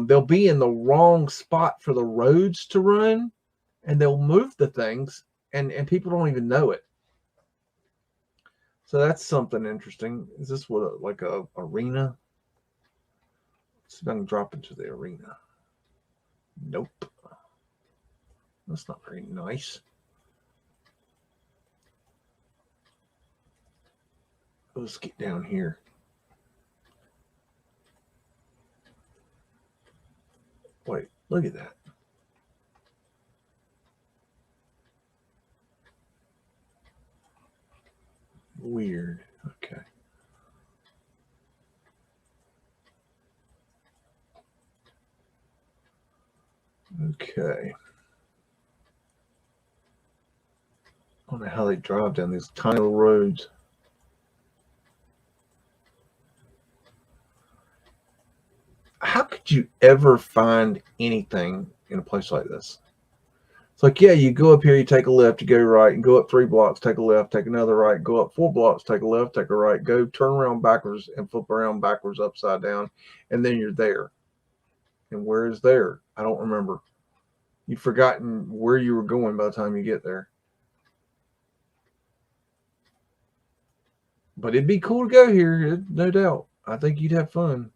They'll be in the wrong spot for the roads to run, and they'll move the things, and people don't even know it. So that's something interesting. Is this what like a arena? Let's see if I can drop into the arena. Nope. That's not very nice. Let's get down here. Wait, look at that. Weird. Okay. Okay. I don't know how they drive down these tiny little roads. How could you ever find anything in a place like this? It's like, yeah, you go up here, you take a left, you go right, and go up 3 blocks, take a left, take another right, go up 4 blocks, take a left, take a right, go turn around backwards and flip around backwards upside down, and then you're there. And where is there? I don't remember. You've forgotten where you were going by the time you get there. But it'd be cool to go here, no doubt. I think you'd have fun.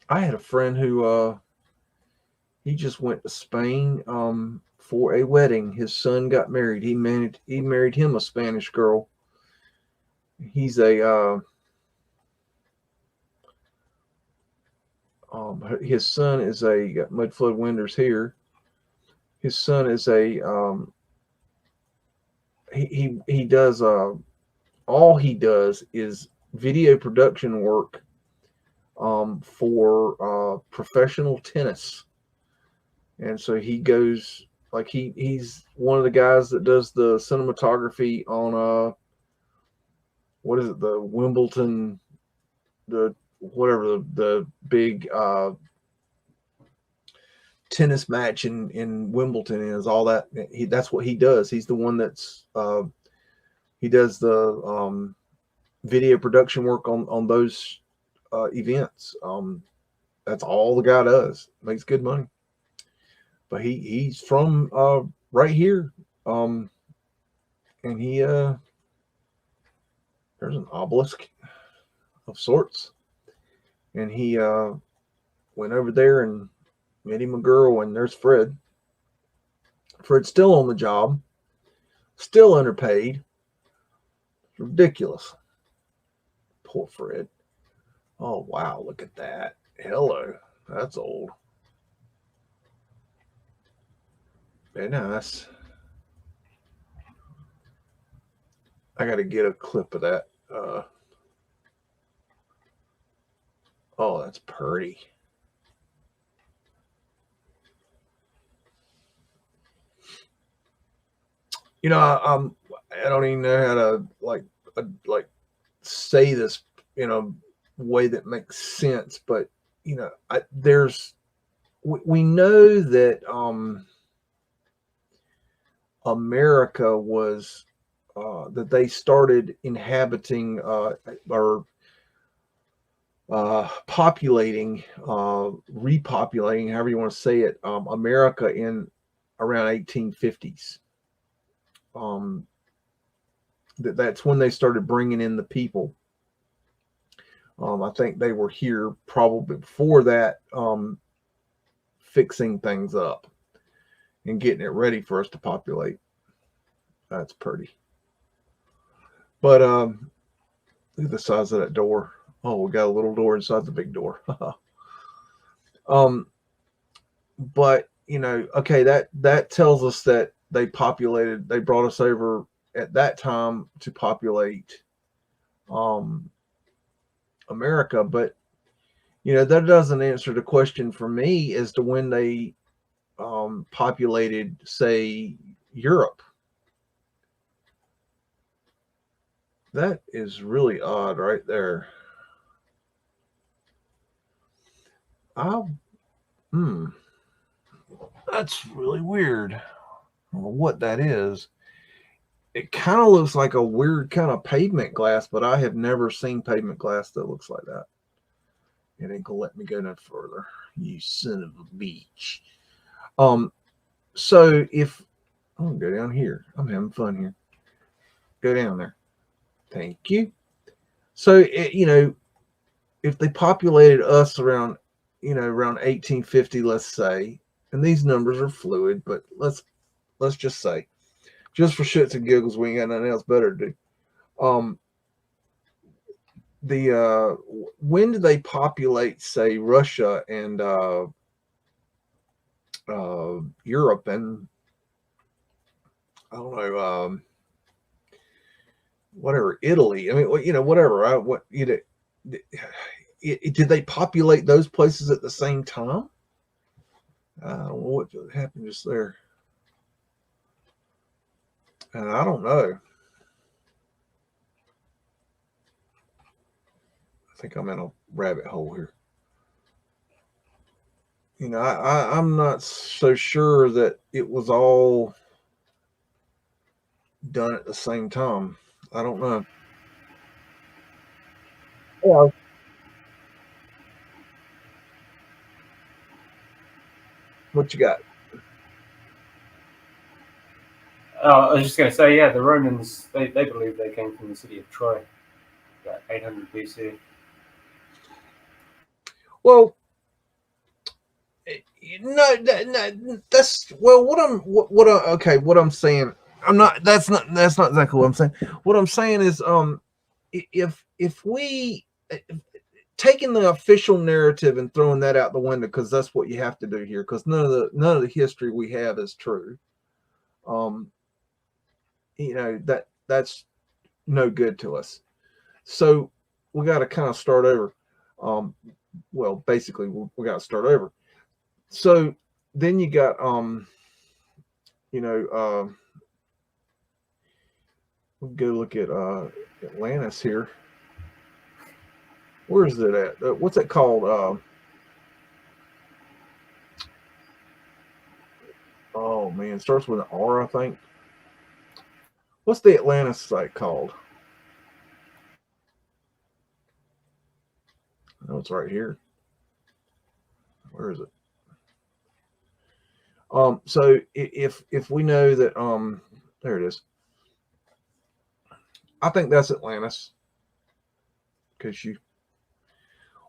I had a friend who he just went to Spain for a wedding. His son got married. He married him a Spanish girl. He's a his son is a Mudflood Winders here. His son is a he does all he does is video production work for professional tennis. And so he goes like he's one of the guys that does the cinematography on what is it, the Wimbledon, the whatever the big tennis match in Wimbledon is, all that. That's what he does. He's the one that's he does the video production work on those events. That's all the guy does. Makes good money. But he's from right here. And he there's an obelisk of sorts. And he went over there and met him a girl, and there's Fred. Fred's still on the job, still underpaid. It's ridiculous. Poor Fred. Oh, wow. Look at that. Hello. That's old. Very nice. I got to get a clip of that. Oh, that's pretty. You know, I don't even know how to like say this in a way that makes sense, but you know, we know that America was that they started inhabiting or populating, repopulating, however you want to say it, America in around 1850s. Um, that's when they started bringing in the people. I think they were here probably before that, fixing things up and getting it ready for us to populate. That's pretty. But look at the size of that door. Oh, we got a little door inside the big door. But you know, okay, that tells us that they brought us over at that time to populate America. But you know, that doesn't answer the question for me as to when they populated, say, Europe. That is really odd right there. I That's really weird. I don't know what that is. It kind of looks like a weird kind of pavement glass, but I have never seen pavement glass that looks like that. It ain't gonna let me go no further. You son of a bitch. So if I'm gonna go down here, I'm having fun here. Go down there. Thank you. So you know, if they populated us around, you know, around 1850, let's say, and these numbers are fluid, but let's just say, just for shits and giggles, we ain't got nothing else better to do. The when did they populate, say, Russia and Europe and I don't know, whatever, Italy? I mean, you know, whatever. What you know, did they populate those places at the same time? I don't know what happened just there. I don't know. I think I'm in a rabbit hole here. You know, I'm not so sure that it was all done at the same time. I don't know. Yeah. What you got? I was just going to say, yeah, the Romans, they believe they came from the city of Troy, about 800 BC. Well, no, no, that's well. Okay. What I'm saying, I'm not. That's not exactly what I'm saying. What I'm saying is, if we taking the official narrative and throwing that out the window, because that's what you have to do here, because none of the history we have is true. Um, you know, that's no good to us. So we got to kind of start over. Well, basically, we got to start over. So then you got you know, we'll go look at Atlantis here. Where is it at? What's it called? Oh man, it starts with an R, I think. What's the Atlantis site called? Oh, it's right here. Where is it? So if we know that there it is. I think that's Atlantis. Because you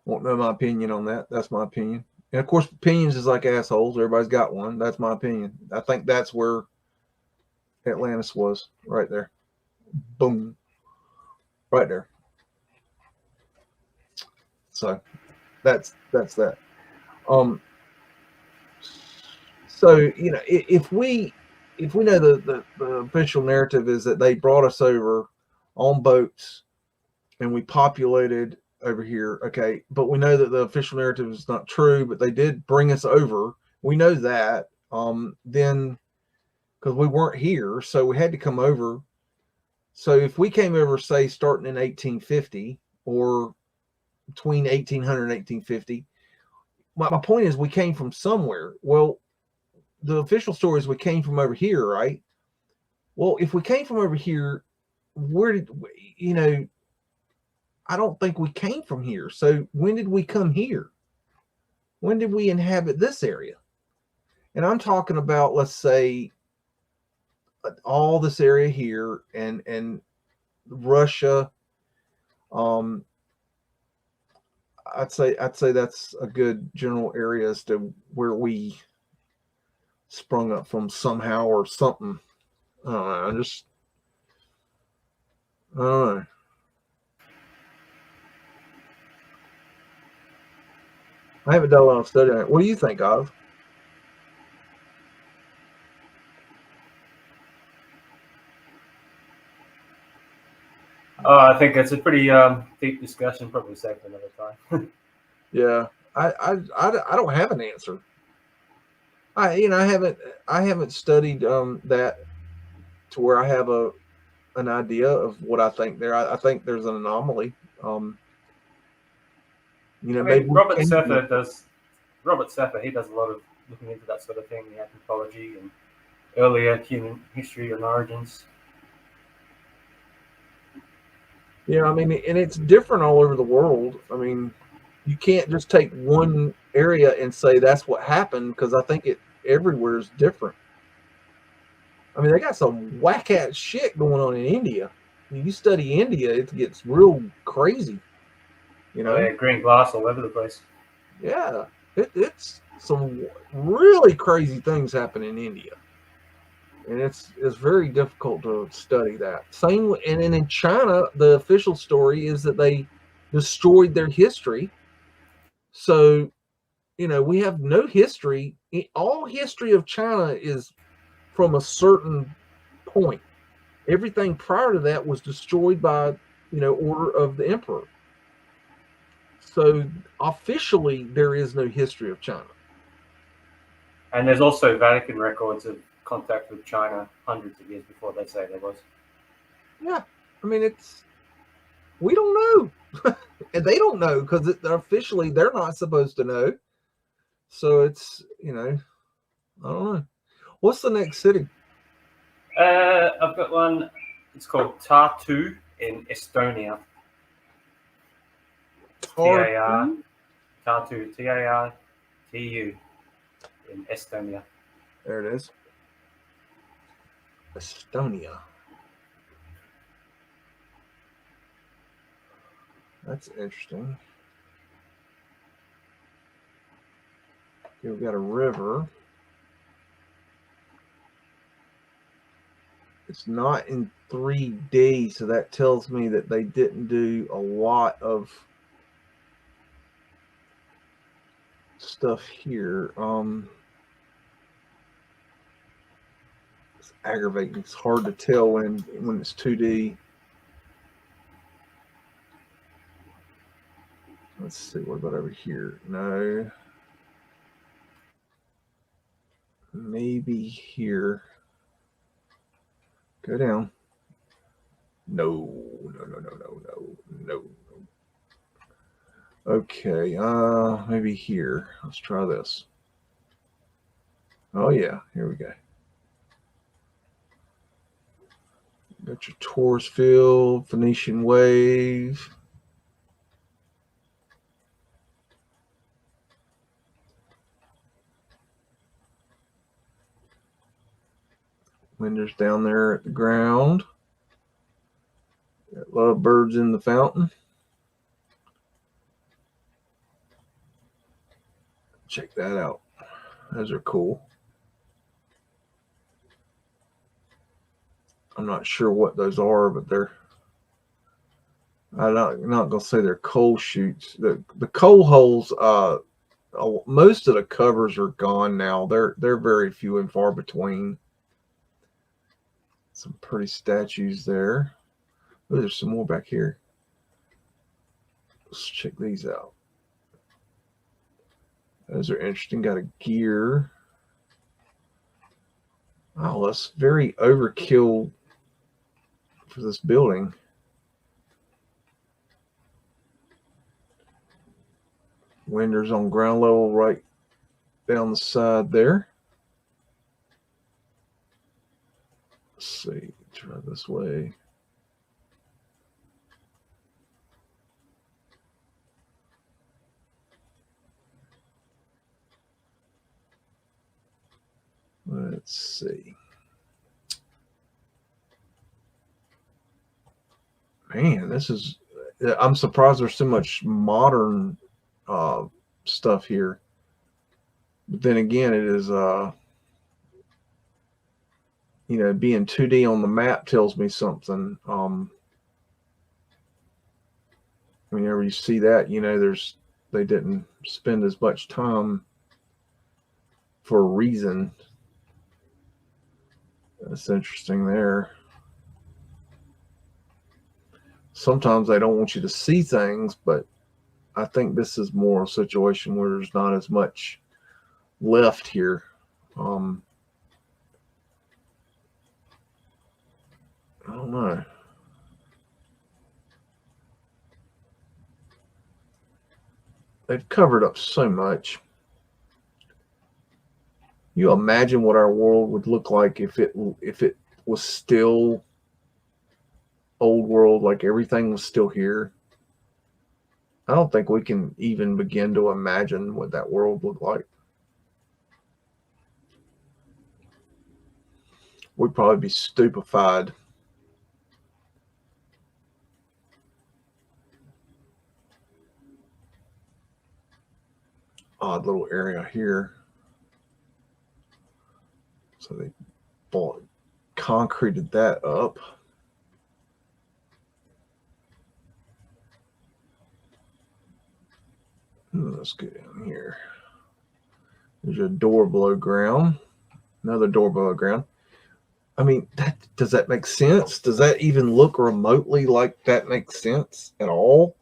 won't know my opinion on that. That's my opinion. And of course, opinions is like assholes. Everybody's got one. That's my opinion. I think that's where Atlantis was, right there. Boom. Right there. So that's that. So if we know the official narrative is that they brought us over on boats and we populated over here, okay, but we know that the official narrative is not true, but they did bring us over. We know that. Then because we weren't here, so we had to come over. So if we came over, say, starting in 1850 or between 1800 and 1850, my point is we came from somewhere. Well, the official story is we came from over here, right? Well, if we came from over here, where did I don't think we came from here. So when did we come here? When did we inhabit this area? And I'm talking about, let's say, all this area here and Russia. I'd say that's a good general area as to where we sprung up from somehow or something. I don't know. I don't know. I haven't done a lot of study on it. What do you think of? I think it's a pretty deep discussion. Probably save for another time. Yeah, I don't have an answer. I haven't studied that to where I have an idea of what I think there. I think there's an anomaly. Maybe Robert Seffer. He does a lot of looking into that sort of thing, the anthropology and earlier human history and origins. Yeah, I mean, and it's different all over the world. I mean, you can't just take one area and say that's what happened, because I think it everywhere is different. I mean, they got some whack ass shit going on in India. You study India, it gets real crazy. Green glass all over the place. Yeah, it's some really crazy things happen in India, and it's very difficult to study that. Same, and then in China, the official story is that they destroyed their history. So we have no history. All history of China is from a certain point. Everything prior to that was destroyed by order of the emperor. So officially, there is no history of China. And there's also Vatican records of contact with China hundreds of years before they say there was. Yeah, I mean, we don't know, and they don't know because officially they're not supposed to know. So it's I don't know. What's the next city? I've got one. It's called Tartu in Estonia. Tartu? Tartu, Tartu in Estonia. There it is. Estonia. That's interesting. Okay, we've got a river. It's not in 3D, so that tells me that they didn't do a lot of stuff here. It's aggravating. It's hard to tell when it's 2D. Let's see, what about over here? No. Maybe here. Go down. No. Okay, maybe here. Let's try this. Oh yeah, here we go. Got your Taurus field, Phoenician wave. Winder's down there at the ground. Got lovebirds in the fountain. Check that out. Those are cool. I'm not sure what those are, but they're I'm not gonna say they're coal chutes. The coal holes, most of the covers are gone now. They're very few and far between. Some pretty statues there. Oh, there's some more back here. Let's check these out. Those are interesting. Got a gear. Oh, that's very overkill for this building. Windows on ground level right down the side there. Let's see. Try this way. Let's see. Man, this is. I'm surprised there's so much modern stuff here. But then again, it is being 2D on the map tells me something. Whenever you see that, they didn't spend as much time for a reason. That's interesting there. Sometimes they don't want you to see things, but I think this is more a situation where there's not as much left here. I don't know. They've covered up so much. You imagine what our world would look like if it was still old world, like everything was still here. I don't think we can even begin to imagine what that world looked like. We'd probably be stupefied. Odd little area here. So they concreted that up. Let's go down here. There's a door below ground. Another door below ground. I mean, does that make sense? Does that even look remotely like that makes sense at all?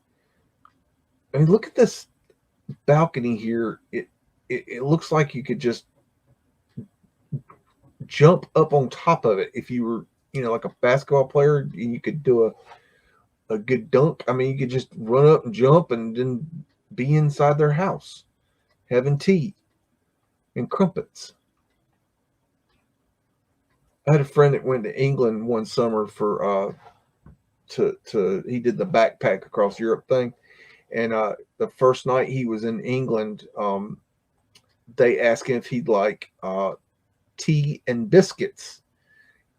I mean, look at this balcony here. It looks like you could just jump up on top of it if you were, like a basketball player, and you could do a good dunk. I mean, you could just run up and jump and then be inside their house having tea and crumpets. I had a friend that went to England one summer for he did the backpack across Europe thing, and the first night he was in England, they asked him if he'd like tea and biscuits,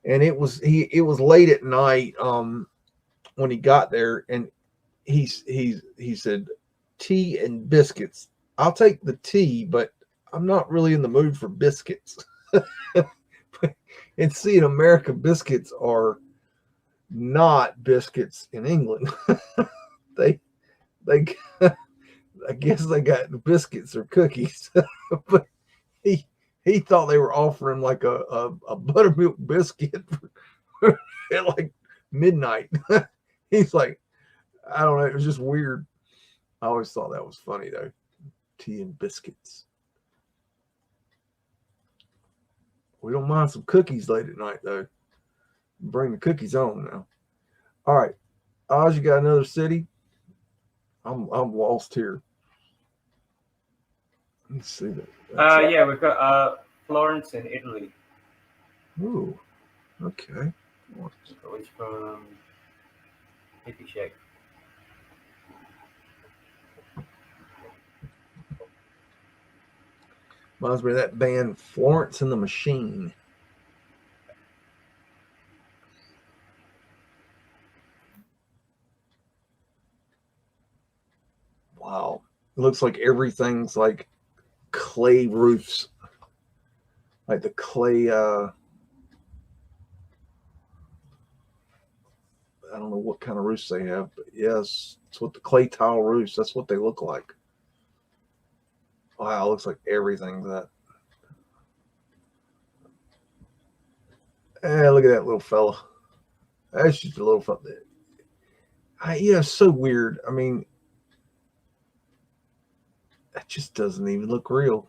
and it was late at night when he got there, and he said, tea and biscuits. I'll take the tea, but I'm not really in the mood for biscuits. And see, in America, biscuits are not biscuits in England. they I guess they got biscuits or cookies, but he thought they were offering like a buttermilk biscuit at like midnight. He's like, I don't know, it was just weird. I always thought that was funny though. Tea and biscuits. We don't mind some cookies late at night though. Bring the cookies on now. All right, Oz, you got another city? I'm lost here. Let's see that. Yeah, we've got Florence in Italy. Ooh, okay. Which from Hippie Shake. Reminds me of that band Florence and the Machine. Wow. It looks like everything's like clay roofs. Like the clay I don't know what kind of roofs they have, but yes, it's what the clay tile roofs. That's what they look like. Wow, it looks like everything that. Look at that little fella. That's just a little fella. Yeah, so weird. I mean, that just doesn't even look real.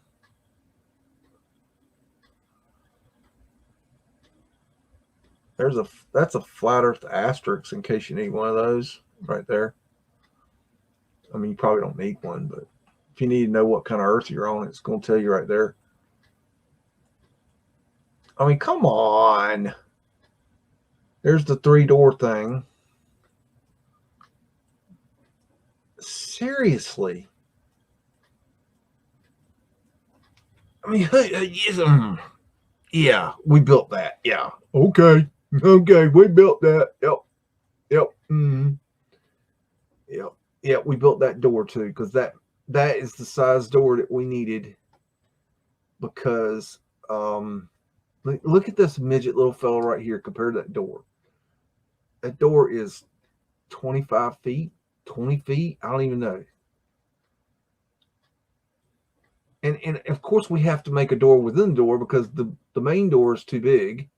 That's a flat Earth asterisk in case you need one of those right there. I mean, you probably don't need one, but if you need to know what kind of Earth you're on, it's going to tell you right there. I mean, come on. There's the 3-door thing. Seriously. I mean, yeah, we built that. Yeah. Okay, we built that. Yep. Yep. We built that door too, because that is the size door that we needed. Because look at this midget little fella right here compared to that door. That door is 25 feet, 20 feet. I don't even know. And of course we have to make a door within the door because the main door is too big.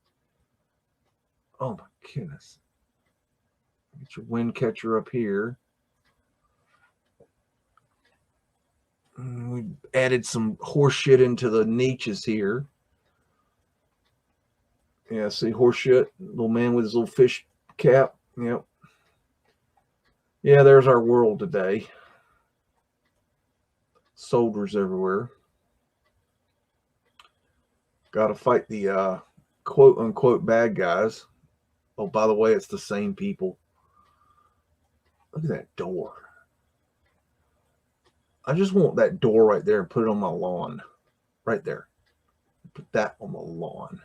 Oh my goodness. Get your wind catcher up here. We added some horse shit into the niches here. Yeah, see, horse shit. Little man with his little fish cap. Yep. Yeah, there's our world today. Soldiers everywhere. Got to fight the quote unquote bad guys. Oh, by the way, it's the same people. Look at that door. I just want that door right there and put it on my lawn. Right there. Put that on the lawn.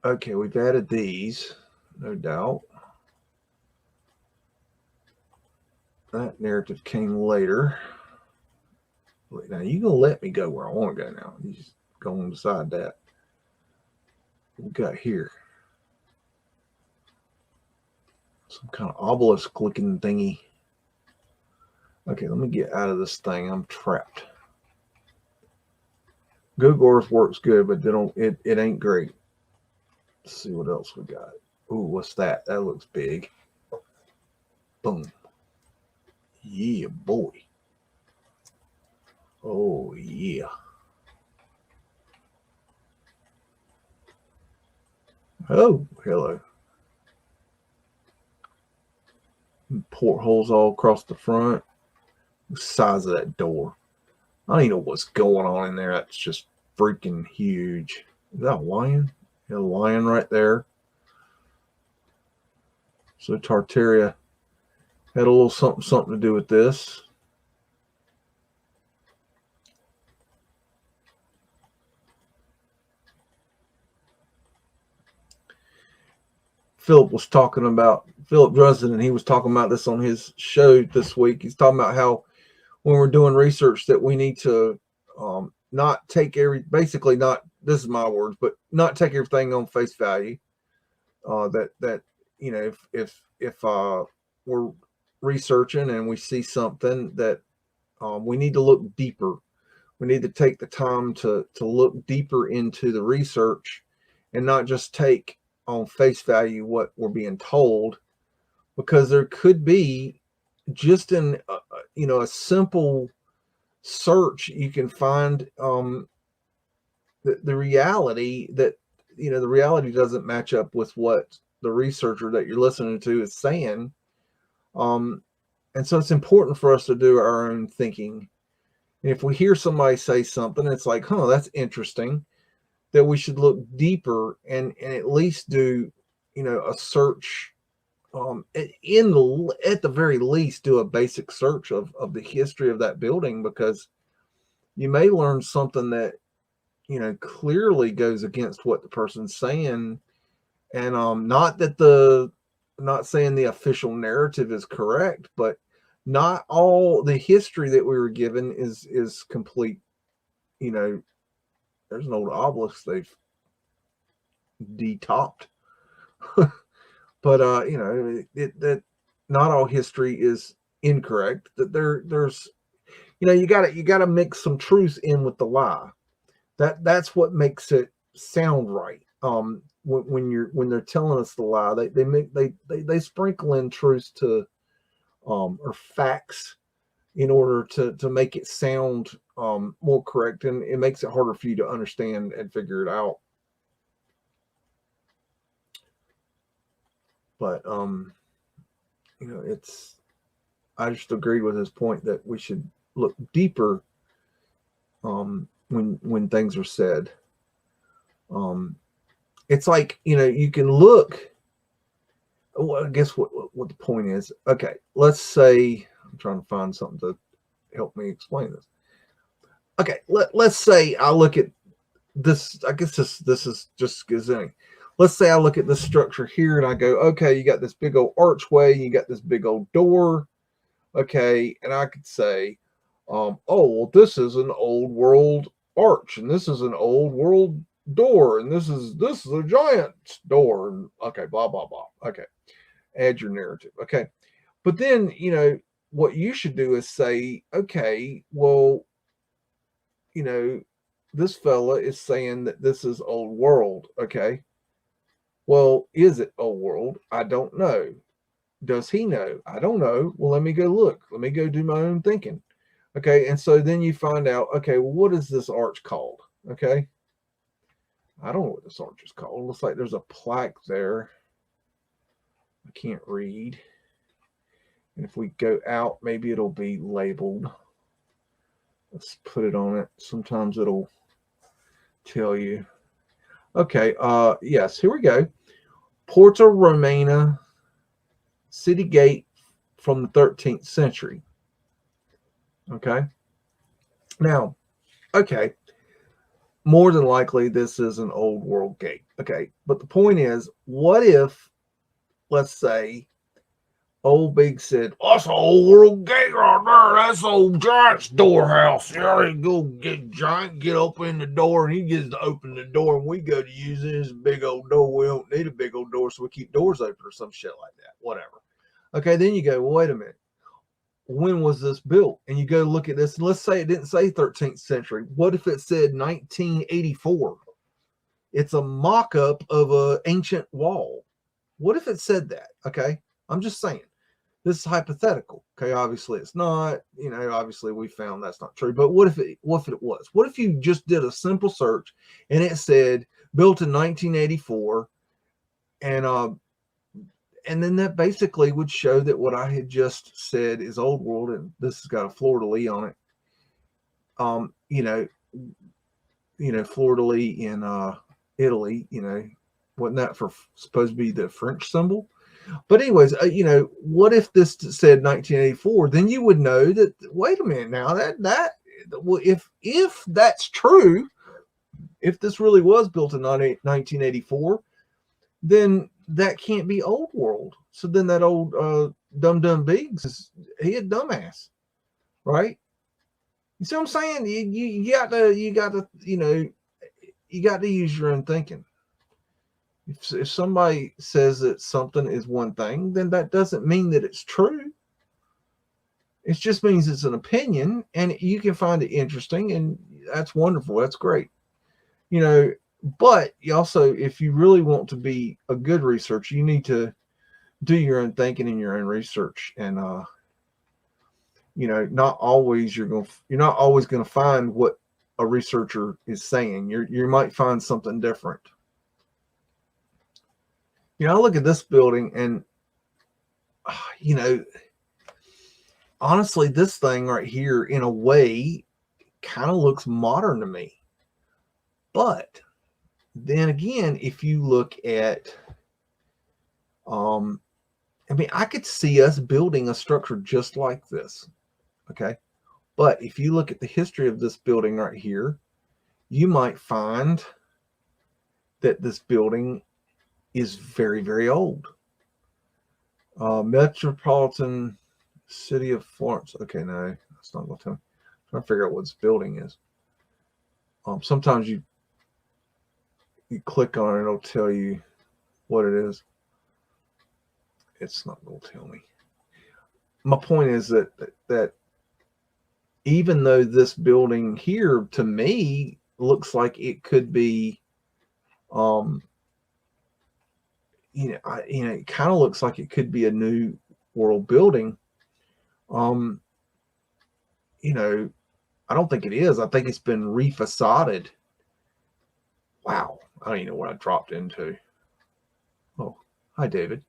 Okay, we've added these, no doubt. That narrative came later. Wait, now you gonna let me go where I want to go now. You just go on beside that. What we got here? Some kind of obelisk looking thingy. Okay, let me get out of this thing. I'm trapped. Google Earth works good, but it ain't great. Let's see what else we got. Ooh, what's that? That looks big. Boom. Yeah, boy. Oh, yeah. Oh, hello. Portholes all across the front. The size of that door. I don't even know what's going on in there. That's just freaking huge. Is that a lion? Yeah, a lion right there. So Tartaria had a little something to do with this. Philip Dresden, and he was talking about this on his show this week. He's talking about how when we're doing research that we need to not take basically not, this is my words, but not take everything on face value. That you know, if we're researching and we see something that we need to look deeper. We need to take the time to look deeper into the research and not just take on face value what we're being told, because there could be just in a simple search you can find the reality that the reality doesn't match up with what the researcher that you're listening to is saying, and so it's important for us to do our own thinking. And if we hear somebody say something, it's like, that's interesting, that we should look deeper and at least do, a search. At the very least, do a basic search of the history of that building, because you may learn something that, clearly goes against what the person's saying. And not saying the official narrative is correct, but not all the history that we were given is complete. There's an old obelisk they've detopped But that not all history is incorrect. That there's you gotta mix some truth in with the lie. That's what makes it sound right. When they're telling us the lie, they sprinkle in truth to or facts in order to make it sound more correct, and it makes it harder for you to understand and figure it out. But I just agreed with his point that we should look deeper when things are said. It's like, you can look. Well, I guess what the point is. Okay, let's say I'm trying to find something to help me explain this. Okay, let's say I look at this. I guess this is just gazzing. Let's say I look at this structure here and I go, okay, you got this big old archway, you got this big old door. Okay, and I could say, oh, well, this is an old world arch, and this is an old world door, and this is a giant door, and okay, blah blah blah. Okay, add your narrative. Okay, but then what you should do is say, okay, well, this fella is saying that this is old world. Okay, well, is it old world? I don't know. Does he know? I don't know. Well, let me go look. Let me go do my own thinking. Okay, and so then you find out, okay, well, what is this arch called? Okay, I don't know what this arch is called. It looks like there's a plaque there. I can't read. And if we go out, maybe it'll be labeled. Let's put it on it. Sometimes it'll tell you. Okay, yes, here we go. Porta Romana city gate from the 13th century. Okay. Now, okay, more than likely this is an old world gate. Okay, but the point is, what if, let's say, old Big said, oh, that's an old world gate right there. That's old Giant's doorhouse. Yeah, they go get Giant, get open the door, and he gets to open the door, and we go to use it as a big old door. We don't need a big old door, so we keep doors open or some shit like that. Whatever. Okay, then you go, well, wait a minute. When was this built? And you go look at this, and let's say it didn't say 13th century. What if it said 1984? It's a mock-up of an ancient wall. What if it said that? Okay, I'm just saying. This is hypothetical. Okay, obviously it's not. Obviously we found that's not true. But what if it was? What if you just did a simple search and it said built in 1984, and then that basically would show that what I had just said is old world, and this has got a fleur-de-lis on it. Fleur-de-lis in Italy. Wasn't that supposed to be the French symbol? But anyways, what if this said 1984? Then you would know that. Wait a minute now. If that's true, if this really was built in 1984, then that can't be old world. So then that old dumb BEAGS he a dumbass, right? You see what I'm saying? You got to use your own thinking. If somebody says that something is one thing, then that doesn't mean that it's true. It just means it's an opinion, and you can find it interesting, and that's wonderful. That's great. But you also, if you really want to be a good researcher, you need to do your own thinking and your own research. And not always you're not always going to find what a researcher is saying. You might find something different. I look at this building and, honestly, this thing right here, in a way, kind of looks modern to me. But then again, if you look at, I could see us building a structure just like this. Okay. But if you look at the history of this building right here, you might find that this building is very, very old. Metropolitan City of Florence. Okay, no, that's not going to tell me. I'm trying to figure out what this building is. Sometimes you click on it, it'll tell you what it is. It's not going to tell me. My point is that even though this building here to me looks like it could be, it kind of looks like it could be a new world building. I don't think it is. I think it's been refacaded. Wow. I don't even know what I dropped into. Oh, hi, David.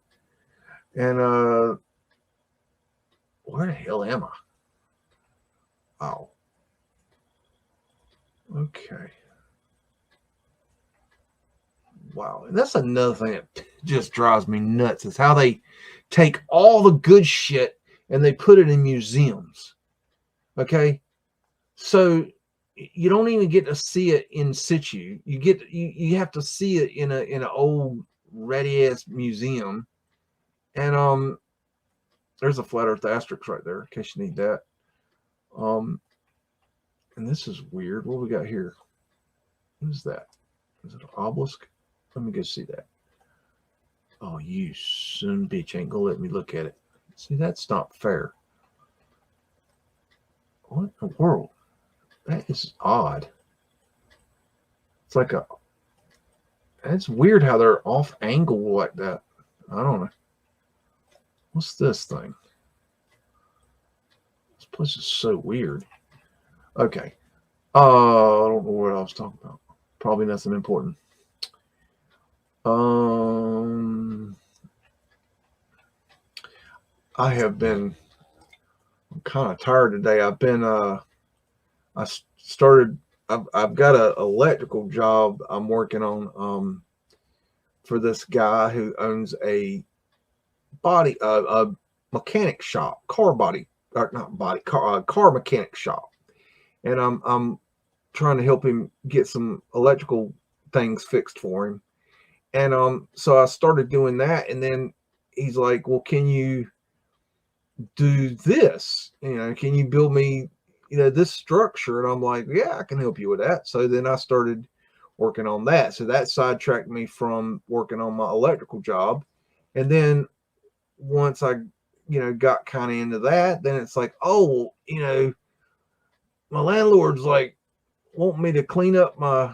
And where the hell am I? Oh. Okay. Wow. And that's another thing that just drives me nuts is how they take all the good shit and they put it in museums. Okay. So you don't even get to see it in situ. You have to see it in an old ready ass museum. And there's a flat earth asterisk right there in case you need that. And this is weird. What we got here? What is that? Is it an obelisk? Let me go see that. Oh, you son bitch ain't gonna let me look at it. See, that's not fair. What in the world? That is odd. It's like it's weird how they're off angle like that. I don't know. What's this thing? This place is so weird. Okay. I don't know what I was talking about. Probably nothing important. I'm kind of tired today. I've got an electrical job I'm working on for this guy who owns a mechanic shop, car mechanic shop. And I'm trying to help him get some electrical things fixed for him. And so I started doing that, and then he's like, well, can you do this? Can you build me, this structure? And I'm like, yeah, I can help you with that. So then I started working on that. So that sidetracked me from working on my electrical job. And then once I, got kind of into that, then it's like, oh, my landlord's like wanting me to clean up my,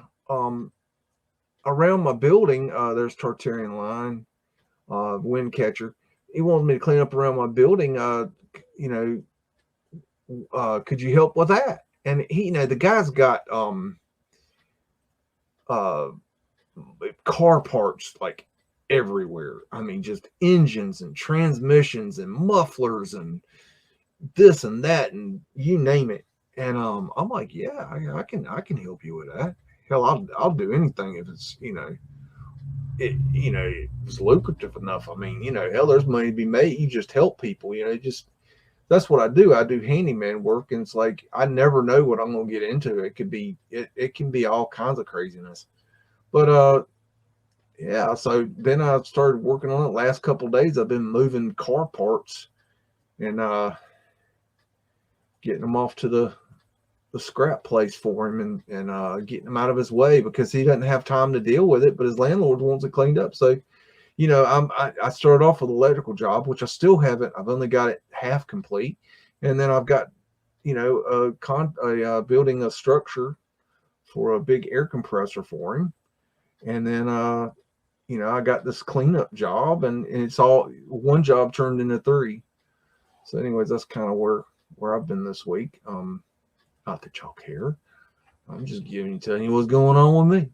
around my building. There's Tartarian line, wind catcher. He wanted me to clean up around my building. Could you help with that? And he, the guy's got car parts like everywhere. I mean, just engines and transmissions and mufflers and this and that and you name it. And I'm like, yeah, I can help you with that. Hell, I'll do anything if it's it's lucrative enough. I mean, hell, there's money to be made. You just help people. That's what I do. I do handyman work, and it's like I never know what I'm gonna get into. It could be it can be all kinds of craziness. But yeah. So then I started working on it. Last couple of days, I've been moving car parts and getting them off to the scrap place for him and getting him out of his way because he doesn't have time to deal with it, but his landlord wants it cleaned up. So, I started off with an electrical job, which I still haven't. I've only got it half complete, and then I've got, building a structure for a big air compressor for him, and then I got this cleanup job, and it's all one job turned into three. So, anyways, that's kind of where I've been this week. Not that y'all care. I'm just telling you what's going on with me.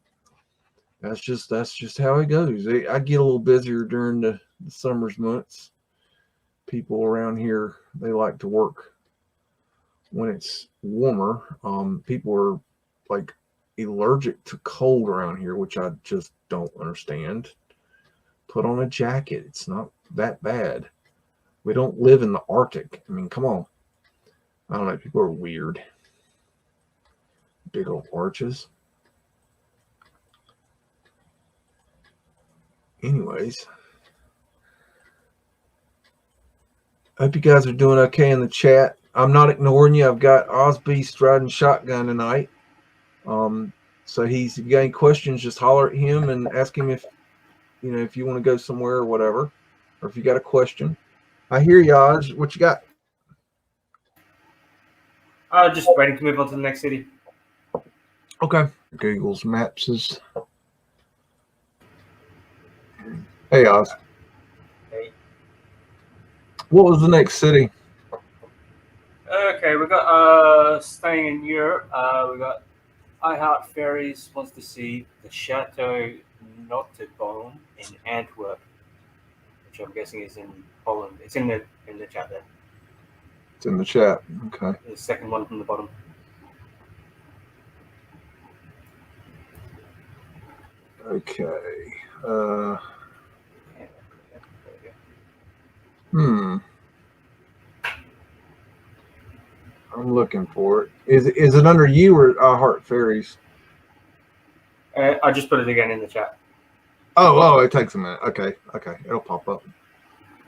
That's just how it goes. I get a little busier during the summer's months. People around here, they like to work when it's warmer. People are like allergic to cold around here, which I just don't understand. Put on a jacket. It's not that bad. We don't live in the Arctic. I mean, come on. I don't know. People are weird. Big old arches. Anyways, I hope you guys are doing okay in the chat. I'm not ignoring you. I've got Osbeast riding shotgun tonight. So if you got any questions, just holler at him and ask him if you want to go somewhere or whatever. or if you got a question. I hear you, Oz. What you got? Just waiting to move on to the next city. Okay. Google's Maps is. Hey, Oz. Hey. What was the next city? Okay, we got staying in Europe. We got I Heart Ferries wants to see the Chateau Notteboom in Antwerp, which I'm guessing is in Poland. It's in the chat there. It's in the chat. Okay. The second one from the bottom. Okay. I'm looking for it. Is it under you or I Heart Fairies? I just put it again in the chat. Oh, it takes a minute. Okay. It'll pop up.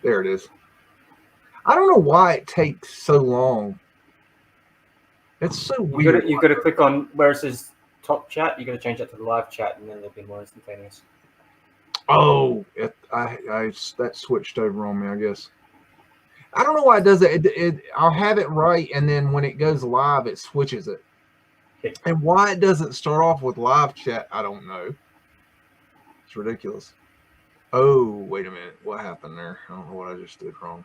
There it is. I don't know why it takes so long. It's so weird. You got to click on where it says top chat. You got to change that to the live chat, and then it'll be more instantaneous. Oh, that switched over on me, I guess. I don't know why it does it. I'll have it right, and then when it goes live, it switches it. Okay. And why it doesn't start off with live chat, I don't know. It's ridiculous. Oh, wait a minute. What happened there? I don't know what I just did wrong.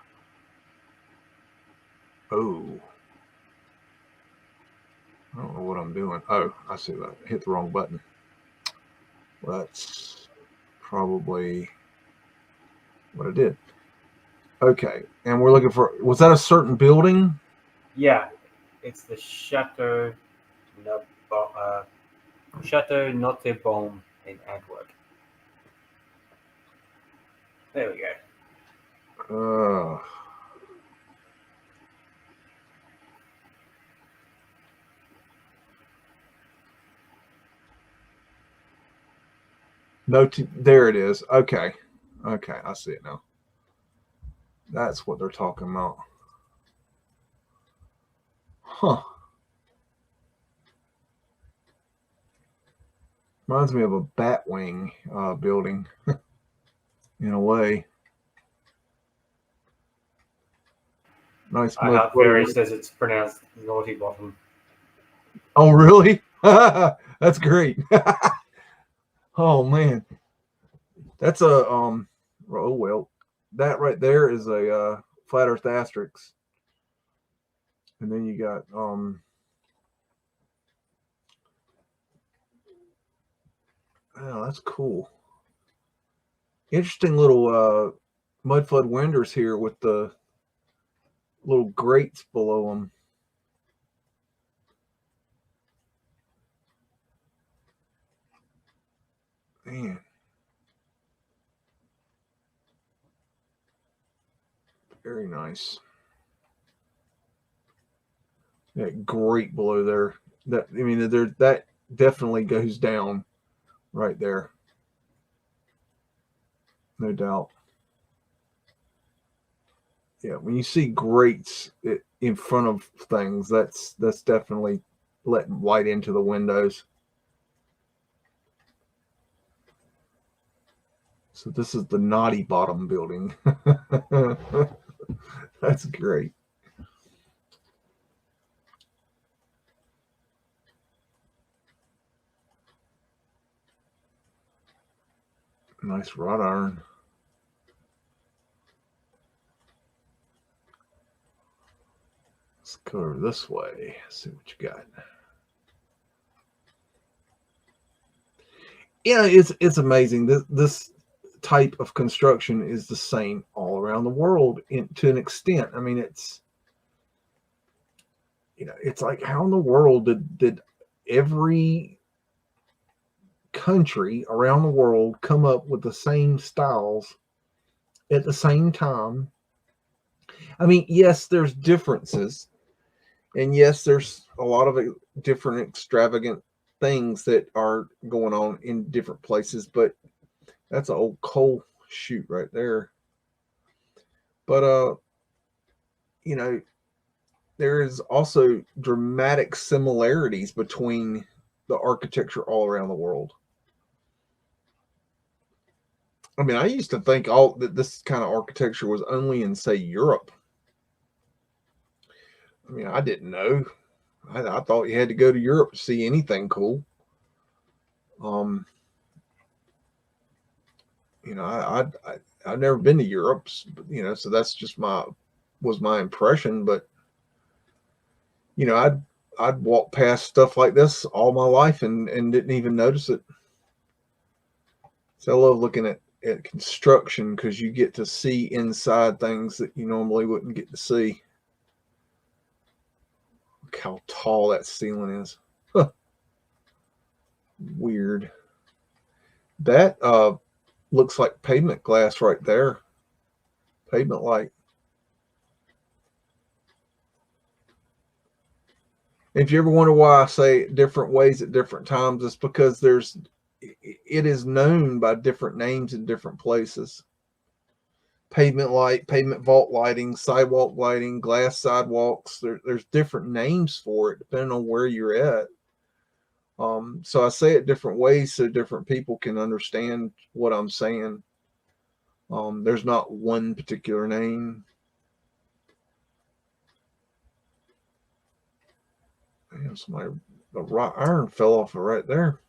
Oh. I don't know what I'm doing. Oh, I see that. I hit the wrong button. Well, that's probably what I did. Okay, and we're looking for, was that a certain building? Yeah, it's the Chateau Notteboom in Antwerp. There we go. There it is. Okay, I see it now. That's what they're talking about. Huh. Reminds me of a Batwing building in a way. Nice. I Heart Ferry says it's pronounced Naughty Bottom. Oh, really? That's great. Oh, man. That's a, oh, well, that right there is a Flat Earth asterisk. And then you got, oh, that's cool. Interesting little Mudflood windows here with the little grates below them. Man. Very nice. That grate below there. That, I mean, that definitely goes down right there. No doubt. Yeah, when you see grates in front of things, that's definitely letting light into the windows. So this is the Naughty Bottom building. That's great. Nice wrought iron. Let's go over this way. See what you got. Yeah, it's amazing. This type of construction is the same all around the world to an extent. I mean, it's, you know, it's like, how in the world did every country around the world come up with the same styles at the same time? I mean, yes, there's differences, and yes, there's a lot of different extravagant things that are going on in different places, but that's an old coal chute right there. But you know, there is also dramatic similarities between the architecture all around the world. I mean, I used to think all that this kind of architecture was only in, say, Europe. I mean, I didn't know. I thought you had to go to Europe to see anything cool. You know, I've never been to Europe, you know, so that's just was my impression. But you know, I'd walk past stuff like this all my life and didn't even notice it. So I love looking at construction because you get to see inside things that you normally wouldn't get to see. Look how tall that ceiling is. Huh. Weird. That looks like pavement glass right there. Pavement light. If you ever wonder why I say different ways at different times, it's because it is known by different names in different places. Pavement light, pavement vault lighting, sidewalk lighting, glass sidewalks. There's different names for it depending on where you're at. So I say it different ways so different people can understand what I'm saying. There's not one particular name. Damn, the wrought iron fell off of right there.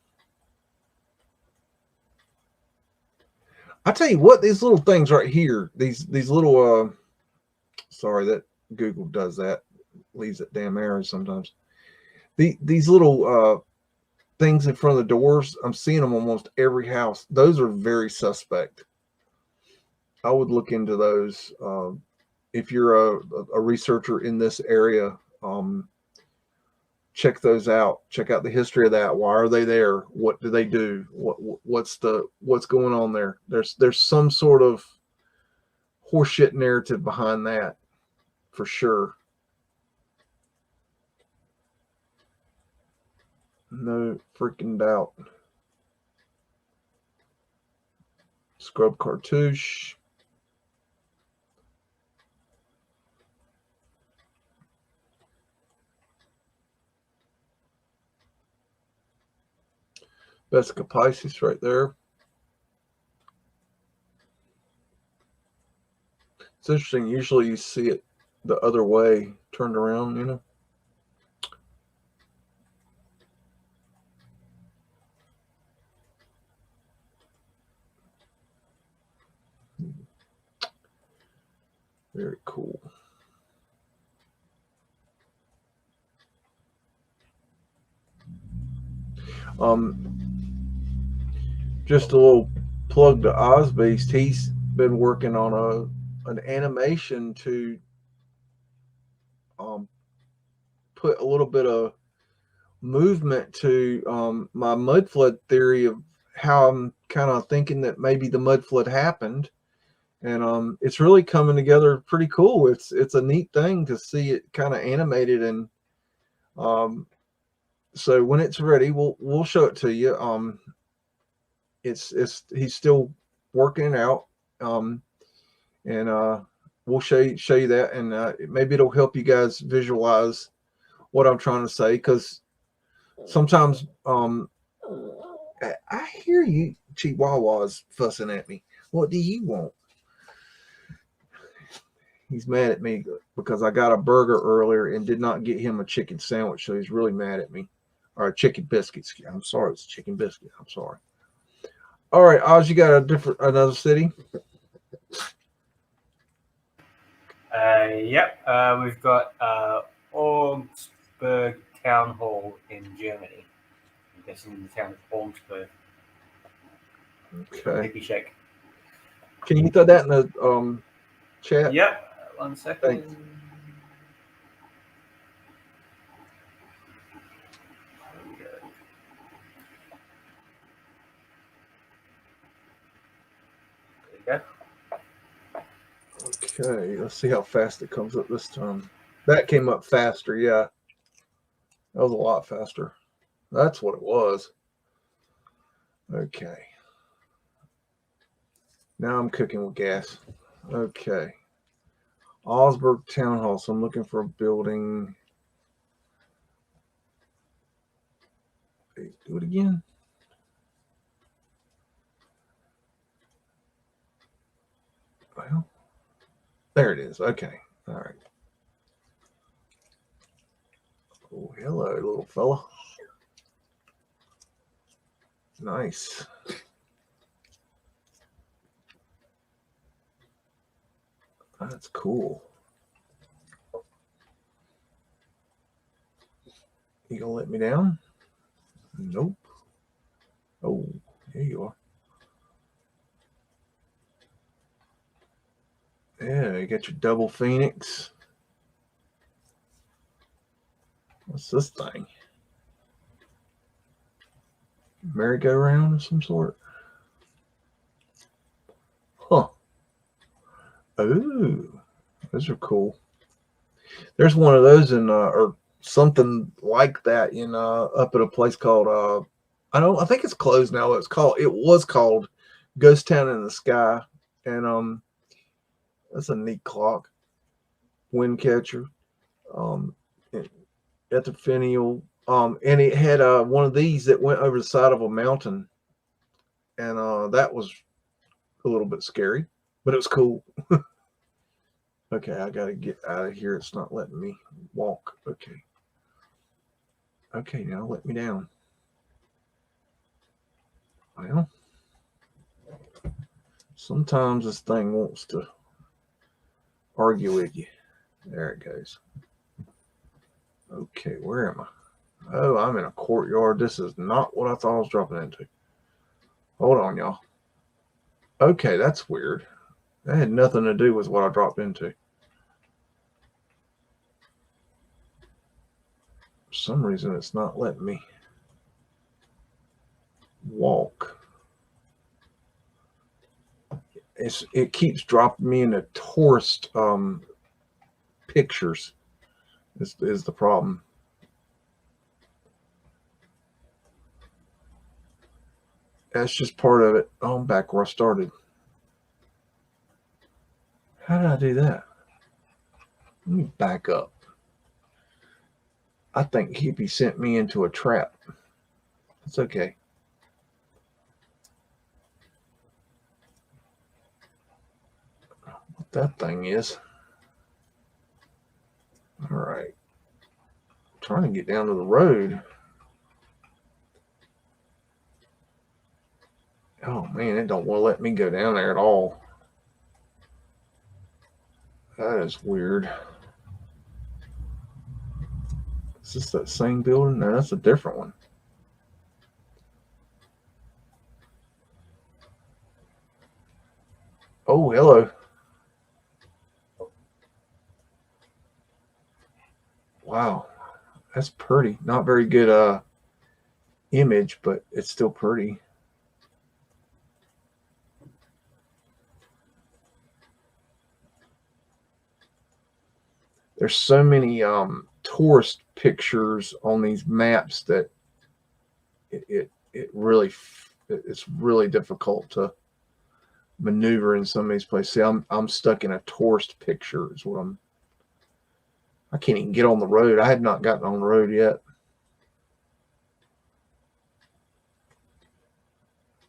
I tell you what, these little things right here, these little sorry that Google does that, leaves it damn error sometimes. These little things in front of the doors, I'm seeing them almost every house. Those are very suspect. I would look into those. If you're a researcher in this area, check those out. Check out the history of that. Why are they there? What do they do? What's going on there? There's some sort of horseshit narrative behind that, for sure. No freaking doubt. Scrub cartouche. Vesica Pisces right there. It's interesting. Usually you see it the other way, turned around, you know. Very cool. Just a little plug to Ozbeast. He's been working on an animation to put a little bit of movement to my mudflood theory of how I'm kind of thinking that maybe the mudflood happened, and it's really coming together pretty cool. It's a neat thing to see it kind of animated, and so when it's ready, we'll show it to you. It's he's still working it out, and we'll show you that, and maybe it'll help you guys visualize what I'm trying to say, because sometimes I hear you chihuahuas fussing at me. What do you want? He's mad at me because I got a burger earlier and did not get him a chicken sandwich, so he's really mad at me. Or a chicken biscuit. I'm sorry, it's a chicken biscuit. I'm sorry. All right, Oz, you got another city? Yep. We've got Augsburg Town Hall in Germany. I'm guessing in the town of Augsburg. Okay. Hippie shake. Can you throw that in the chat? Yep. 1 second. Thanks. Okay, let's see how fast it comes up this time. That came up faster, yeah. That was a lot faster. That's what it was. Okay. Now I'm cooking with gas. Okay. Augsburg Town Hall. So I'm looking for a building. Do it again. Well, there it is. Okay. All right. Oh, hello, little fella. Nice. That's cool. You gonna let me down? Nope. Oh, there you are. Yeah, you got your double phoenix. What's this thing? Merry-go-round of some sort? Huh. Oh, those are cool. There's one of those in or something like that in up at a place called I think it's closed now. It was called Ghost Town in the Sky, and that's a neat clock, wind catcher, um, at the finial, and it had one of these that went over the side of a mountain, and that was a little bit scary, but it was cool. Okay, I gotta get out of here. It's not letting me walk. Okay. Okay, now let me down. Well, sometimes this thing wants to argue with you. There it goes. Okay, where am I? Oh, I'm in a courtyard. This is not what I thought I was dropping into. Hold on, y'all. Okay, that's weird. That had nothing to do with what I dropped into. For some reason, it's not letting me walk. It keeps dropping me into tourist pictures. Is the problem. That's just part of it. Oh, I'm back where I started. How did I do that? Let me back up. I think Hippie sent me into a trap. It's okay. What that thing is. All right. I'm trying to get down to the road. Oh man, it don't want to let me go down there at all. That is weird. Is this that same building? No, that's a different one. Oh, hello. Wow, that's pretty. Not very good image, but it's still pretty. There's so many tourist pictures on these maps that it's really difficult to maneuver in some of these places. See, I'm stuck in a tourist picture is what I can't even get on the road. I have not gotten on the road yet.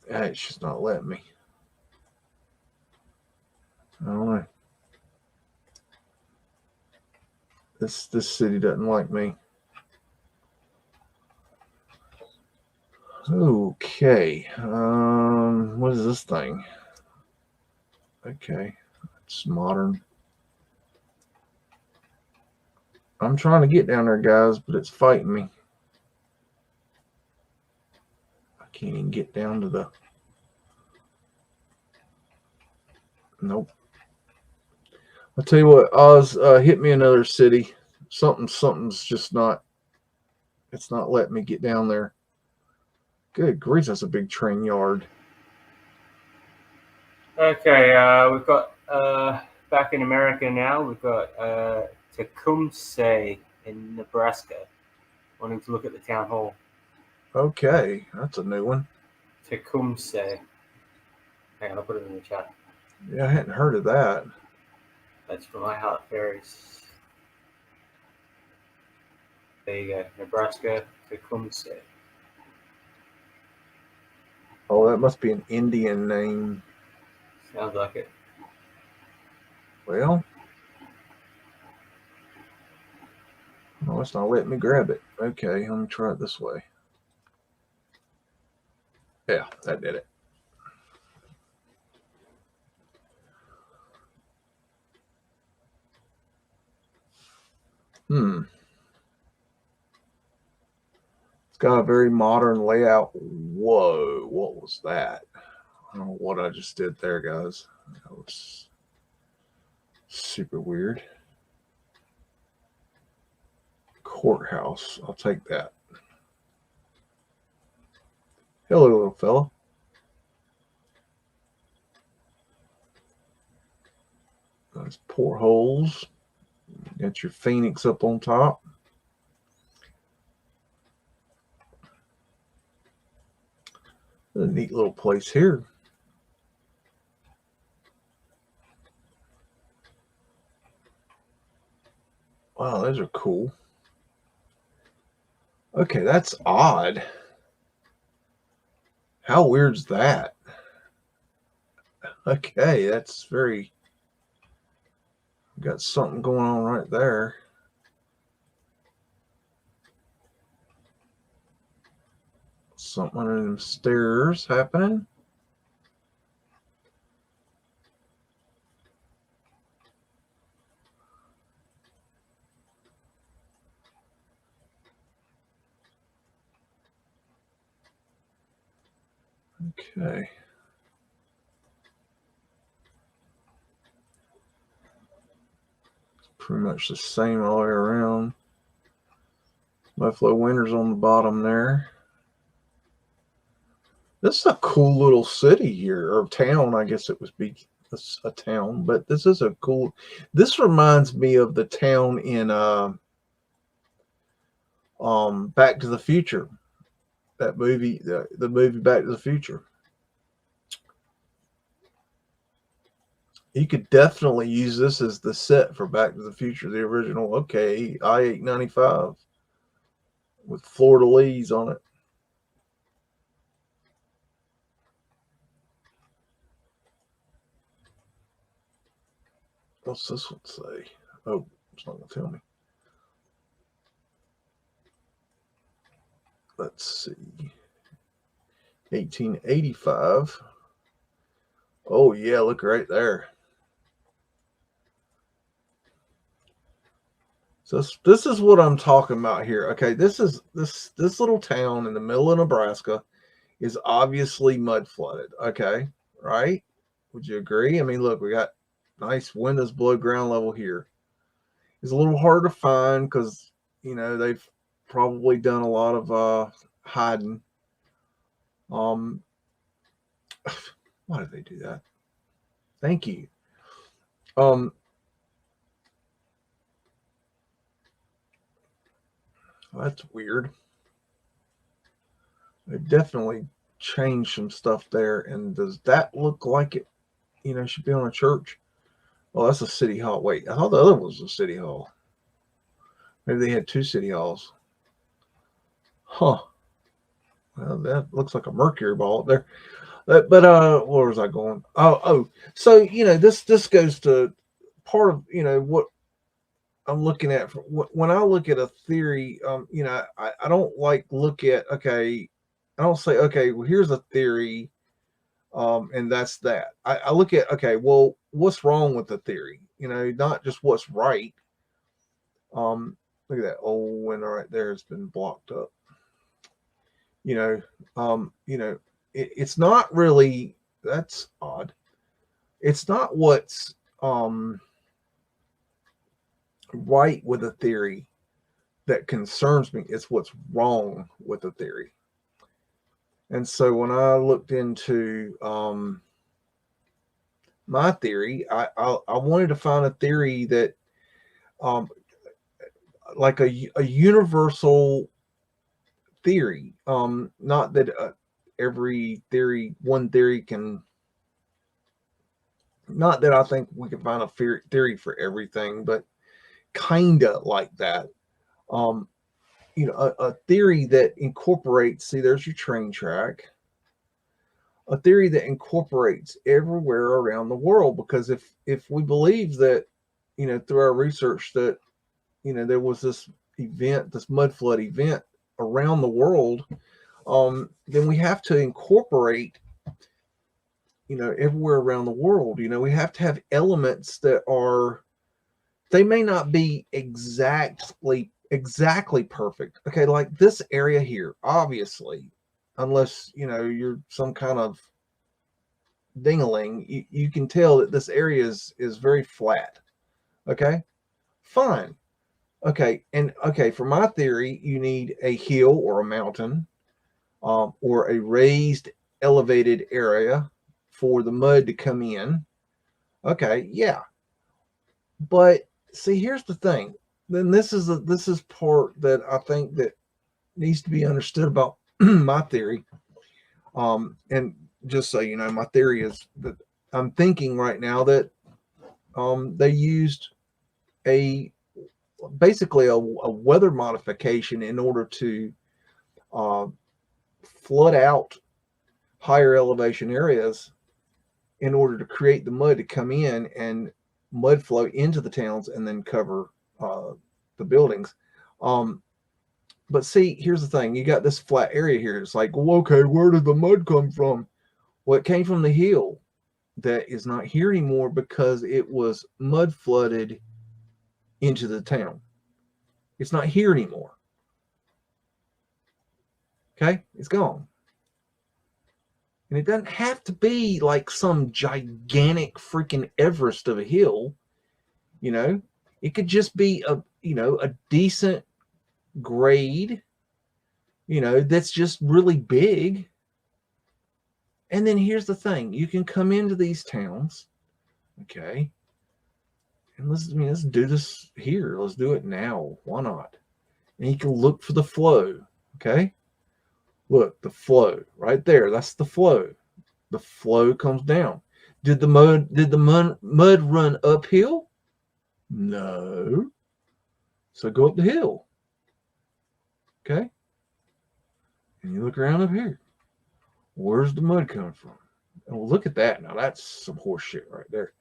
It's just not letting me. I don't know. This city doesn't like me. Okay. What is this thing? Okay. It's modern. I'm trying to get down there, guys, but it's fighting me. I can't even get down to the... Nope. I'll tell you what, Oz, hit me another city. Something's just not... It's not letting me get down there. Good grief, that's a big train yard. Okay, we've got back in America now. We've got Tecumseh in Nebraska. Wanting to look at the town hall. Okay, that's a new one. Tecumseh. Hang on, I'll put it in the chat. Yeah, I hadn't heard of that. That's from My Heart Fairies. There you go, Nebraska, Tecumseh. Oh, that must be an Indian name. Sounds like it. Well, no, it's not letting me grab it. Okay, I'm gonna try it this way. Yeah, that did it. It's got a very modern layout. Whoa, what was that? I don't know what I just did there, guys. That was super weird. Courthouse. I'll take that. Hello, little fella. Nice portholes. Got your Phoenix up on top. A neat little place here. Wow, those are cool. Okay, that's odd. How weird's that? Okay, that's very... Got something going on right there. Something under them stairs happening. Okay. It's pretty much the same all the way around. Buffalo Winter's on the bottom there. This is a cool little city here, or town. I guess it would be a town, but this is a cool... This reminds me of the town in Back to the Future. That movie, the movie Back to the Future. You could definitely use this as the set for Back to the Future, the original. Okay, I-895 with fleur-de-lis on it. What's this one say? Oh, it's not going to tell me. Let's see. 1885. Oh, yeah, look right there. So this is what I'm talking about here. Okay, this little town in the middle of Nebraska is obviously mud flooded. Okay, right? Would you agree? I mean, look, we got nice windows below ground level here. It's a little hard to find because, you know, they've probably done a lot of hiding. Why did they do that? Thank you. That's weird. They've definitely changed some stuff there. And does that look like it, you know, should be on a church? Oh, that's a city hall. Wait, I thought the other was a city hall. Maybe they had two city halls. Huh. Well, that looks like a mercury ball up there. But where was I going? Oh. So, you know, this goes to part of, you know, what I'm looking at. When I look at a theory, you know, I don't like look at, okay, I don't say, okay, well, here's a theory, and that's that. I look at, okay, well, what's wrong with the theory? You know, not just what's right. Look at that old window right there. It's been blocked up. You know, it's not really, that's odd. It's not what's right with a theory that concerns me. It's what's wrong with the theory. And so when I looked into my theory, I wanted to find a theory that like a universal theory. Not that every theory, one theory can, not that I think we can find a theory for everything, but kind of like that. You know, a theory that incorporates, see, there's your train track. a theory that incorporates everywhere around the world. Because if we believe that, through our research that, there was this event, this mud flood event around the world, then we have to incorporate, everywhere around the world. We have to have elements that are, they may not be exactly perfect. Okay, like this area here, obviously, unless you're some kind of dingling, you can tell that this area is very flat. Okay, fine. Okay, and okay, for my theory, you need a hill or a mountain, or a raised, elevated area for the mud to come in. Okay, yeah, but see, here's the thing. Then this is part that I think that needs to be understood about my theory. And just so you know, my theory is that I'm thinking right now that they used a basically a weather modification in order to flood out higher elevation areas in order to create the mud to come in and mud flow into the towns and then cover the buildings. But see, here's the thing. You got this flat area here. It's like, well, okay, where did the mud come from? Well, it came from the hill that is not here anymore because it was mud flooded into the town. It's not here anymore. Okay? It's gone. And it doesn't have to be like some gigantic freaking Everest of a hill. It could just be a decent grade, that's just really big. And then here's the thing. You can come into these towns, okay? And let's do this here. Let's do it now. Why not? And you can look for the flow, okay? Look, the flow right there. That's the flow. The flow comes down. Did the mud run uphill? No. So go up the hill. Okay? And you look around up here. Where's the mud coming from? And well, look at that. Now that's some horse shit right there.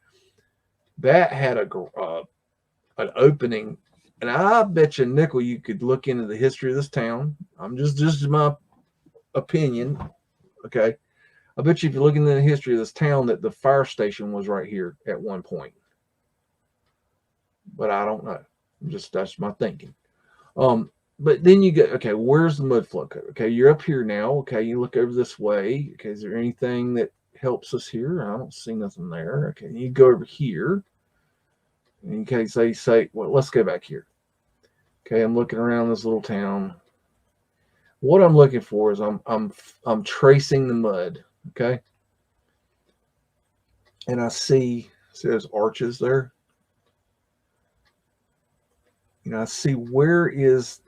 That had an opening, and I bet you nickel you could look into the history of this town. I'm just my opinion. Okay. I bet you if you're looking into the history of this town that the fire station was right here at one point. But I don't know. That's my thinking. But then you get, okay, where's the mud flow? Okay, you're up here now. Okay, you look over this way. Okay, is there anything that helps us here? I don't see nothing there. Okay, you go over here. In case they say, well, let's go back here. Okay, I'm looking around this little town. What I'm looking for is I'm tracing the mud. Okay, and I see those arches there. I see where is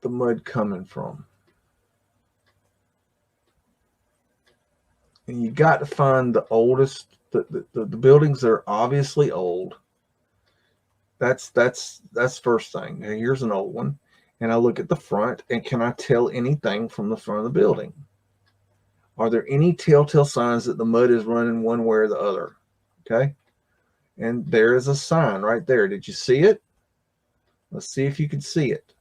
the mud coming from. And you got to find the oldest, the buildings that are obviously old. That's first thing. Now, here's an old one. And I look at the front, and can I tell anything from the front of the building? Are there any telltale signs that the mud is running one way or the other? Okay. And there is a sign right there. Did you see it? Let's see if you can see it.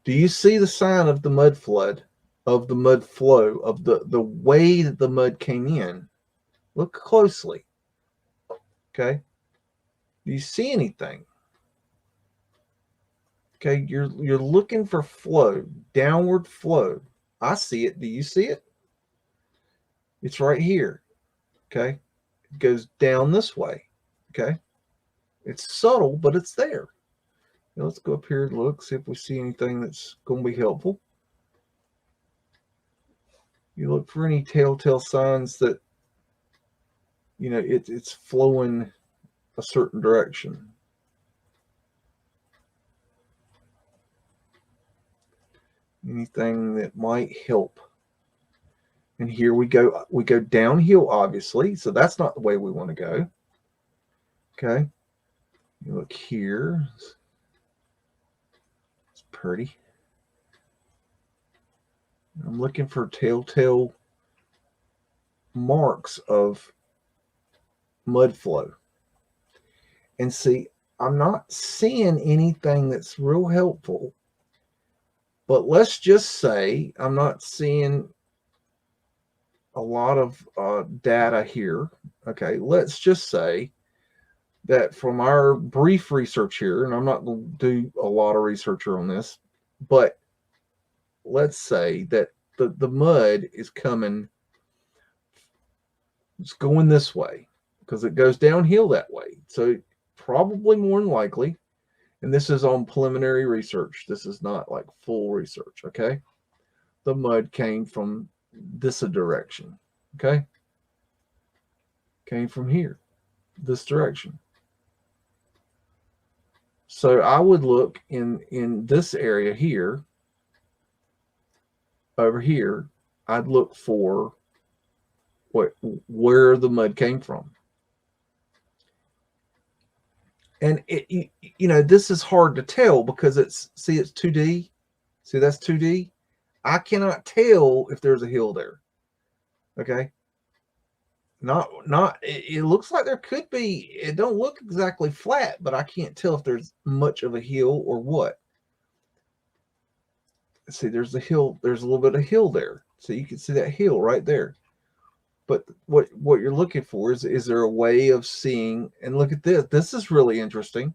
Do you see the sign of the mud flood, of the mud flow, of the way that the mud came in? Look closely. Okay. Do you see anything? Okay, you're looking for flow, downward flow. I see it. Do you see it? It's right here. Okay. It goes down this way. Okay. It's subtle, but it's there. Now let's go up here and look, see if we see anything that's going to be helpful. You look for any telltale signs that, it's flowing a certain direction. Anything that might help. And here we go downhill, obviously. So that's not the way we want to go. Okay. You look here. It's pretty. I'm looking for telltale marks of mud flow. And see, I'm not seeing anything that's real helpful. But let's just say I'm not seeing a lot of data here. Okay, let's just say that from our brief research here, and I'm not going to do a lot of research on this, but let's say that the mud is coming, it's going this way because it goes downhill that way. So probably more than likely, and this is on preliminary research, this is not like full research, okay? The mud came from this direction, okay? Came from here, this direction. So I would look in this area here, over here, I'd look for where the mud came from. And this is hard to tell because it's 2D. See, that's 2D. I cannot tell if there's a hill there. Okay. It looks like there could be. It don't look exactly flat, but I can't tell if there's much of a hill or what. See, there's a hill. There's a little bit of hill there. So you can see that hill right there. But what you're looking for is there a way of seeing? And look at this. This is really interesting.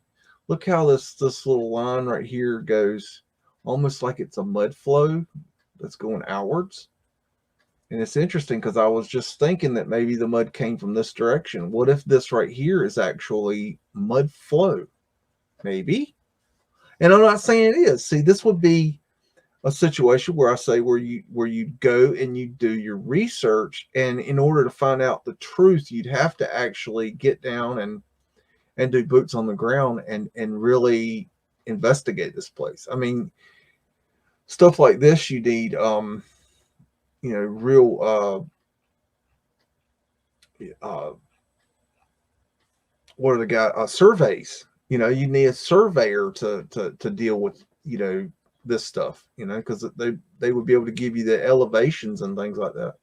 Look how this little line right here goes, almost like it's a mud flow that's going outwards. And it's interesting because I was just thinking that maybe the mud came from this direction. What if this right here is actually mud flow? Maybe. And I'm not saying it is. See, this would be a situation where I say where you go and you do your research, and in order to find out the truth, you'd have to actually get down and do boots on the ground and really investigate this place. I mean, stuff like this, you need real what are the guy surveys. You need a surveyor to deal with this stuff, because they would be able to give you the elevations and things like that.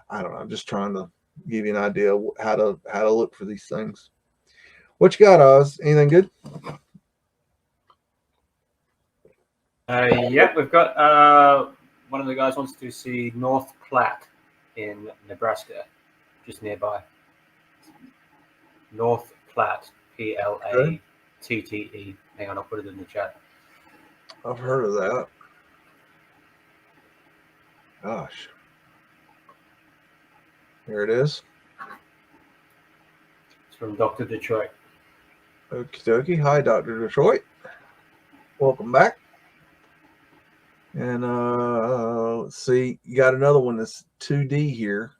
I don't know. I'm just trying to give you an idea of how to look for these things. What you got, Oz? Anything good? Yeah, we've got one of the guys wants to see North Platte in Nebraska, just nearby. North Platte, Platte. Hang on, I'll put it in the chat. I've heard of that. Gosh. There it is. It's from Dr. Detroit. Okie dokie. Hi, Dr. Detroit. Welcome back. And let's see. You got another one that's 2D here.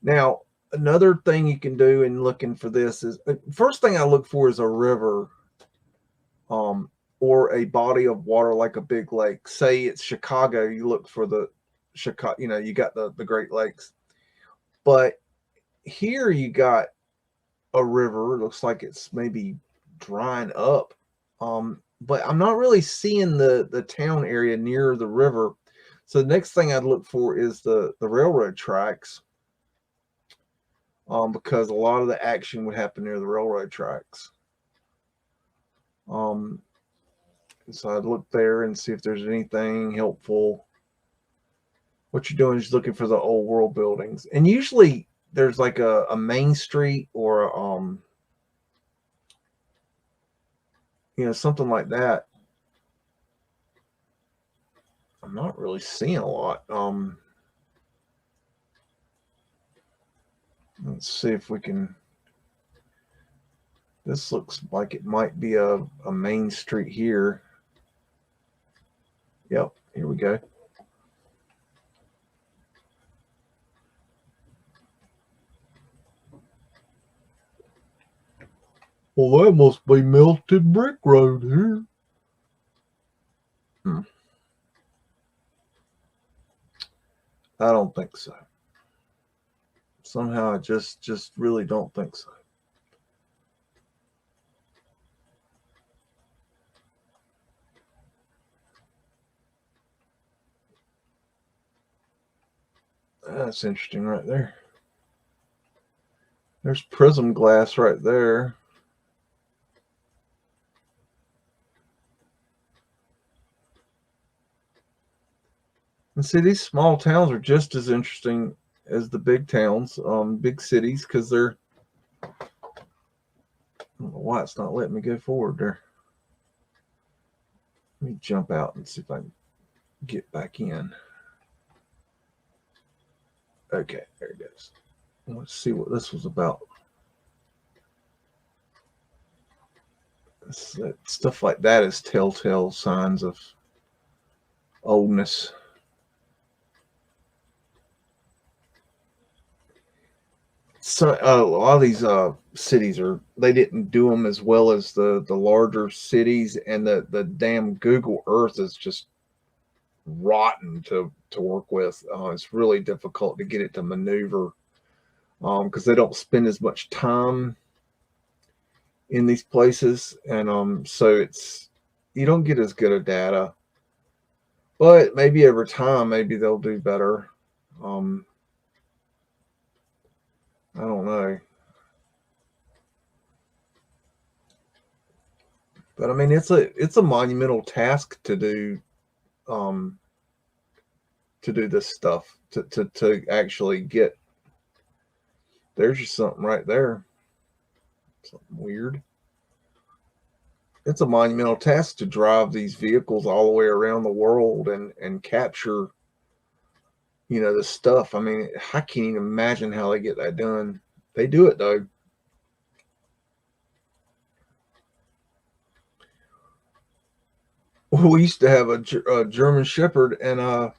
Now, another thing you can do in looking for this is, first thing I look for is a river or a body of water like a big lake. Say it's Chicago, you look for the Chicago, you got the Great Lakes. But here you got a river. It looks like it's maybe drying up. But I'm not really seeing the town area near the river. So the next thing I'd look for is the railroad tracks. Because a lot of the action would happen near the railroad tracks. So I'd look there and see if there's anything helpful. What you're doing is looking for the old world buildings. And usually there's like a main street or something like that. I'm not really seeing a lot. Let's see if we can. This looks like it might be a main street here. Yep, here we go. Well, that must be melted brick road here. I don't think so. Somehow I just really don't think so. That's interesting right there. There's prism glass right there. And see, these small towns are just as interesting as the big towns, big cities, because they're, I don't know why it's not letting me go forward there. Let me jump out and see if I can get back in. Okay, there it goes. Let's see what this was about. Stuff like that is telltale signs of oldness. So a lot of these cities they didn't do them as well as the larger cities, and the damn Google Earth is just rotten to work with. It's really difficult to get it to maneuver because they don't spend as much time in these places, and so you don't get as good a data. But maybe over time, maybe they'll do better. I don't know. But I mean, it's a monumental task to do this stuff to actually get. There's just something right there. Something weird. It's a monumental task to drive these vehicles all the way around the world and capture, the stuff. I mean, I can't even imagine how they get that done. They do it though. We used to have a German Shepherd, and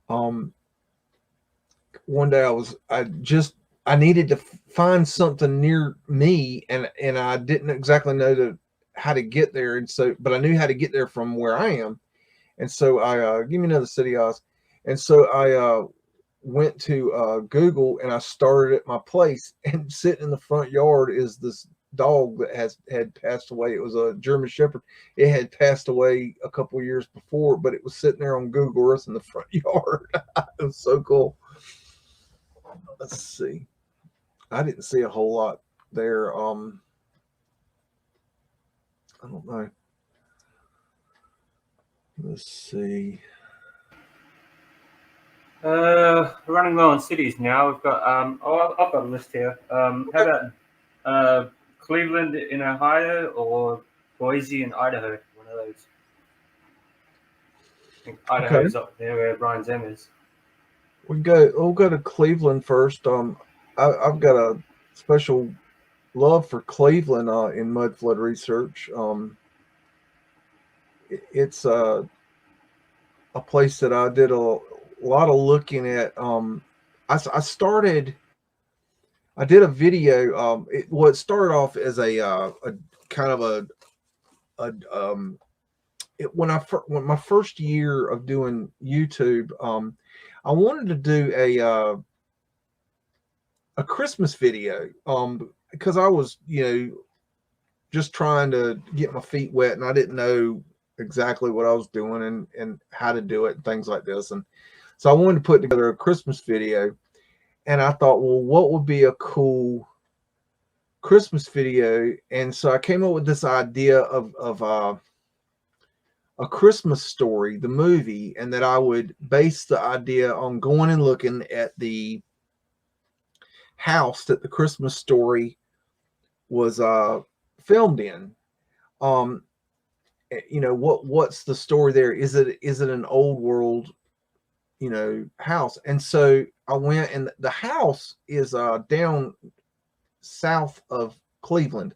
one day I needed to find something near me, and I didn't exactly know how to get there, and so but I knew how to get there from where I am, and so I give me another city, Oz, and so I went to Google, and I started at my place, and sitting in the front yard is this dog that had passed away. It was a German Shepherd. It had passed away a couple of years before, but it was sitting there on Google Earth in the front yard. It was so cool. Let's see. I didn't see a whole lot there. I don't know. Let's see. Running low on cities now. We've got I've got a list here. How about Cleveland in Ohio or Boise in Idaho? One of those. I think Idaho's up there where Brian Zem is. We'll go to Cleveland first. I've got a special love for Cleveland in Mudflood research. It's a place that I did a lot of looking at. I did a video. It started off as a kind of when my first year of doing YouTube, I wanted to do a Christmas video because I was just trying to get my feet wet, and I didn't know exactly what I was doing and how to do it and things like this, and so I wanted to put together a Christmas video. And I thought, well, what would be a cool Christmas video? And so I came up with this idea of A Christmas Story, the movie, and that I would base the idea on going and looking at the house that the Christmas Story was filmed in. What's the story there? Is it an old world, house? And so I went, and the house is down south of Cleveland.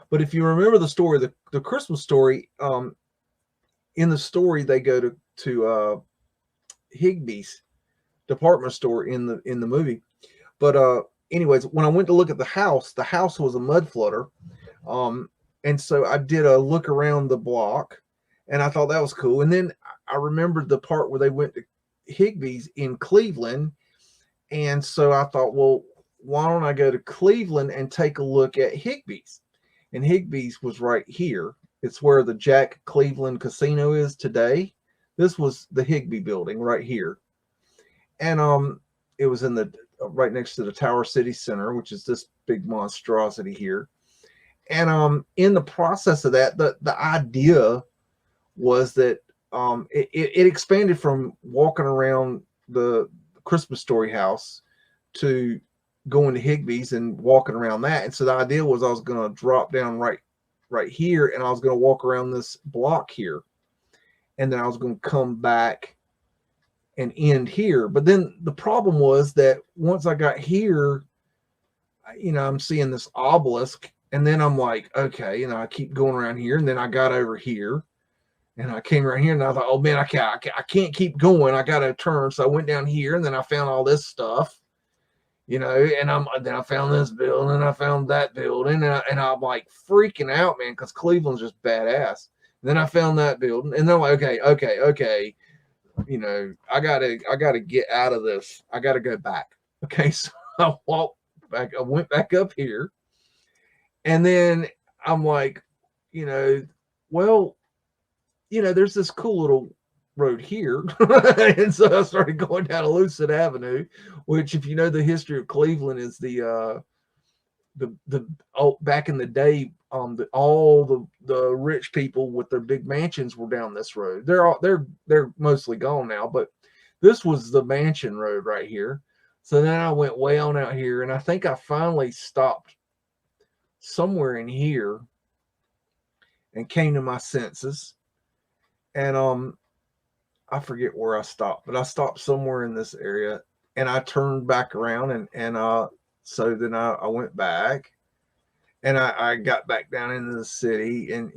But if you remember the story, the Christmas Story, in the story they go to Higbee's department store in the movie. But anyways, when I went to look at the house was a mud flooder. And so I did a look around the block, and I thought that was cool. And then I remembered the part where they went to Higbee's in Cleveland. And so I thought, well, why don't I go to Cleveland and take a look at Higbee's? And Higbee's was right here. It's where the Jack Cleveland Casino is today. This was the Higbee building right here. And it was in the right next to the Tower City Center, which is this big monstrosity here. And in the process of that, the idea was that it expanded from walking around the Christmas Story house to going to Higbee's and walking around that. And so the idea was I was going to drop down right here, and I was going to walk around this block here, and then I was going to come back and end here. But then the problem was that once I got here, I'm seeing this obelisk, and then I'm like, okay, I keep going around here, and then I got over here, and I came around here, and I thought, oh man, I can't keep going. I got to turn. So I went down here, and then I found all this stuff, and then I found this building, and I found that building, and I'm like freaking out, man, because Cleveland's just badass. And then I found that building, and then I'm like, okay, I gotta get out of this. I gotta go back. Okay, so I walked back. I went back up here, and then I'm like, well, there's this cool little road here. And so I started going down Lucid Avenue, which, if you know the history of Cleveland, is the back in the day, all the rich people with their big mansions were down this road. They're mostly gone now, but this was the mansion road right here. So then I went way on out here, and I think I finally stopped somewhere in here and came to my senses. And I forget where I stopped, but I stopped somewhere in this area, and I turned back around, and so then I went back, and I got back down into the city, and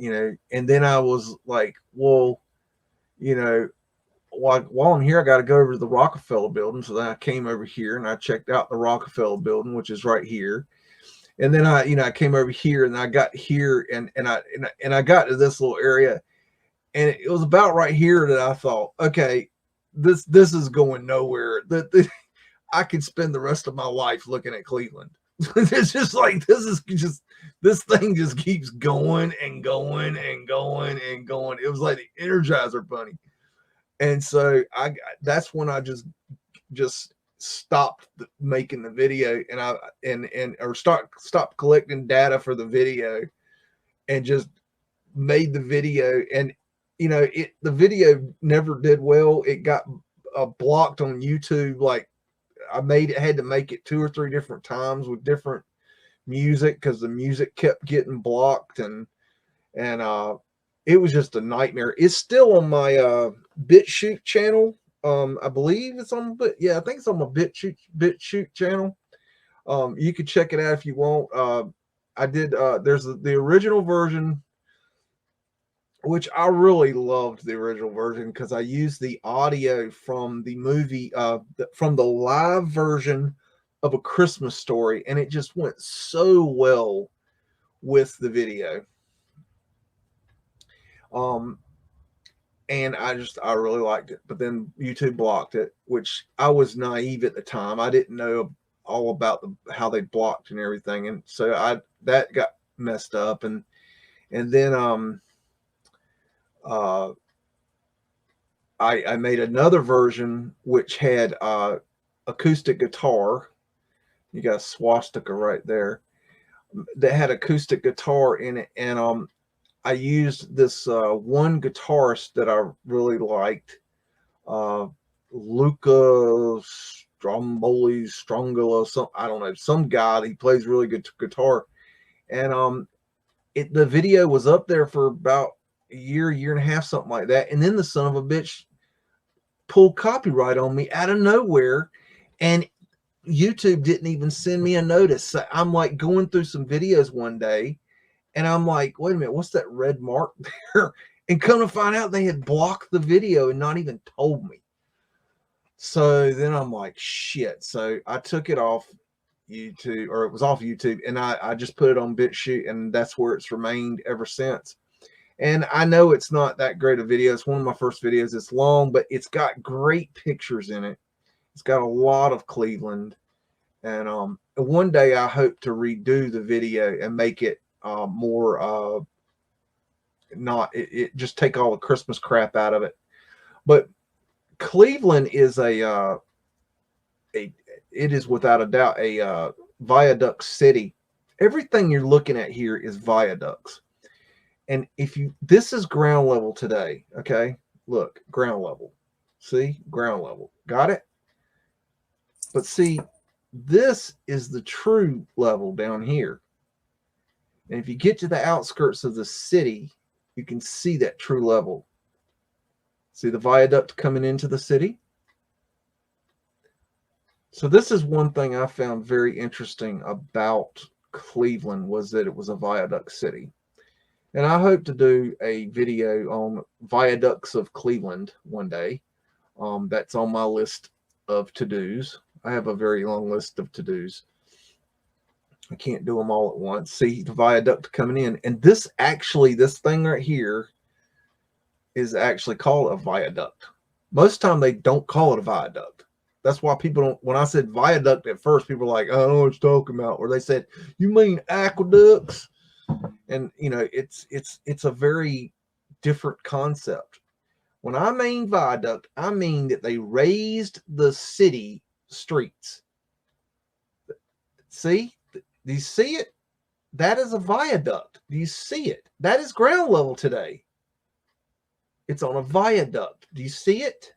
and then I was like, well, while I'm here, I got to go over to the Rockefeller building. So then I came over here, and I checked out the Rockefeller building, which is right here. And then I came over here, and I got here, and I got to this little area, and it was about right here that I thought, okay, this is going nowhere. I could spend the rest of my life looking at Cleveland. It's just like, this thing just keeps going and going and going and going. It was like the Energizer Bunny. And so that's when I just stopped making the video, and stopped collecting data for the video, and just made the video. And the video never did well. It got blocked on YouTube. Like, I had to make it 2 or 3 different times with different music, because the music kept getting blocked, and it was just a nightmare. It's still on my BitChute channel. I believe it's on, but yeah, I think it's on my BitChute channel. You could check it out if you want. I did. There's the original version, which I really loved the original version, because I used the audio from the movie, from the live version of A Christmas Story, and it just went so well with the video. And I really liked it, but then YouTube blocked it, which I was naive at the time. I didn't know all about how they blocked and everything, and so that got messed up, and then I made another version which had acoustic guitar. You got a swastika right there that had acoustic guitar in it, and I used this one guitarist that I really liked, Luca Strongolo, I don't know, some guy. He plays really good guitar, and the video was up there for about a year and a half, something like that. And then the son of a bitch pulled copyright on me out of nowhere, and YouTube didn't even send me a notice. So I'm like going through some videos one day, and I'm like, wait a minute, what's that red mark there? And come to find out, they had blocked the video and not even told me. So then I'm like, shit. So I took it off YouTube, or it was off YouTube, and I just put it on BitChute, and that's where it's remained ever since. And I know it's not that great a video. It's one of my first videos. It's long, but it's got great pictures in it. It's got a lot of Cleveland. And one day I hope to redo the video and make it more it just take all the Christmas crap out of it. But Cleveland is it is without a doubt a viaduct city. Everything you're looking at here is viaducts. And if you, this is ground level today, okay? Look, ground level. See, ground level. Got it? But see, this is the true level down here. And if you get to the outskirts of the city, you can see that true level. See the viaduct coming into the city? So this is one thing I found very interesting about Cleveland, was that it was a viaduct city. And I hope to do a video on viaducts of Cleveland one day. That's on my list of to-dos. I have a very long list of to-dos. I can't do them all at once. See the viaduct coming in. And this actually, this thing right here is actually called a viaduct. Most time they don't call it a viaduct. That's why people don't, when I said viaduct at first, people were like, I don't know what you're talking about. Or they said, you mean aqueducts? And you know, it's a very different concept. When I mean viaduct, I mean that they raised the city streets. See? Do you see it? That is a viaduct. Do you see it? That is ground level today. It's on a viaduct. Do you see it?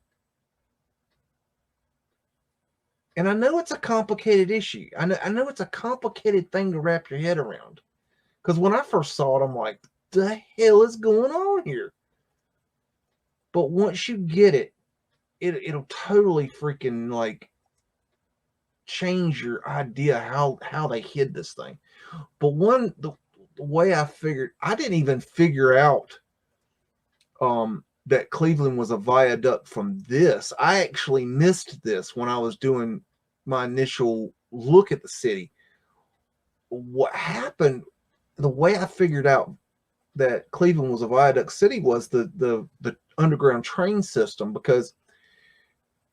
And I know it's a complicated issue. I know it's a complicated thing to wrap your head around. Because when I first saw it, I'm like, the hell is going on here? But once you get it, it'll totally freaking like change your idea how they hid this thing. But the way I figured, I didn't even figure out that Cleveland was a viaduct from this. I actually missed this when I was doing my initial look at the city. What happened, the way I figured out that Cleveland was a viaduct city was the underground train system, because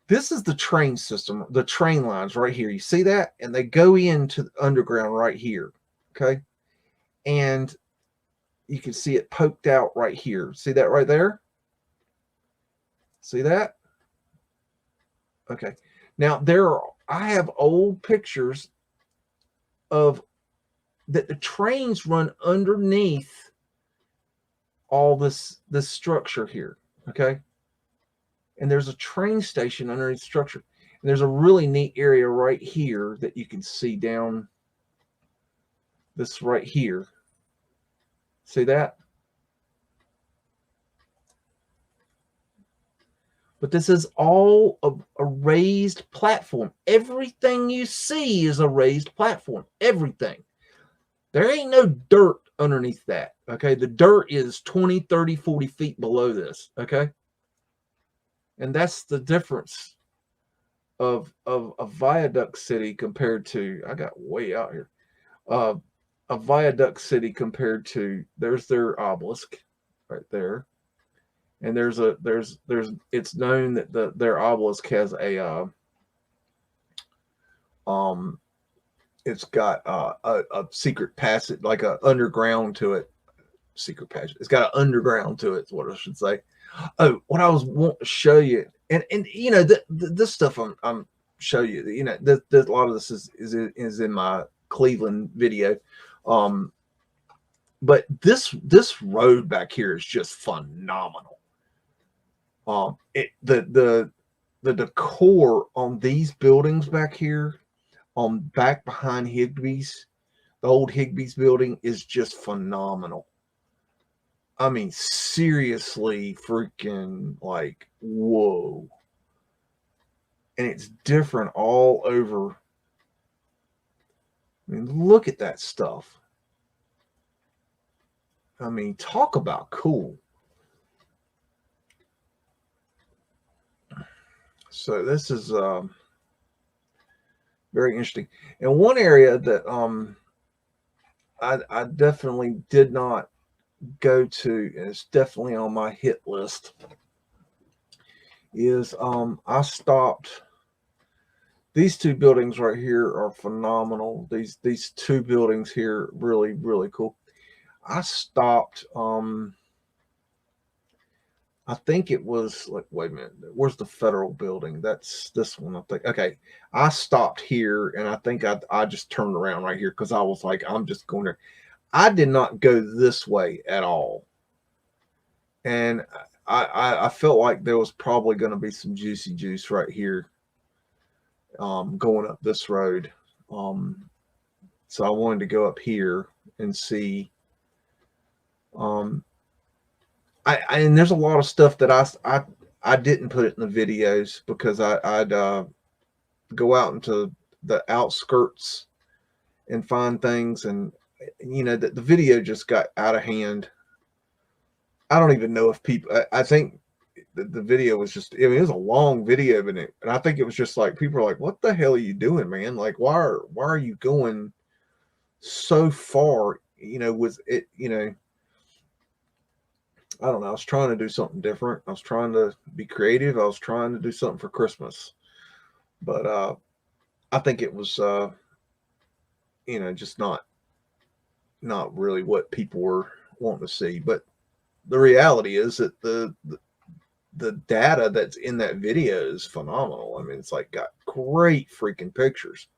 this is the train system, the train lines right here. You see that? And they go into the underground right here. Okay. And you can see it poked out right here. See that right there? See that? Okay. Now I have old pictures of that the trains run underneath all this structure here. Okay. And there's a train station underneath the structure. And there's a really neat area right here that you can see down this right here. See that? But this is all a raised platform. Everything you see is a raised platform. Everything. There ain't no dirt underneath that. Okay. The dirt is 20, 30, 40 feet below this. Okay. And that's the difference of a viaduct city compared to, I got way out here. A viaduct city compared to, there's their obelisk right there. And it's known that their obelisk has a it's got a secret passage, like a underground to it. Secret passage. It's got an underground to it, is what I should say. Oh, what I was wanting to show you, and you know, this stuff I'm show you. You know, a lot of this is in my Cleveland video. But this road back here is just phenomenal. The decor on these buildings back here, back behind Higbee's, the old Higbee's building, is just phenomenal. I mean, seriously, freaking like, whoa. And it's different all over. I mean, look at that stuff. I mean, talk about cool. So this is very interesting. And one area that I definitely did not go to, and it's definitely on my hit list, is I stopped. These two buildings right here are phenomenal. These two buildings here, really, really cool. I stopped I think it was like, wait a minute, where's the federal building? That's this one, I think. Okay, I stopped here, and I think I just turned around right here because I was like, I'm just going to. I did not go this way at all, and I felt like there was probably going to be some juicy juice right here, going up this road. So I wanted to go up here and see. Um, and there's a lot of stuff that I didn't put it in the videos because I'd go out into the outskirts and find things, and the video just got out of hand. I don't even know if people. I think the video was just. I mean, it was a long video, but and I think it was just like people are like, "What the hell are you doing, man? Like, why are you going so far?" With it, I don't know. I was trying to do something different. I was trying to be creative. I was trying to do something for Christmas, but I think it was, just not really what people were wanting to see. But the reality is that the data that's in that video is phenomenal. I mean, it's like got great freaking pictures.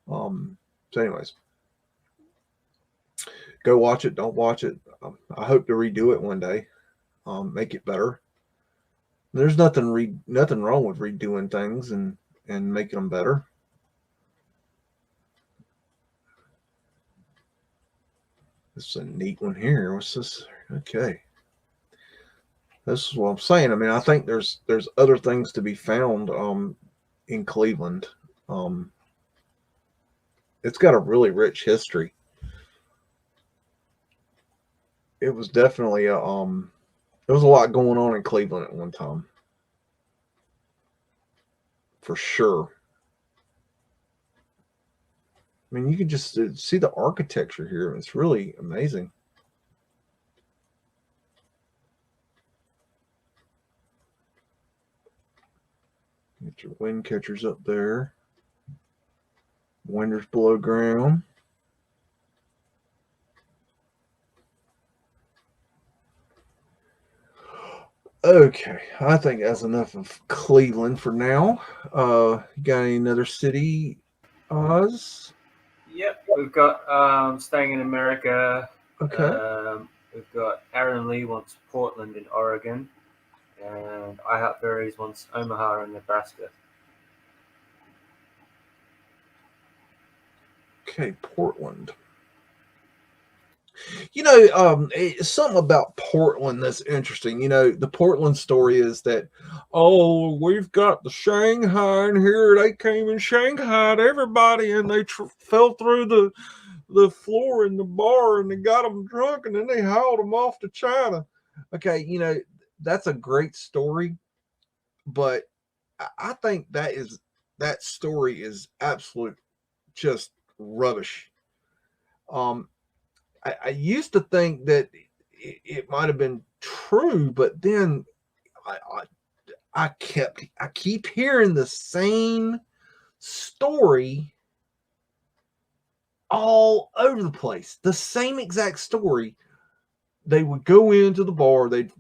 So, anyways, go watch it. Don't watch it. I hope to redo it one day. Make it better. There's nothing wrong with redoing things and making them better. This is a neat one here. What's this? Okay. This is what I'm saying. I mean, I think there's other things to be found in Cleveland. It's got a really rich history. It was definitely there was a lot going on in Cleveland at one time. For sure. I mean, you can just see the architecture here. It's really amazing. Get your wind catchers up there. Winders below ground. Okay, I think that's enough of Cleveland for now. You got any another city, Oz? Yep, we've got staying in America. Okay. We've got Aaron Lee wants Portland in Oregon, and I Heart Berries wants Omaha in Nebraska. Okay, Portland. Something about Portland that's interesting. The Portland story is that, oh, we've got the Shanghai in here. They came and Shanghaied everybody, and they fell through the floor in the bar, and they got them drunk, and then they hauled them off to China. Okay, that's a great story, but I think that story is absolute just rubbish. I used to think that it might have been true, but then I keep hearing the same story all over the place. The same exact story. They would go into the bar, they'd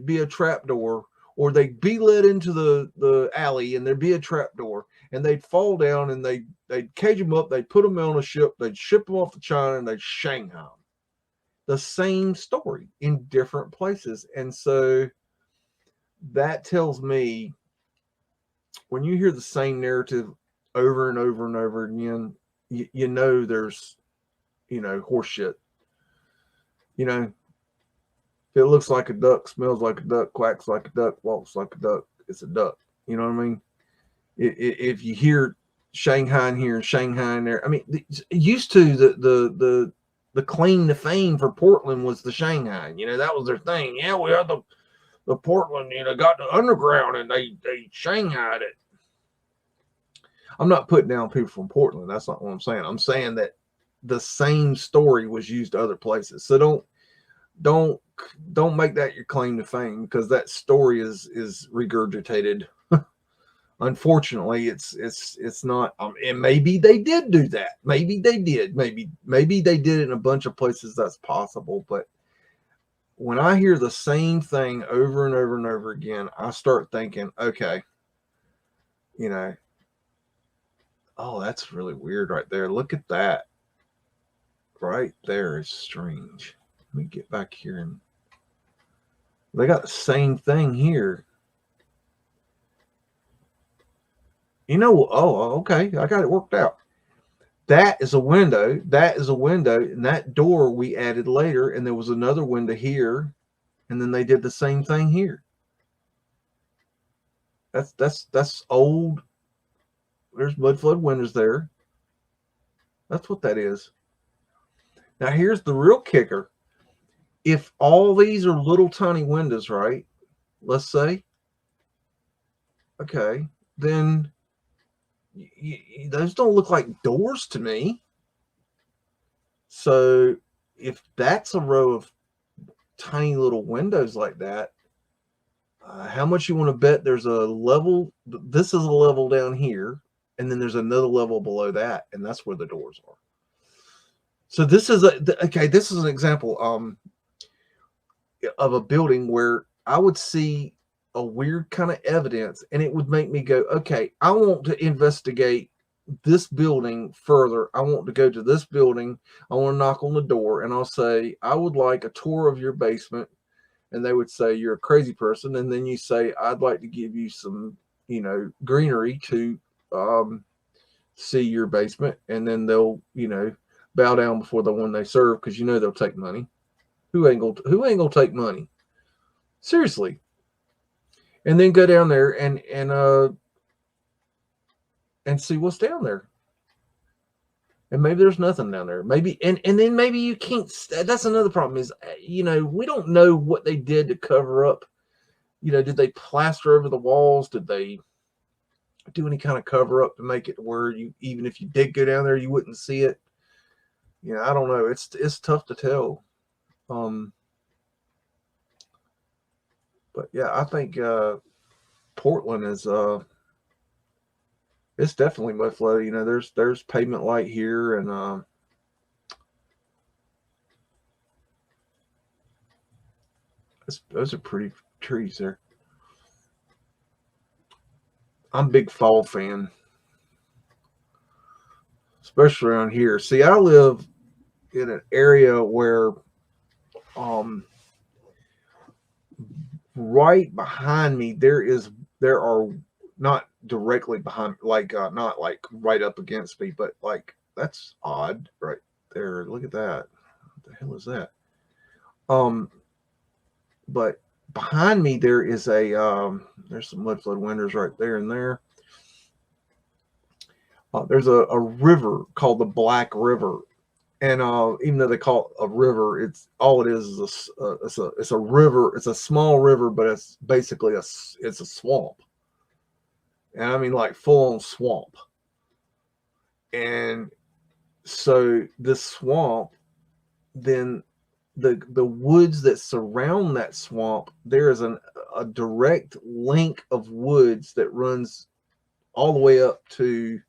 be a trap door, or they'd be led into the alley, and there'd be a trap door, and they'd fall down, and they'd cage them up, they'd put them on a ship, they'd ship them off to China, and they'd Shanghai them. The same story in different places. And so that tells me when you hear the same narrative over and over and over again, you know there's horse shit. If it looks like a duck, smells like a duck, quacks like a duck, walks like a duck, it's a duck. You know what I mean? If you hear Shanghai in here and Shanghai in there, I mean, used to the claim to fame for Portland was the Shanghai. That was their thing. Yeah, we had the Portland, got the underground, and they Shanghaied it. I'm not putting down people from Portland. That's not what I'm saying. I'm saying that the same story was used other places. So don't make that your claim to fame, because that story is regurgitated. Unfortunately, it's not. And maybe they did do that. Maybe they did. Maybe they did it in a bunch of places. That's possible. But when I hear the same thing over and over and over again, I start thinking, okay, you know, oh, that's really weird right there. Look at that. Right there is strange. Let me get back here, and they got the same thing here. You know, oh, okay, I got it worked out. That is a window. That is a window, and that door we added later, and there was another window here, and then they did the same thing here. That's old. There's Mudflood windows there. That's what that is. Now here's the real kicker. If all these are little tiny windows, right? Let's say, okay, then those don't look like doors to me. So if that's a row of tiny little windows like that, how much you want to bet there's a level? This is a level down here, and then there's another level below that, and that's where the doors are. So this is okay. This is an example of a building where I would see a weird kind of evidence, and it would make me go, okay, I want to investigate this building further. I want to go to this building. I want to knock on the door, and I'll say, I would like a tour of your basement. And they would say, you're a crazy person. And then you say, I'd like to give you some, greenery to see your basement. And then they'll, bow down before the one they serve, because they'll take money. Who ain't gonna take money? Seriously. And then go down there and see what's down there. And maybe there's nothing down there. Maybe, and then maybe you can't. That's another problem is, we don't know what they did to cover up. Did they plaster over the walls? Did they do any kind of cover up to make it where even if you did go down there, you wouldn't see it? I don't know. It's tough to tell. But yeah, I think Portland is it's definitely Mudflood. There's pavement light here, and those are pretty trees there. I'm a big fall fan, especially around here. See, I live in an area where right behind me there are not directly behind, not like right up against me, but like, that's odd right there. Look at that. What the hell is that? But behind me there is there's some Mudflood windows right there and there. There's a river called the Black River, and even though they call it a river, it's a river. It's a small river, but it's basically it's a swamp. And I mean, like, full on swamp. And so this swamp, then the woods that surround that swamp, there is a direct link of woods that runs all the way up to,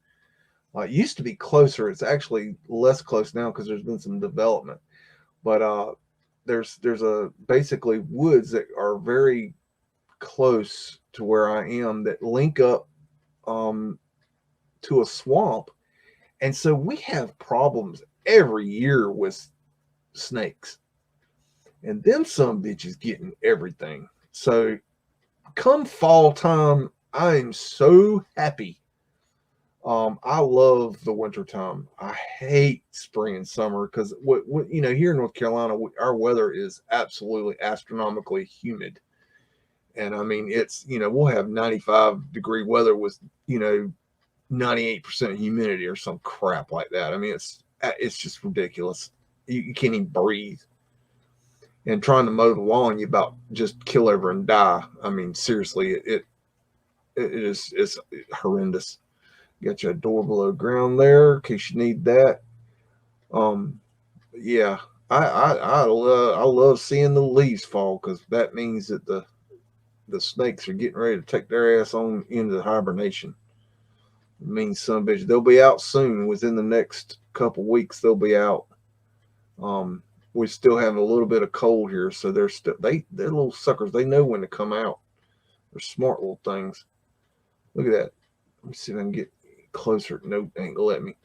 it used to be closer. It's actually less close now because there's been some development. But there's basically woods that are very close to where I am that link up to a swamp. And so we have problems every year with snakes, and them some bitches getting everything. So come fall time, I am so happy. I love the winter time. I hate spring and summer because here in North Carolina, our weather is absolutely astronomically humid. And I mean, it's, we'll have 95-degree weather with, 98% humidity or some crap like that. I mean, it's just ridiculous. You can't even breathe. And trying to mow the lawn, you about just kill over and die. I mean, seriously, it's horrendous. You got your door below ground there in case you need that. Yeah, I love seeing the leaves fall, because that means that the snakes are getting ready to take their ass on into hibernation. It means some bitch, they'll be out soon. Within the next couple weeks, they'll be out. we still have a little bit of cold here, so they're little suckers. They know when to come out. They're smart little things. Look at that. Let me see if I can get closer. Nope, ain't gonna let me.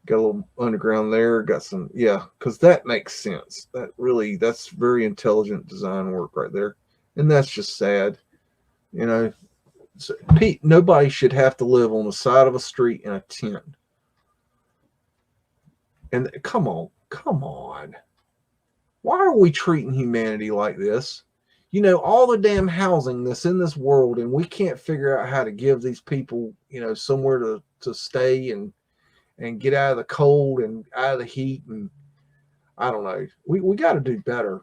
Got a little underground there. Got some, yeah, because that makes sense. That's very intelligent design work right there. And that's just sad. You know, so, Pete, nobody should have to live on the side of a street in a tent. And come on. Why are we treating humanity like this? You know, all the damn housing that's in this world, and we can't figure out how to give these people, you know, somewhere to stay and get out of the cold and out of the heat. And I don't know. We got to do better.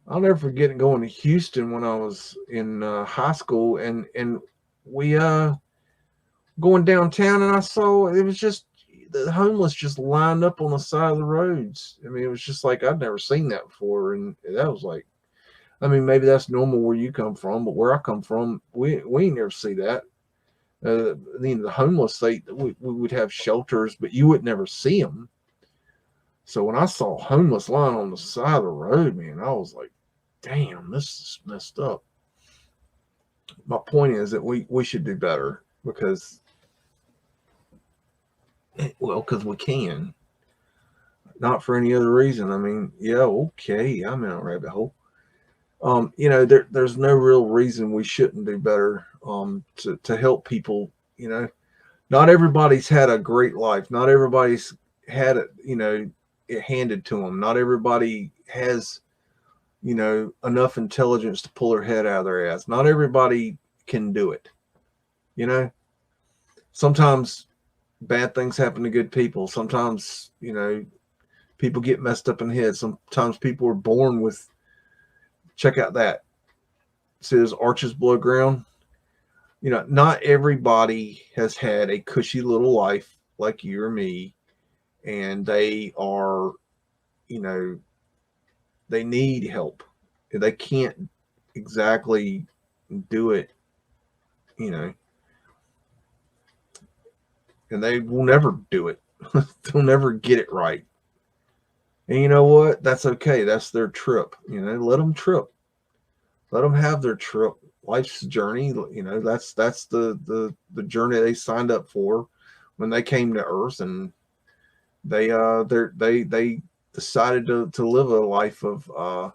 I'll never forget going to Houston when I was in high school, and we going downtown, and I saw it was just the homeless just lined up on the side of the roads. I mean, it was just like I'd never seen that before, and that was like, I mean, maybe that's normal where you come from, but where I come from, we ain't never see that. The homeless, we would have shelters, but you would never see them. So when I saw homeless lying on the side of the road, man, I was like, damn, this is messed up. My point is that we should do better because we can. Not for any other reason. I mean, yeah, okay, I'm in a rabbit hole. You know, there's no real reason we shouldn't do better to help people. You know, not everybody's had a great life. Not everybody's had it, you know, it handed to them. Not everybody has, you know, enough intelligence to pull their head out of their ass. Not everybody can do it. You know, sometimes bad things happen to good people. Sometimes, you know, people get messed up in the head. Sometimes people are born with, check out that. See those arches below ground? You know, not everybody has had a cushy little life like you or me. And they are, you know, they need help. They can't exactly do it, you know. And they will never do it. They'll never get it right. And you know what? That's okay. That's their trip. You know, let them trip. Let them have their trip. Life's journey. You know, that's the journey they signed up for when they came to Earth, and they decided to live a life of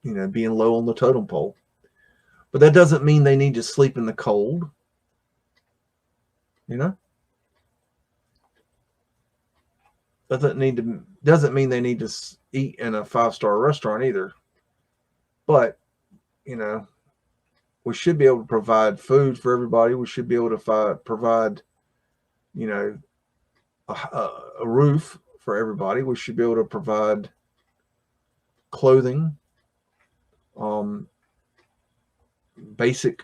you know, being low on the totem pole. But that doesn't mean they need to sleep in the cold. You know, doesn't mean they need to eat in a 5-star restaurant either. But, you know, we should be able to provide food for everybody. We should be able to provide, you know, a roof for everybody. We should be able to provide clothing, basic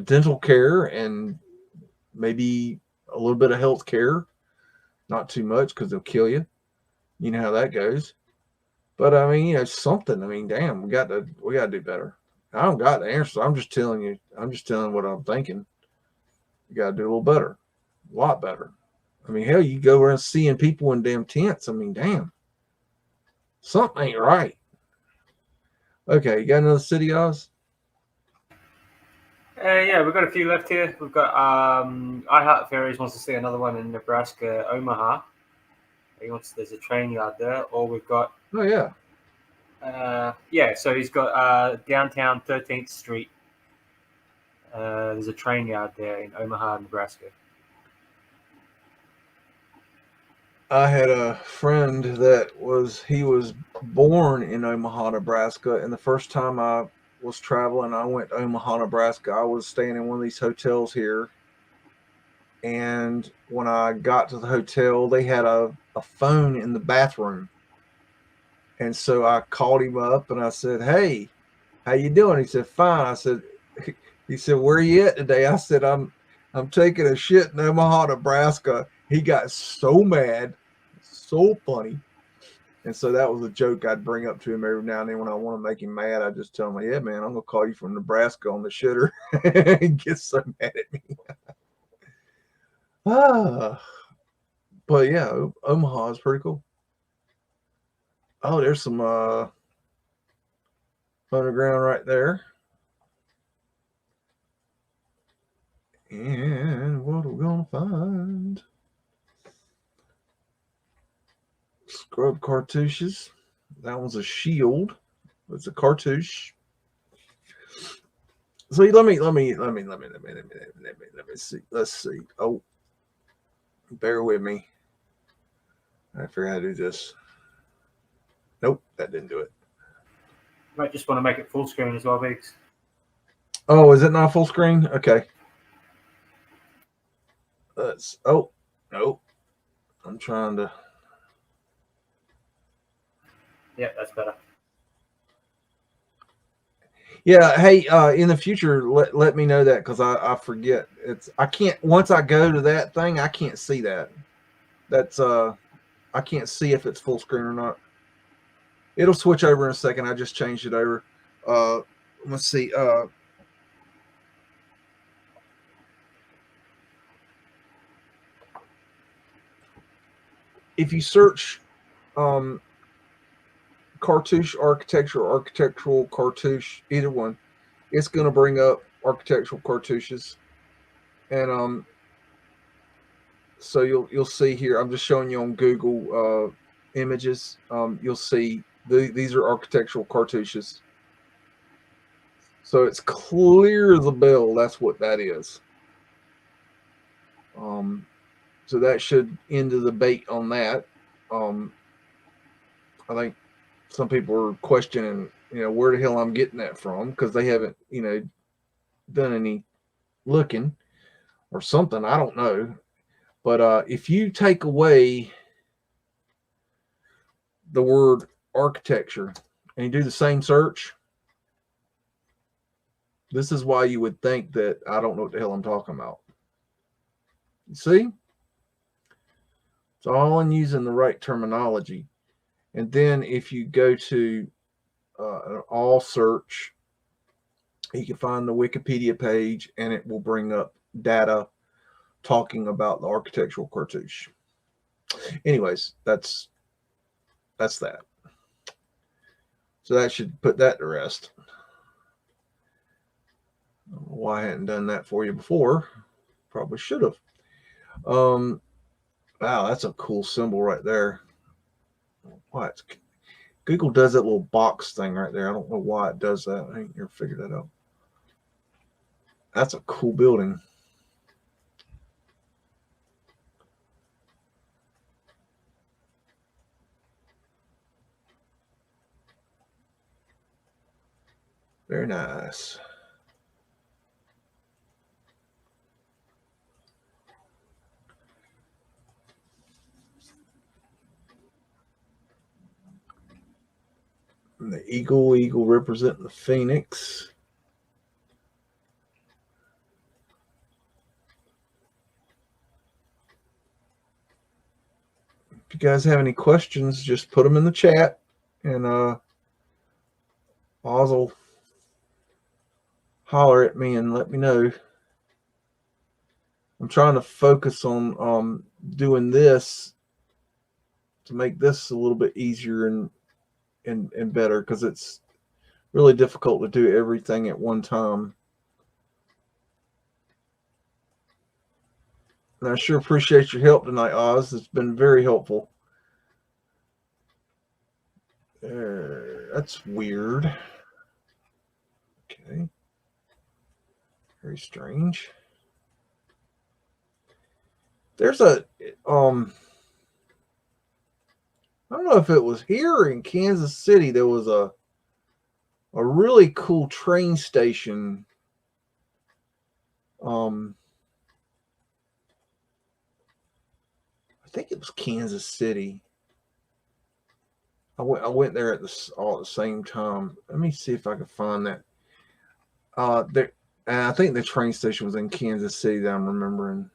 dental care, and maybe a little bit of health care. Not too much because they'll kill you. You know how that goes. But I mean, you know, something. I mean, damn, we got to do better. I don't got the answer. I'm just telling you. I'm just telling what I'm thinking. You got to do a little better, a lot better. I mean, hell, you go around seeing people in damn tents. I mean, damn, something ain't right. Okay, you got another city, Oz? Yeah, we've got a few left here. We've got I Heart Fairies wants to see another one in Nebraska, Omaha. There's a train yard there, or we've got. Oh yeah. Yeah, so he's got downtown 13th Street. There's a train yard there in Omaha, Nebraska. I had a friend that was born in Omaha, Nebraska, and the first time I was traveling, I went to Omaha, Nebraska. I was staying in one of these hotels here, and when I got to the hotel, they had a phone in the bathroom. And so I called him up and I said, "Hey, how you doing?" He said, "Fine." I said, he said, "Where are you at today?" I said, I'm taking a shit in Omaha, Nebraska. He got so mad, so funny. And so that was a joke I'd bring up to him every now and then when I want to make him mad. I just tell him, "Yeah, man, I'm gonna call you from Nebraska on the shitter." He gets so mad at me. But yeah, Omaha is pretty cool. Oh, there's some underground right there. And what are we gonna find? Scrub cartouches. That one's a shield. It's a cartouche. So let me see. Let's see. Oh, bear with me. I figure out how to do this. Nope, that didn't do it. You might just want to make it full screen as well, Biggs. Oh, is it not full screen? Okay. Let's. Oh, nope. I'm trying to. Yeah, that's better. Yeah, hey, in the future, let me know that because I forget. I can't once I go to that thing, I can't see that. That's I can't see if it's full screen or not. It'll switch over in a second. I just changed it over. Let's see. If you search cartouche architecture or architectural cartouche, either one, it's going to bring up architectural cartouches, and so you'll see here. I'm just showing you on Google images. You'll see these are architectural cartouches. So it's clear the bell. That's what that is. So that should end the debate on that. I think some people are questioning, where the hell I'm getting that from because they haven't, done any looking or something. I don't know. But if you take away the word architecture and you do the same search, this is why you would think that I don't know what the hell I'm talking about. You see? It's all in using the right terminology. And then if you go to an all search, you can find the Wikipedia page and it will bring up data talking about the architectural cartouche. Anyways, that's that. So that should put that to rest. I don't know why I hadn't done that for you before. Probably should have. Wow, that's a cool symbol right there. What? Google does that little box thing right there. I don't know why it does that. I ain't never figured that out. That's a cool building. Very nice. And the eagle representing the phoenix. If you guys have any questions, just put them in the chat, and Oz will holler at me and let me know. I'm trying to focus on doing this to make this a little bit easier and better because it's really difficult to do everything at one time. And I sure appreciate your help tonight, Oz. It's been very helpful. That's weird. Okay. Very strange. There's a I don't know if it was here or in Kansas City. There was a really cool train station. I think it was Kansas City. I went there all at the same time. Let me see if I can find that. There, and I think the train station was in Kansas City that I'm remembering.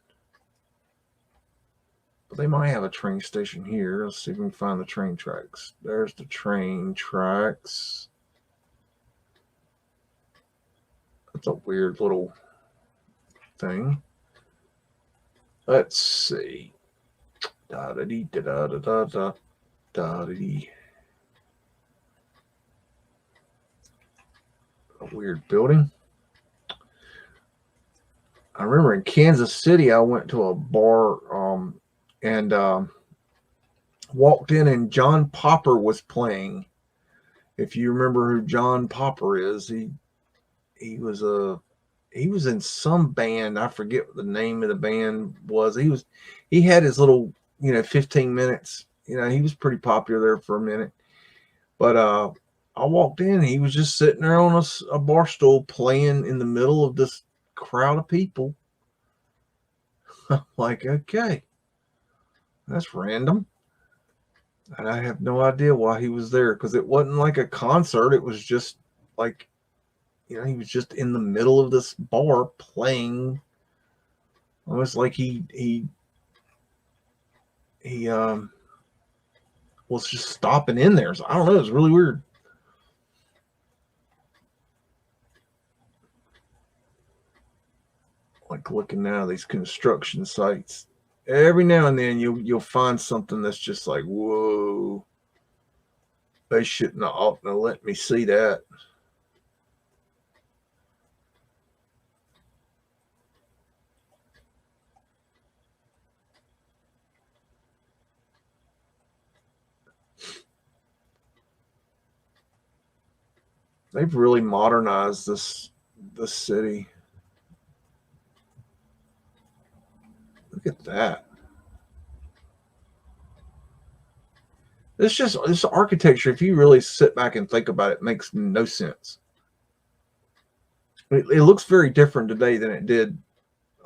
But they might have a train station here. Let's see if we can find the train tracks. There's the train tracks. That's a weird little thing. Let's see. Da da dee da da da da da da dee. A weird building. I remember in Kansas City, I went to a bar and walked in, and John Popper was playing. If you remember who John Popper is, he was in some band. I forget what the name of the band was. He had his little 15 minutes. He was pretty popular there for a minute. But I walked in, and he was just sitting there on a bar stool playing in the middle of this crowd of people. I'm like, okay, that's random. And I have no idea why he was there, because it wasn't like a concert. It was just like, he was just in the middle of this bar playing. Almost like he was just stopping in there. So I don't know. It was really weird. Like looking now, these construction sites. Every now and then you'll find something that's just like, whoa. They shouldn't have ought to let me see that. They've really modernized this city. Look at that. This architecture, if you really sit back and think about it, makes no sense. It looks very different today than it did,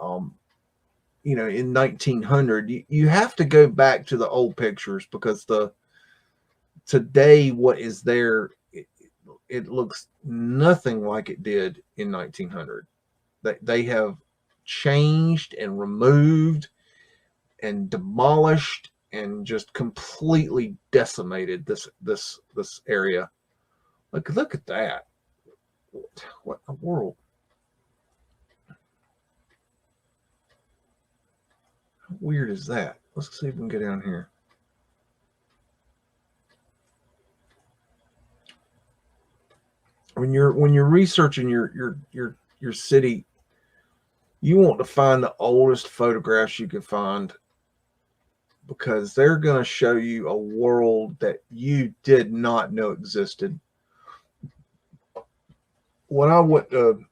in 1900. You have to go back to the old pictures, because today what is there, it looks nothing like it did in 1900. They have changed and removed and demolished and just completely decimated this area. Look at that. What in the world? How weird is that? Let's see if we can get down here. When you're researching your city, you want to find the oldest photographs you can find, because they're going to show you a world that you did not know existed. When I went to,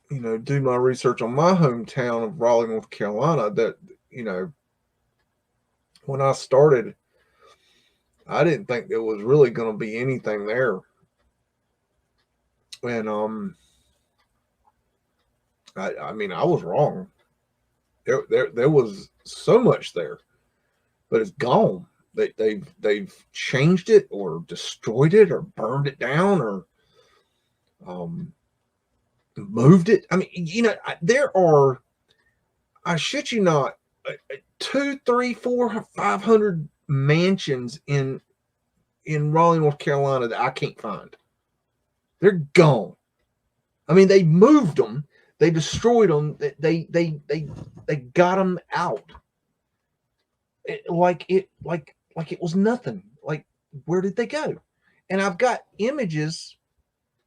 do my research on my hometown of Raleigh, North Carolina, that, when I started, I didn't think there was really going to be anything there. And, I mean, I was wrong. There was so much there, but it's gone. They've changed it, or destroyed it, or burned it down, or moved it. I mean, there are, I shit you not, 2, 3, 4, 500 mansions in Raleigh, North Carolina that I can't find. They're gone. I mean, they moved them. They destroyed them. They got them out. Like it was nothing. Like, where did they go? And I've got images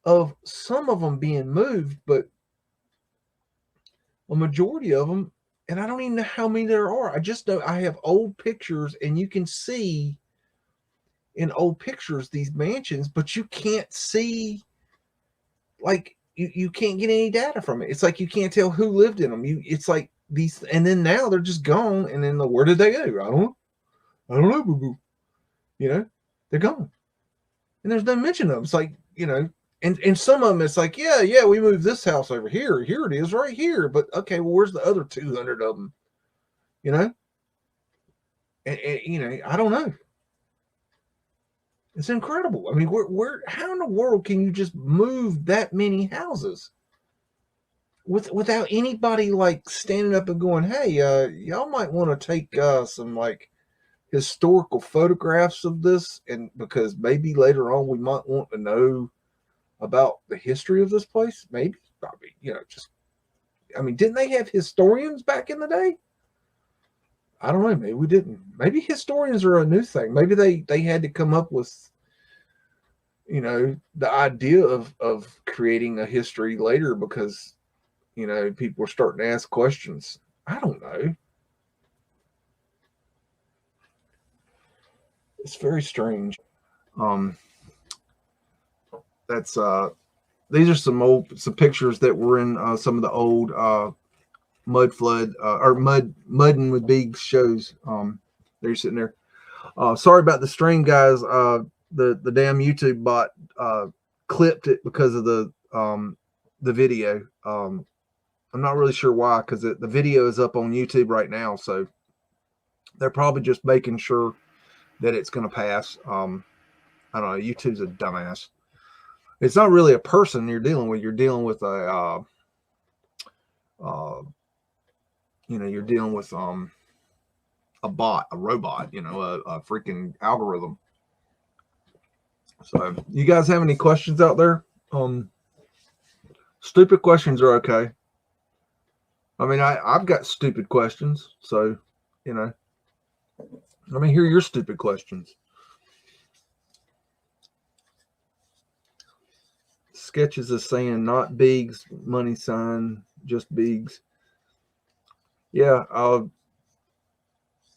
of some of them being moved, but a majority of them, and I don't even know how many there are. I just know I have old pictures, and you can see in old pictures these mansions, but you can't see, like, you can't get any data from it. It's like you can't tell who lived in them. It's like these, and then now they're just gone. And then where did they go? I don't know, boo boo. They're gone, and there's no mention of them. It's like, and some of them, it's like, yeah, we moved this house over here. Here it is, right here. But okay, well, where's the other 200 of them? And I don't know. It's incredible. I mean, how in the world can you just move that many houses without anybody like standing up and going, hey, y'all might want to take some like historical photographs of this, and because maybe later on we might want to know about the history of this place. Maybe, probably, I mean, didn't they have historians back in the day? I don't know. Maybe we didn't. Maybe historians are a new thing. Maybe they had to come up with, you know, the idea of creating a history later because, you know, people were starting to ask questions. I don't know. It's very strange. Um, that's these are some pictures that were in some of the old Mudflood or Muddin with BEAGS shows. They're sitting there. Sorry about the stream, guys. The damn YouTube bot clipped it because of the video. I'm not really sure why, because the video is up on YouTube right now, so they're probably just making sure that it's going to pass. I don't know. YouTube's a dumbass. It's not really a person you're dealing with. You're dealing with a you know, you're dealing with a bot, a robot, you know, a freaking algorithm. So, you guys have any questions out there? Stupid questions are okay. I mean, I've got stupid questions, so, you know, let me hear your stupid questions. Sketches is saying not BEAGS, money sign, just BEAGS. Yeah,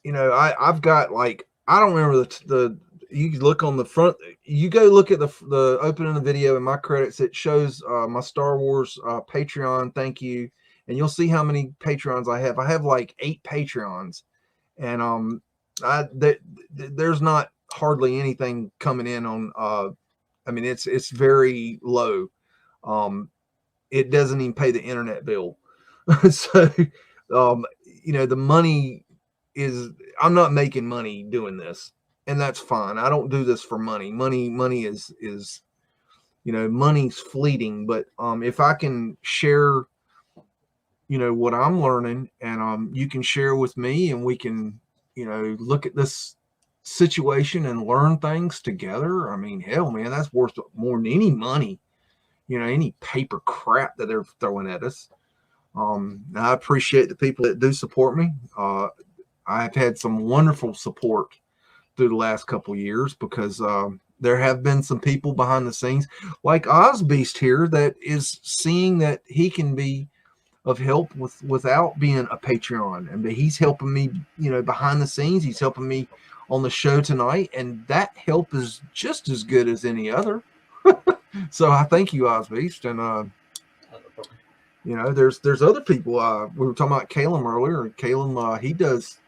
you know, I've got like, I don't remember the you look on the front, you go look at the opening of the video in my credits, it shows my Star Wars Patreon, thank you, and you'll see how many Patreons I have. I have like 8 Patreons, and there's not hardly anything coming in on I mean, it's very low. It doesn't even pay the internet bill. So you know, the money is, I'm not making money doing this, and that's fine. I don't do this for money. Money is you know, money's fleeting, but if I can share, you know, what I'm learning, and you can share with me, and we can, you know, look at this situation and learn things together. I mean, hell, man, that's worth more than any money, you know, any paper crap that they're throwing at us. I appreciate the people that do support me. I've had some wonderful support through the last couple of years because there have been some people behind the scenes, like Ozbeast here, that is seeing that he can be of help without being a Patreon, and he's helping me, you know, behind the scenes. He's helping me on the show tonight, and that help is just as good as any other. So I thank you, Ozbeast, and you know, there's other people. We were talking about Calum earlier. Calum, he does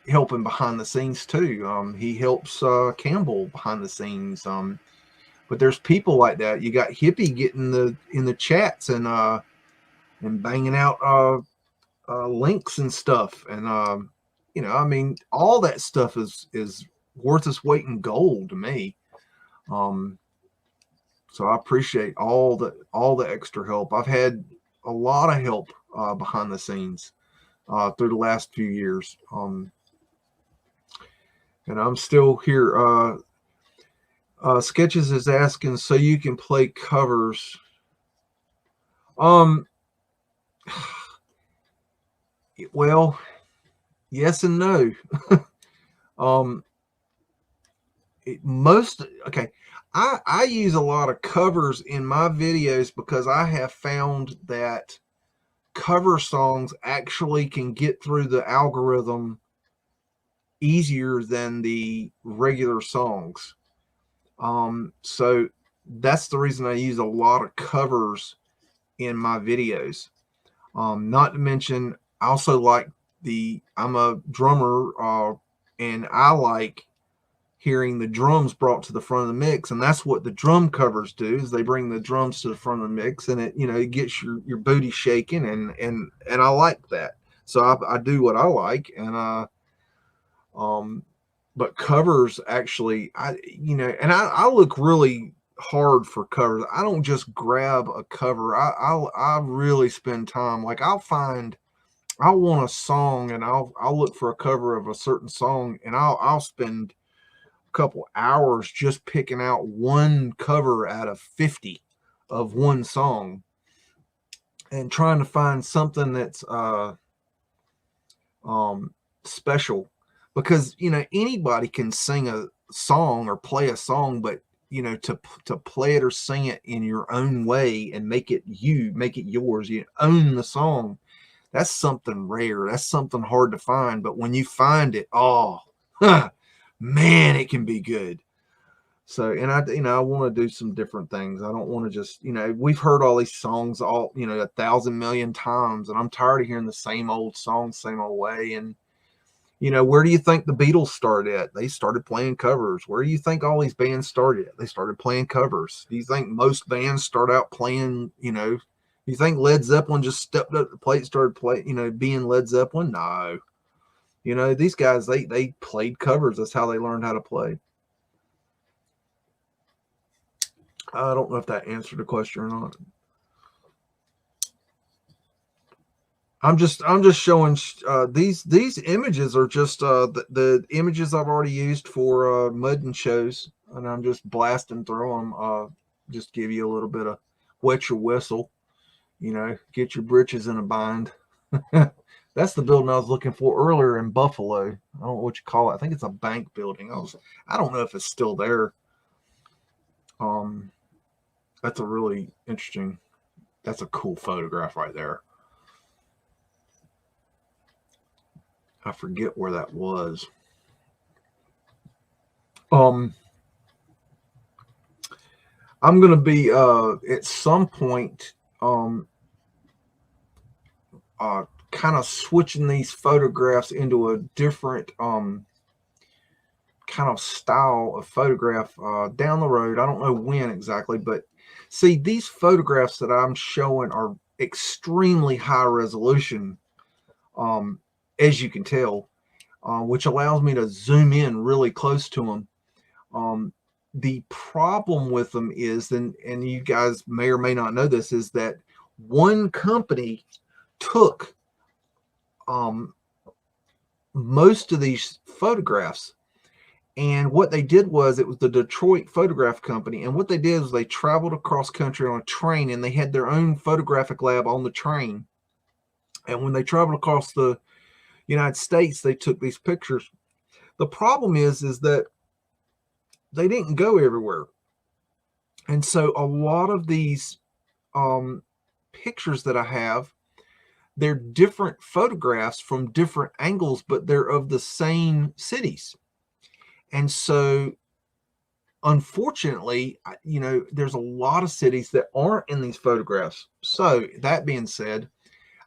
helping behind the scenes too. He helps Campbell behind the scenes. But there's people like that. You got Hippie getting in the chats and banging out links and stuff. And you know, I mean, all that stuff is worth its weight in gold to me. So I appreciate all the extra help. I've had a lot of help behind the scenes through the last few years. And I'm still here. Sketches is asking, so you can play covers. Well, yes and no. Okay. I use a lot of covers in my videos because I have found that cover songs actually can get through the algorithm easier than the regular songs. So that's the reason I use a lot of covers in my videos. Not to mention, I also like I'm a drummer, and I like hearing the drums brought to the front of the mix, and that's what the drum covers do, is they bring the drums to the front of the mix, and it, you know, it gets your booty shaking, and I like that. So I do what I like, and but covers actually, I look really hard for covers. I don't just grab a cover. I really spend time. Like, I want a song, and I'll look for a cover of a certain song, and I'll spend couple hours just picking out one cover out of 50 of one song and trying to find something that's special, because anybody can sing a song or play a song, but to play it or sing it in your own way and make it yours, you own the song. That's something rare. That's something hard to find. But when you find it, oh, man, it can be good. So, and I want to do some different things. I don't want to just, we've heard all these songs 1,000 million times, and I'm tired of hearing the same old song, same old way. And, where do you think the Beatles started at? They started playing covers. Where do you think all these bands started at? They started playing covers. Do you think most bands start out playing, you think Led Zeppelin just stepped up to the plate, started playing, being Led Zeppelin? No. These guys, they played covers. That's how they learned how to play. I don't know if that answered the question or not. I'm just showing these images are just the images I've already used for MUDDIN shows, and I'm just blasting through them. Just give you a little bit of wet your whistle, get your britches in a bind. That's the building I was looking for earlier in Buffalo. I don't know what you call it. I think it's a bank building. I don't know if it's still there. That's a really interesting. That's a cool photograph right there. I forget where that was. I'm going to be at some point kind of switching these photographs into a different kind of style of photograph down the road. I don't know when exactly, but see, these photographs that I'm showing are extremely high resolution, as you can tell, which allows me to zoom in really close to them. The problem with them is, and you guys may or may not know this, is that one company took most of these photographs, and what they did was, it was the Detroit Photograph Company, and what they did was they traveled across country on a train, and they had their own photographic lab on the train. And when they traveled across the United States, they took these pictures. The problem is that they didn't go everywhere, and so a lot of these pictures that I have, they're different photographs from different angles, but they're of the same cities. And so, unfortunately, there's a lot of cities that aren't in these photographs. So, that being said,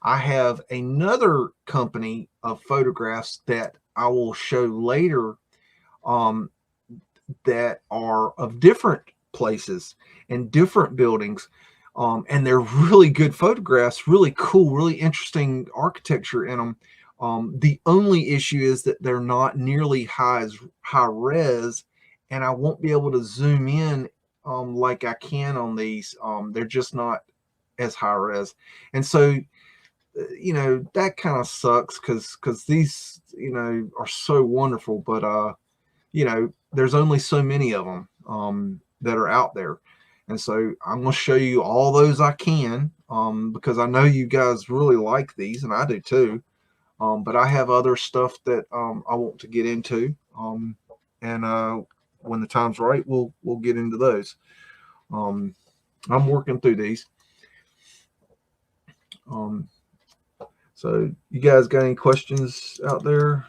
I have another company of photographs that I will show later that are of different places and different buildings. And they're really good photographs, really cool, really interesting architecture in them. The only issue is that they're not nearly high res, and I won't be able to zoom in like I can on these. They're just not as high res, and so that kind of sucks because these are so wonderful, but there's only so many of them that are out there. And so I'm going to show you all those I can, because I know you guys really like these, and I do too. But I have other stuff that I want to get into, and when the time's right, we'll get into those. I'm working through these. So you guys got any questions out there?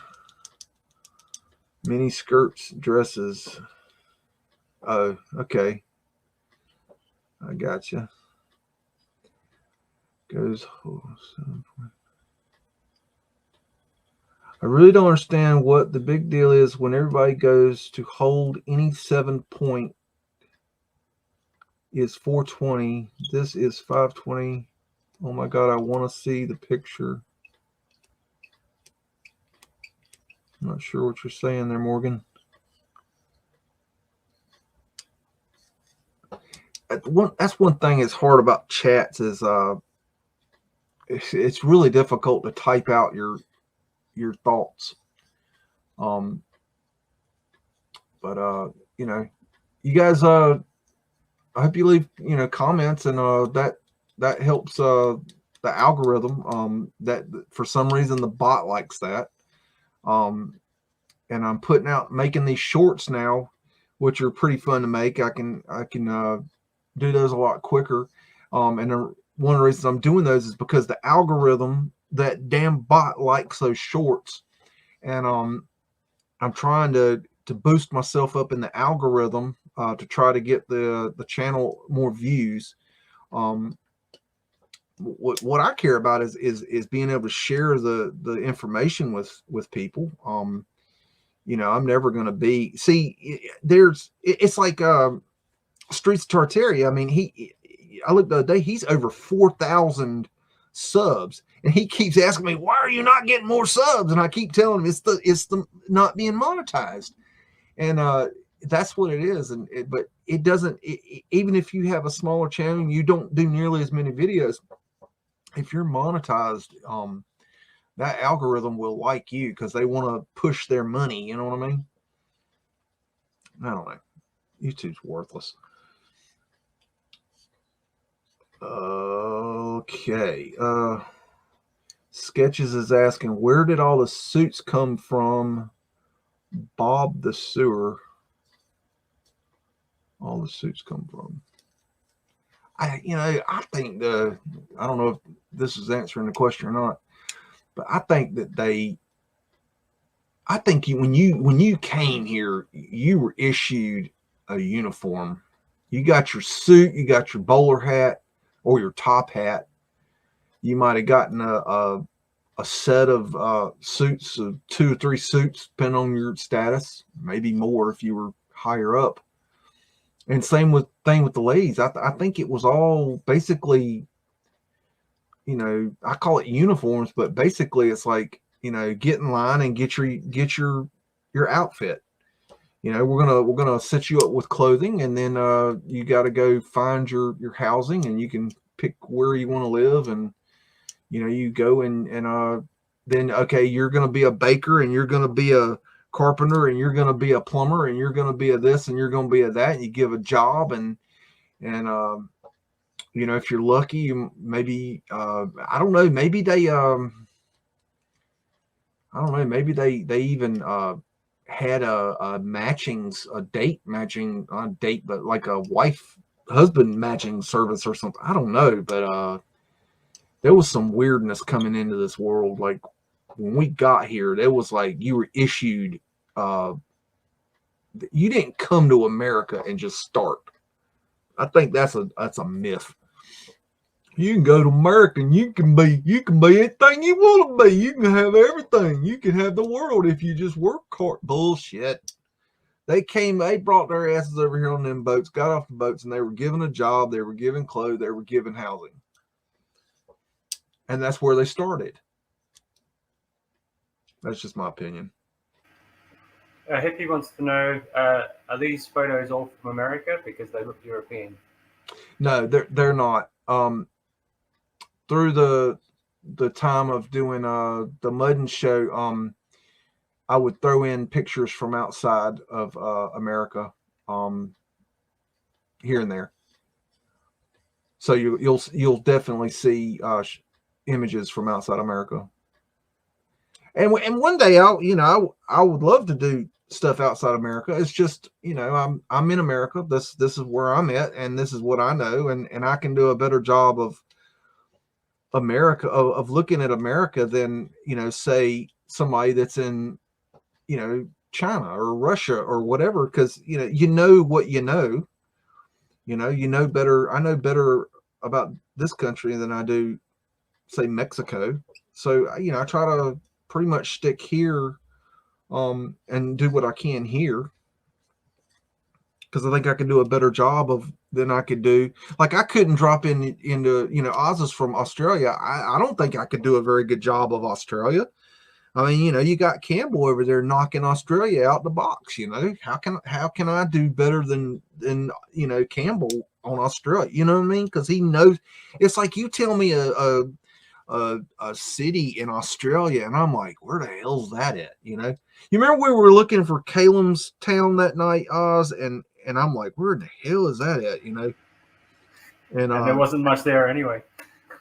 Mini skirts, dresses. Oh, okay. I gotcha. Goes. I really don't understand what the big deal is when everybody goes to hold any 7-point is 420. This is 520. Oh my God, I want to see the picture. I'm not sure what you're saying there, Morgan. That's one thing that's hard about chats is it's really difficult to type out your thoughts. But you guys, I hope you leave comments, and that helps the algorithm. That for some reason the bot likes that. And I'm making these shorts now, which are pretty fun to make. I can do those a lot quicker. And one of the reasons I'm doing those is because the algorithm, that damn bot, likes those shorts, and I'm trying to boost myself up in the algorithm to try to get the channel more views. What I care about is being able to share the information with people. I'm never going to be, it's like Streets of Tartaria. I mean, I looked the other day, he's over 4,000 subs, and he keeps asking me, why are you not getting more subs? And I keep telling him it's the not being monetized. And that's what it is. But it doesn't, even if you have a smaller channel and you don't do nearly as many videos, if you're monetized, that algorithm will like you because they want to push their money. You know what I mean? I don't know. YouTube's worthless. Okay. Sketches is asking, where did all the suits come from? Bob the Sewer. All the suits come from. I think I don't know if this is answering the question or not, but I think that when you came here, you were issued a uniform. You got your suit, you got your bowler hat or your top hat. You might have gotten a set of suits, 2 or 3 suits, depending on your status, maybe more if you were higher up. And same thing with the ladies. I think it was all basically, I call it uniforms, but basically it's like, get in line and get your outfit. We're gonna set you up with clothing, and then you got to go find your housing, and you can pick where you want to live, and you go and then okay, you're gonna be a baker, and you're gonna be a carpenter, and you're gonna be a plumber, and you're gonna be a this, and you're gonna be a that, and you give a job, and if you're lucky, you maybe I don't know, maybe they they even had a date matching, not date, but like a wife husband matching service or something. I don't know, but there was some weirdness coming into this world. Like when we got here, there was like you were issued. You didn't come to America and just start. I think that's a myth. You can go to America and you can be anything you want to be. You can have everything. You can have the world if you just work hard. Bullshit. They brought their asses over here on them boats, got off the boats, and they were given a job, they were given clothes, they were given housing. And that's where they started. That's just my opinion. Hippie wants to know, are these photos all from America? Because they look European. No, they're not. Through the time of doing the MUDDIN show, I would throw in pictures from outside of America, here and there. So you'll definitely see images from outside America. And one day I would love to do stuff outside America. It's just, I'm in America. This is where I'm at, and this is what I know, and I can do a better job of America, of looking at America than, say somebody that's in, China or Russia or whatever, because what you know better. I know better about this country than I do, say, Mexico. So I try to pretty much stick here and do what I can here, because I think I can do a better job than I could do. Like I couldn't drop into Oz is from Australia. I don't think I could do a very good job of Australia. I mean, you got Campbell over there knocking Australia out the box. How can I do better than Campbell on Australia? You know what I mean? Because he knows. It's like you tell me a city in Australia, and I'm like, where the hell's that at? You remember we were looking for Calem's Town that night, Oz, and I'm like, where the hell is that at? And there wasn't much there anyway.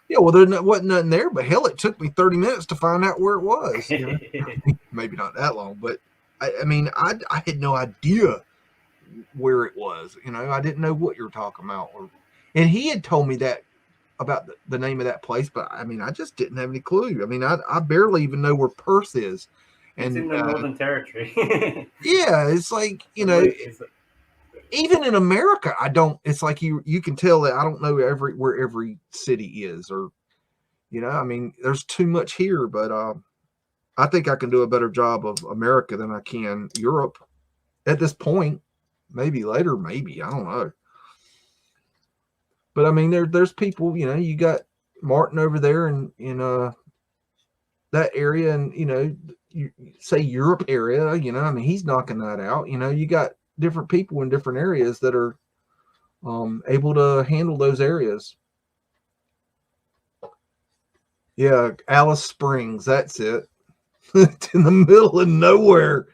Yeah, well, wasn't nothing there, but hell, it took me 30 minutes to find out where it was. Maybe not that long, but I mean, I had no idea where it was. I didn't know what you were talking about. And he had told me that about the name of that place, but I mean, I just didn't have any clue. I mean, I barely even know where Perth is. It's in And the Northern Territory. yeah, it's like, even in America, I don't. It's like you can tell that I don't know where every city is, or I mean, there's too much here. But I think I can do a better job of America than I can Europe at this point. Maybe later, maybe I don't know. But I mean, there's people. You got Martin over there in that area, and you say Europe area. I mean, he's knocking that out. You got different people in different areas that are able to handle those areas. Yeah, Alice Springs, that's it. It's in the middle of nowhere.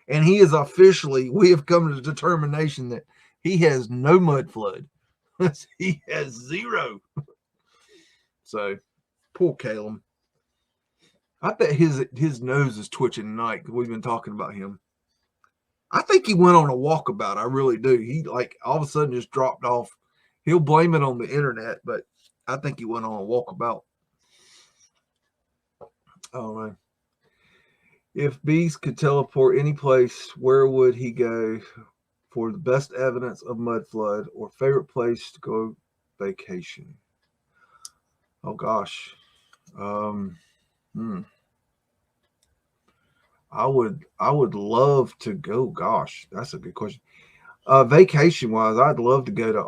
And we have come to the determination that he has no mud flood. He has zero. So, poor Caleb. I bet his nose is twitching tonight because we've been talking about him. I think he went on a walkabout. I really do. He all of a sudden just dropped off. He'll blame it on the internet, but I think he went on a walkabout. I don't know. If Bees could teleport any place, where would he go for the best evidence of mud flood or favorite place to go vacation? Oh gosh. I would love to go. Gosh, that's a good question. Vacation wise, I'd love to go to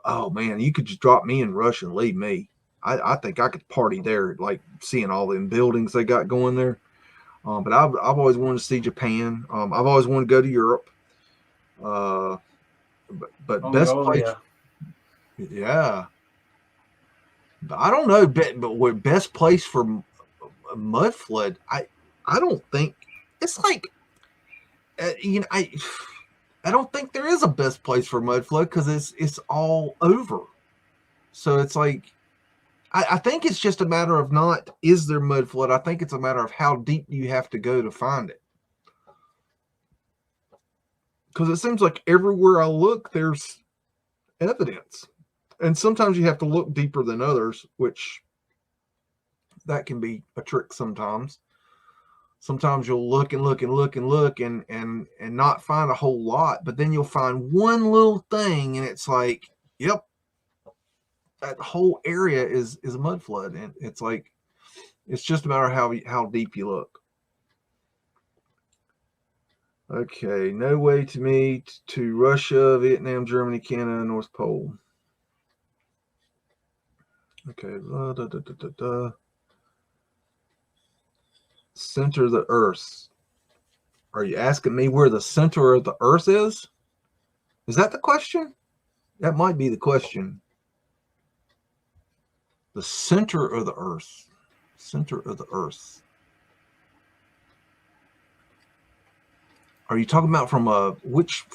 oh man, you could just drop me in Russia and leave me. I think I could party there, like seeing all them buildings they got going there. But I've always wanted to see Japan. I've always wanted to go to Europe. But best place, yeah. But I don't know. But what best place for mud flood? I don't think it's like I don't think there is a best place for mud flood because it's all over. So it's like I think it's just a matter of not is there mud flood. I think it's a matter of how deep you have to go to find it. Because it seems like everywhere I look, there's evidence. And sometimes you have to look deeper than others, which that can be a trick sometimes. Sometimes you'll look and look and look and look and not find a whole lot, but then you'll find one little thing and it's like, yep, that whole area is a mud flood. And it's like, it's just a matter of how deep you look. Okay, no way to meet to Russia, Vietnam, Germany, Canada, North Pole. Okay, center of the Earth. Are you asking me where the center of the Earth is? Is that the question? That might be the question. The center of the Earth. Center of the Earth. Are you talking about from which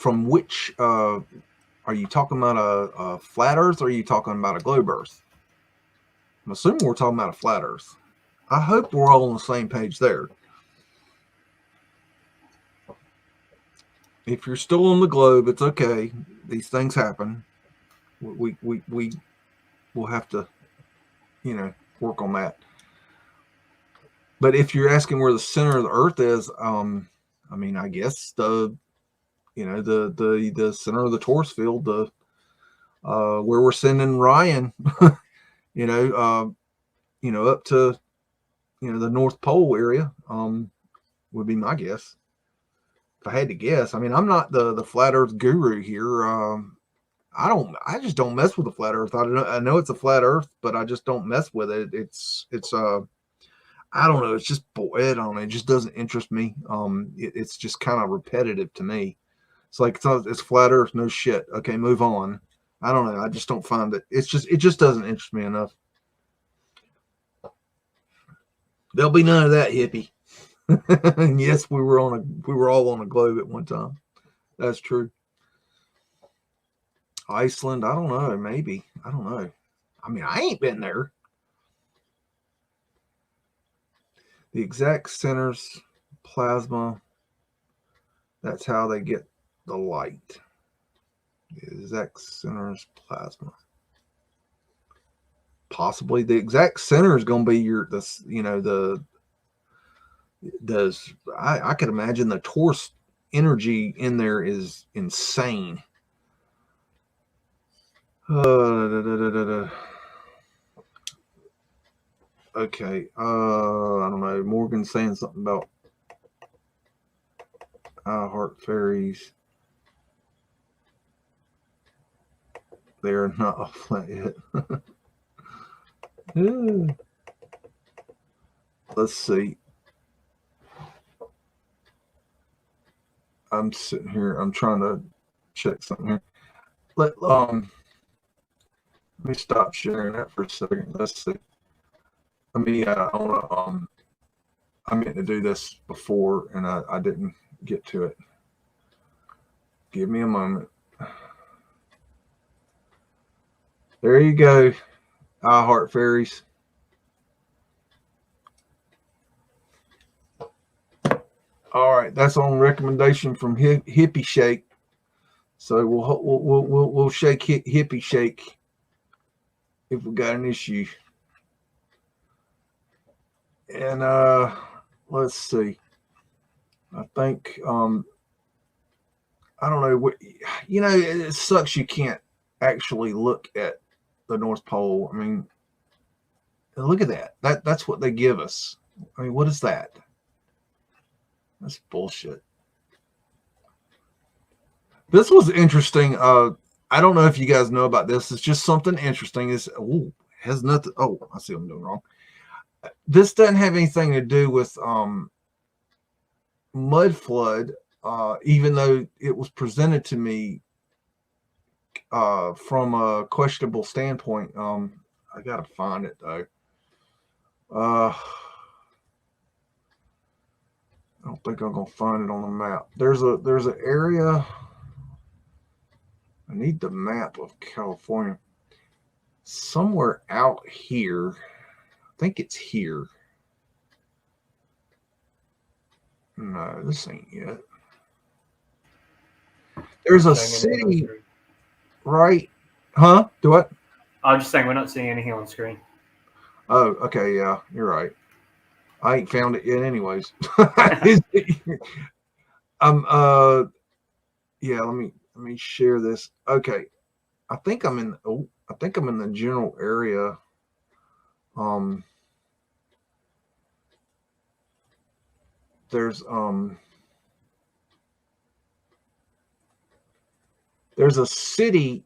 are you talking about a flat Earth or are you talking about a globe Earth? I'm assuming we're talking about a flat Earth. I hope we're all on the same page there. If you're still on the globe, it's okay. These things happen. We will have to, work on that. But if you're asking where the center of the Earth is, I mean, I guess the center of the Taurus field, where we're sending Ryan, up to, the North Pole area, would be my guess. If I had to guess, I mean, I'm not the flat Earth guru here. I just don't mess with the flat Earth. I know it's a flat Earth, but I just don't mess with it. It's I don't know. It's just, I don't know. It just doesn't interest me. It's just kind of repetitive to me. It's like, it's flat Earth. No shit. Okay, move on. I don't know. I just don't find it. It just doesn't interest me enough. There'll be none of that, hippie. And yes, we were all on a globe at one time. That's true. Iceland, I don't know. Maybe. I don't know. I mean, I ain't been there. The exact center's plasma. That's how they get the light. The exact center's plasma. Possibly the exact center is going to be I could imagine the torus energy in there is insane. Okay, I don't know. Morgan's saying something about I heart fairies. They're not a flat yet. Let's see. I'm sitting here. I'm trying to check something here. Let me stop sharing that for a second. Let's see. I meant to do this before and I didn't get to it. Give me a moment. There you go. I heart fairies. All right, that's on recommendation from Hippie Shake. So we'll shake Hippie Shake if we got an issue. And let's see. I think I don't know what it sucks you can't actually look at the North Pole. I mean, look at that. That's what they give us. I mean, what is that? That's bullshit. This was interesting. I don't know if you guys know about this. It's just something interesting. Has nothing. Oh, I see what I'm doing wrong. This doesn't have anything to do with Mudflood, even though it was presented to me from a questionable standpoint. I gotta find it though. I don't think I'm gonna find it on the map. There's an area. I need the map of California. Somewhere out here. I think it's here. No, this ain't yet. There's a city, right? Huh? Do what? I'm just saying we're not seeing anything on screen. Oh, okay, yeah, you're right. I ain't found it yet, anyways. Yeah. Let me share this. Okay, I think I'm in. I think I'm in the general area. There's a city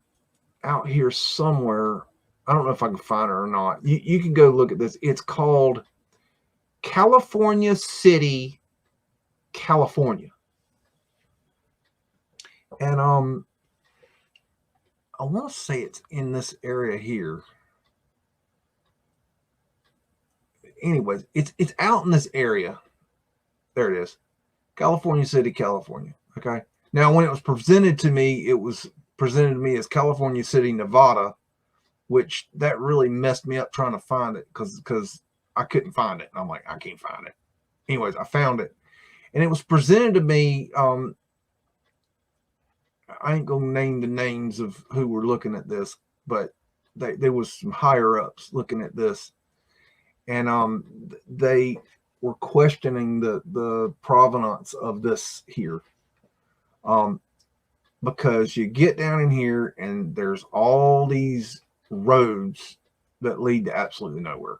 out here somewhere. I don't know if I can find it or not. You can go look at this. It's called California City, California. And I want to say it's in this area here. Anyways, it's out in this area. There it is. California City, California. Okay. Now, when it was presented to me, it was presented to me as California City, Nevada, which that really messed me up trying to find it because I couldn't find it. And I'm like, I can't find it. Anyways, I found it. And it was presented to me. I ain't going to name the names of who were looking at this, but there was some higher ups looking at this. And they were questioning the provenance of this here. Because you get down in here and there's all these roads that lead to absolutely nowhere.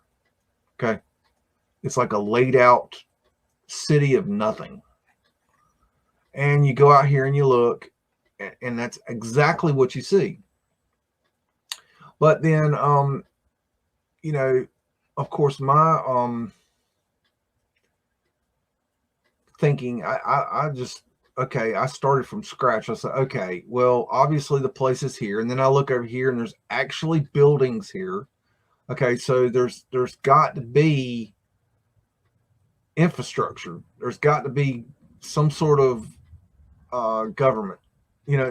Okay. It's like a laid out city of nothing. And you go out here and you look, and that's exactly what you see. But then, of course, my thinking, I just, okay, I started from scratch. I said, okay, well, obviously the place is here. And then I look over here and there's actually buildings here. Okay, so there's got to be infrastructure. There's got to be some sort of government,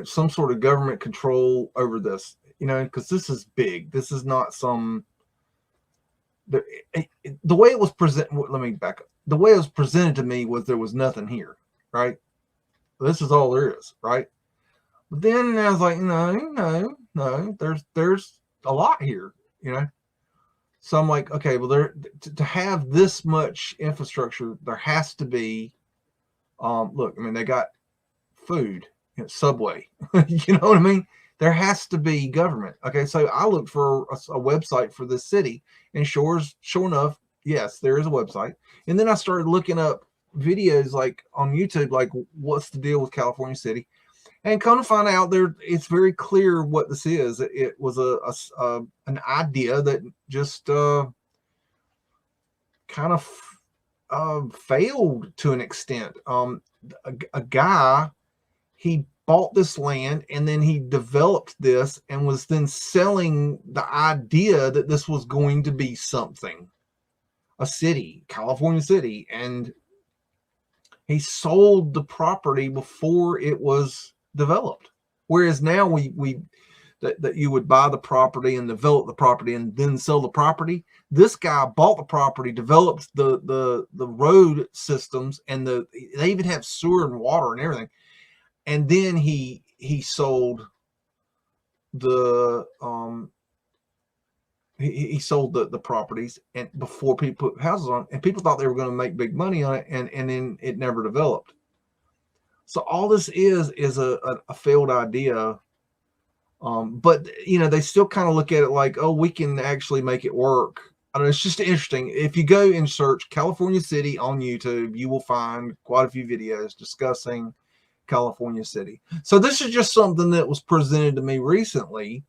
some sort of government control over this. you know, because this is big. This is not some the way it was presented. Let me back up. The way it was presented to me was there was nothing here, right? This is all there is, right? But then I was like, no, there's a lot here, you know. So I'm like, okay, well, there to have this much infrastructure, there has to be. Look, I mean, they got food, you know, Subway, you know what I mean? There has to be government. Okay, so I looked for a website for this city, and sure enough, yes, there is a website. And then I started looking up videos like on YouTube, like what's the deal with California City, and come to find out there, it's very clear what this is. It was an idea that just kind of failed to an extent. A guy, he bought this land and then he developed this and was then selling the idea that this was going to be something, a city, California City, and he sold the property before it was developed. Whereas now that you would buy the property and develop the property and then sell the property. This guy bought the property, developed the road systems, and they even have sewer and water and everything. And then he sold the he sold the properties, and before people put houses on, and people thought they were going to make big money on it, and then it never developed. So all this is a failed idea. But you know, they still kind of look at it like, oh, we can actually make it work. I don't know, it's just interesting. If you go and search California City on YouTube, you will find quite a few videos discussing California City. So this is just something that was presented to me recently,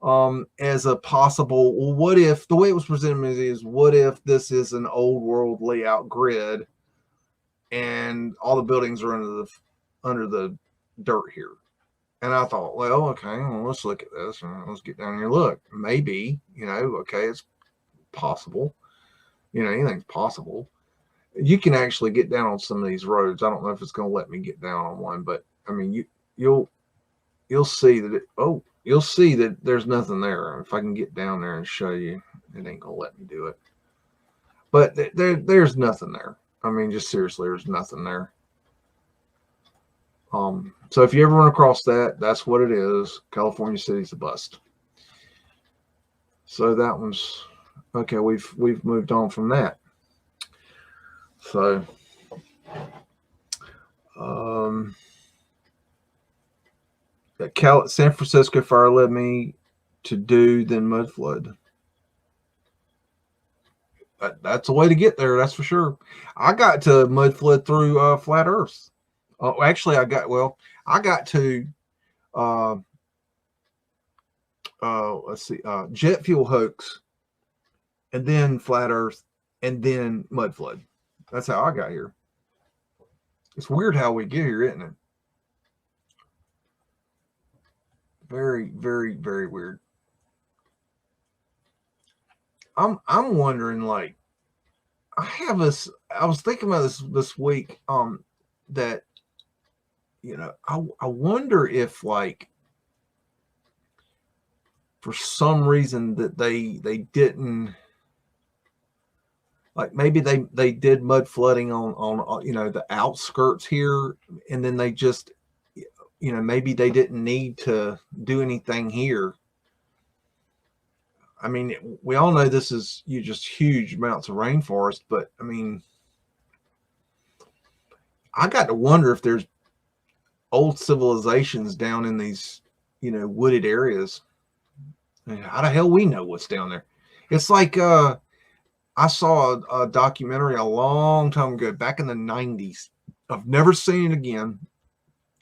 as a possible, well, what if, the way it was presented to me is, what if this is an old world layout grid and all the buildings are under the dirt here? And I thought, well, okay, well, let's look at this and let's get down here. Look, maybe, you know, okay, it's possible. You know, anything's possible. You can actually get down on some of these roads. I don't know if it's going to let me get down on one, but I mean, you'll see that you'll see that there's nothing there. If I can get down there and show you, it ain't going to let me do it. But there's nothing there. I mean, just seriously, there's nothing there. So if you ever run across that, that's what it is. California City's a bust. So that one's okay. We've moved on from that. So, San Francisco fire led me to do then Mudflood. That's a way to get there. That's for sure. I got to Mudflood through Flat Earth. Oh, actually, I got to let's see, Jet Fuel Hoax, and then Flat Earth, and then Mudflood. That's how I got here. It's weird how we get here, isn't it? Very, very, very weird. I'm wondering, like, I was thinking about this week, that, you know, I wonder if, like, for some reason that they didn't, like, maybe they did mud flooding on you know, the outskirts here, and then they just, you know, maybe they didn't need to do anything here. I mean, we all know this is just huge amounts of rainforest, but I mean, I got to wonder if there's old civilizations down in these, you know, wooded areas. I mean, how the hell we know what's down there? It's like, I saw a documentary a long time ago, back in the 90s. I've never seen it again.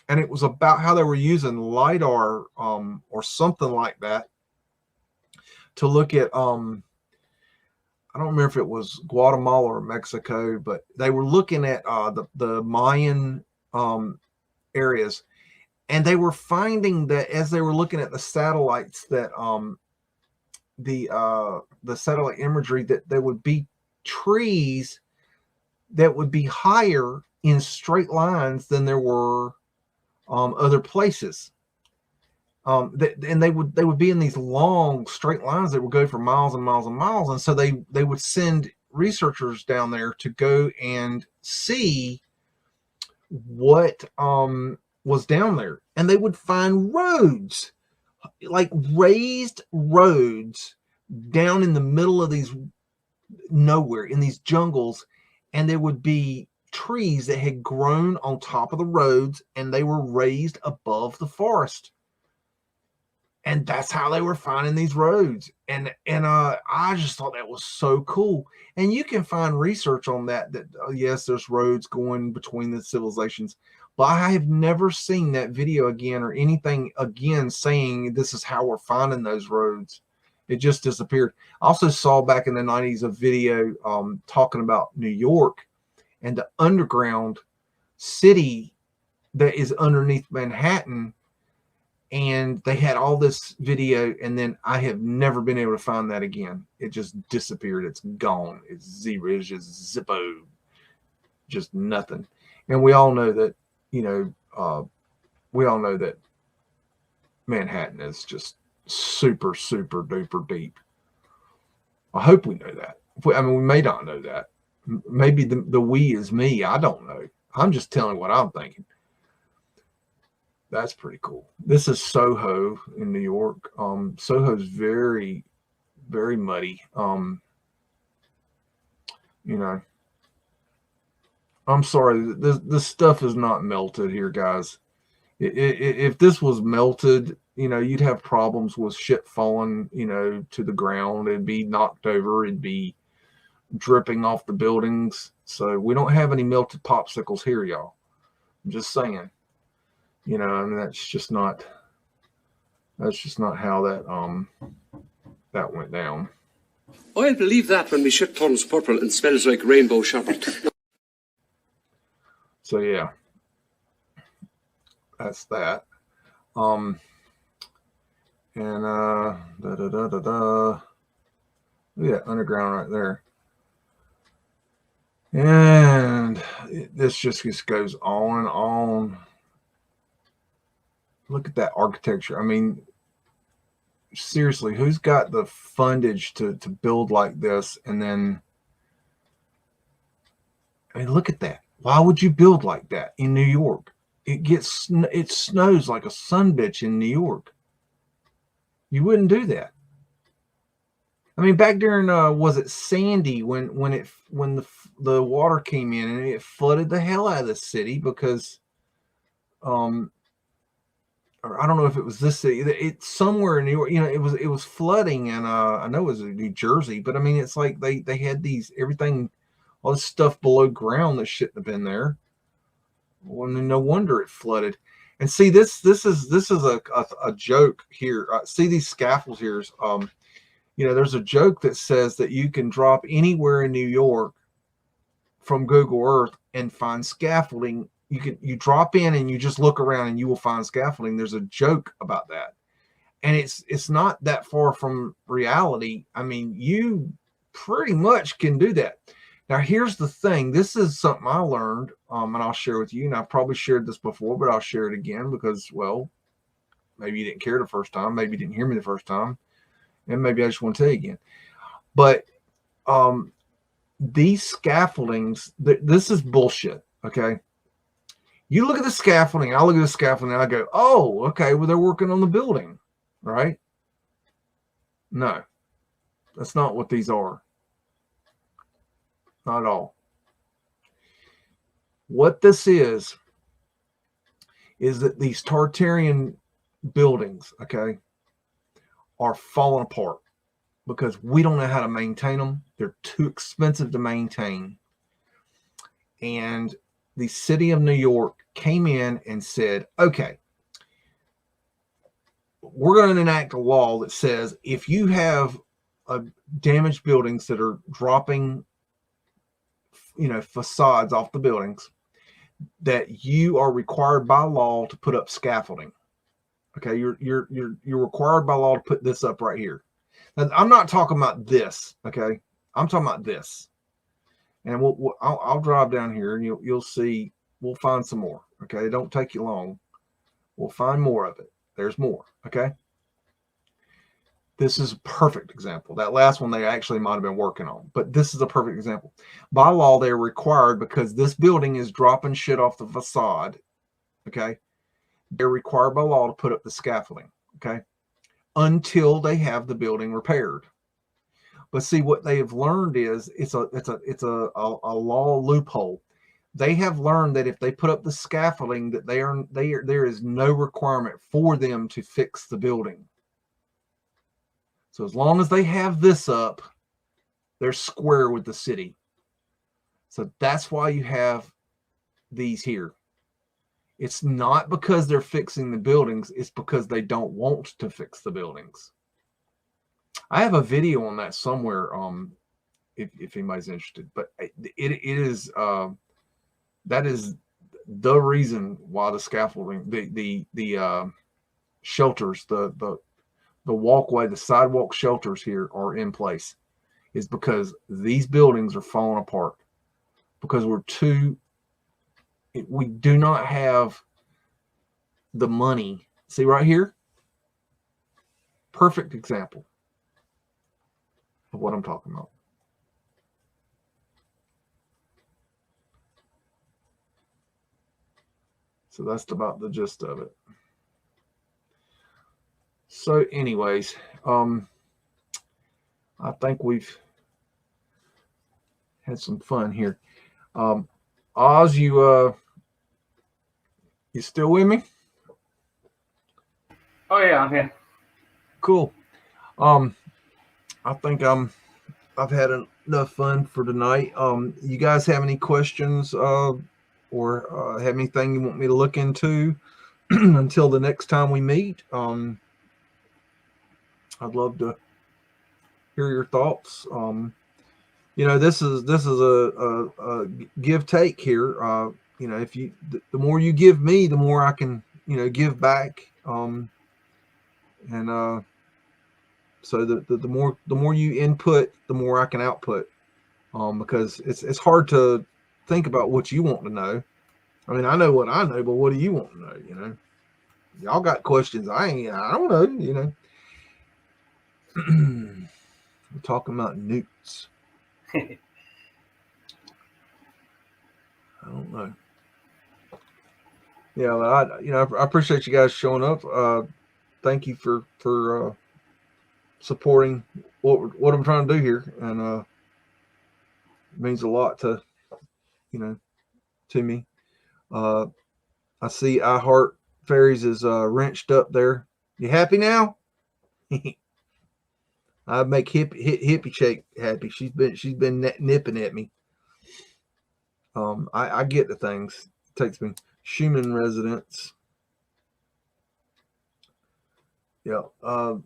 And it was about how they were using LiDAR, or something like that, to look at, I don't remember if it was Guatemala or Mexico, but they were looking at the Mayan areas, and they were finding that as they were looking at the satellites, that the satellite imagery, that there would be trees that would be higher in straight lines than there were other places. And they would be in these long straight lines that would go for miles and miles and miles. And so they would send researchers down there to go and see what was down there, and they would find roads, like raised roads down in the middle of these nowhere, in these jungles, and there would be trees that had grown on top of the roads, and they were raised above the forest. And that's how they were finding these roads. And I just thought that was so cool. And you can find research on that yes, there's roads going between the civilizations, but I have never seen that video again or anything again saying this is how we're finding those roads. It just disappeared. I also saw back in the 90s a video talking about New York and the underground city that is underneath Manhattan. And they had all this video, and then I have never been able to find that again. It just disappeared. It's gone. It's zero. It's just zippo. Just nothing. And we all know that, we all know that Manhattan is just super, super duper deep. I hope we know that. I mean, we may not know that. Maybe the we is me. I don't know. I'm just telling what I'm thinking. That's pretty cool. This is Soho in New York. Soho's very, very muddy. I'm sorry. This stuff is not melted here, guys. If this was melted, you'd have problems with shit falling, to the ground. It'd be knocked over. It'd be dripping off the buildings. So we don't have any melted popsicles here, y'all. I'm just saying. I mean, that's just not how that went down. I'll believe that when my shit turns purple and smells like rainbow sherbet. So yeah, that's that. And yeah, underground right there. And this just goes on and on. Look at that architecture. I mean, seriously, who's got the fundage to build like this? And then, I mean, look at that. Why would you build like that in New York? It snows like a sunbitch in New York. You wouldn't do that. I mean, back during was it Sandy when the water came in and it flooded the hell out of the city because or I don't know if it was this city. It's somewhere in New York. It was flooding, and I know it was in New Jersey. But I mean, it's like they had all this stuff below ground that shouldn't have been there. Well, no wonder it flooded. And see, this is a joke here. See these scaffolds here. There's a joke that says that you can drop anywhere in New York from Google Earth and find scaffolding. You drop in and you just look around and you will find scaffolding. There's a joke about that. And it's not that far from reality. I mean, you pretty much can do that. Now, here's the thing. This is something I learned, and I'll share with you. And I've probably shared this before, but I'll share it again because, well, maybe you didn't care the first time. Maybe you didn't hear me the first time. And maybe I just want to tell you again. But these scaffoldings, this is bullshit, okay? You look at the scaffolding, I look at the scaffolding, and I go, oh, okay, well, they're working on the building, right? No, that's not what these are. Not at all. What this is that these Tartarian buildings, okay, are falling apart because we don't know how to maintain them. They're too expensive to maintain. And the city of New York came in and said, okay, we're going to enact a law that says if you have damaged buildings that are dropping, facades off the buildings, that you are required by law to put up scaffolding. Okay, you're required by law to put this up right here. Now, I'm not talking about this. Okay, I'm talking about this. And I'll drive down here, and you'll see. We'll find some more. Okay, it don't take you long. We'll find more of it. there's more. Okay. This is a perfect example. That last one they actually might have been working on, but this is a perfect example. By law, they're required, because this building is dropping shit off the facade. Okay. They're required by law to put up the scaffolding. Okay. Until they have the building repaired. But see, what they have learned is it's a law loophole. They have learned that if they put up the scaffolding, that there is no requirement for them to fix the building. So as long as they have this up, they're square with the city. So that's why you have these here. It's not because they're fixing the buildings. It's because they don't want to fix the buildings. I have a video on that somewhere, if anybody's interested. But it is that is the reason why the scaffolding, the shelters, the walkway, the sidewalk shelters here are in place, is because these buildings are falling apart, because we do not have the money. See right here, perfect example of what I'm talking about. So that's about the gist of it. So anyways, I think we've had some fun here. Oz, you still with me? Oh yeah, I'm here. Cool. I think I've had enough fun for tonight. You guys have any questions or have anything you want me to look into until the next time we meet? I'd love to hear your thoughts. This is a give take here. If the more you give me, the more I can give back. So the more you input, the more I can output. Because it's hard to think about what you want to know. I mean, I know what I know, but what do you want to know? Y'all got questions. I don't know. We're talking about newts. I don't know. Yeah, but I appreciate you guys showing up. Thank you for supporting what I'm trying to do here, and it means a lot to me. I see I Heart Fairies is wrenched up there. You happy now? I make hippie shake happy. She's been nipping at me. I get the things. It takes me. Schumann residence. Yeah. Something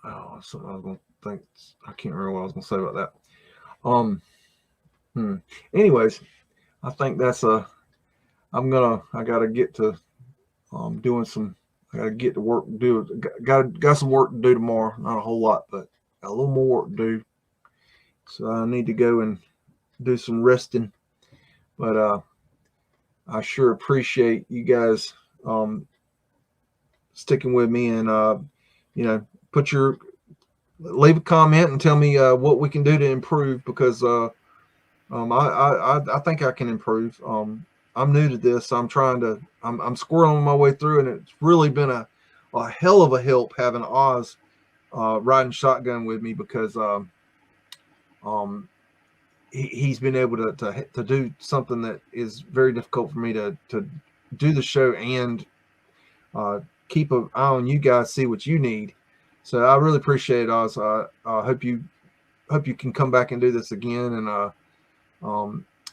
I was gonna think. I can't remember what I was gonna say about that. Anyways, I think that's I gotta get to doing some. I gotta get to work. Got some work to do tomorrow. Not a whole lot, but got a little more work to do. So I need to go and do some resting. But I sure appreciate you guys sticking with me, and leave a comment and tell me what we can do to improve, because I think I can improve. I'm new to this. I'm squirreling my way through, and it's really been a hell of a help having Oz riding shotgun with me, because he's been able to do something that is very difficult for me to do the show and keep an eye on you guys, see what you need. So I really appreciate it, Oz. I hope you can come back and do this again. And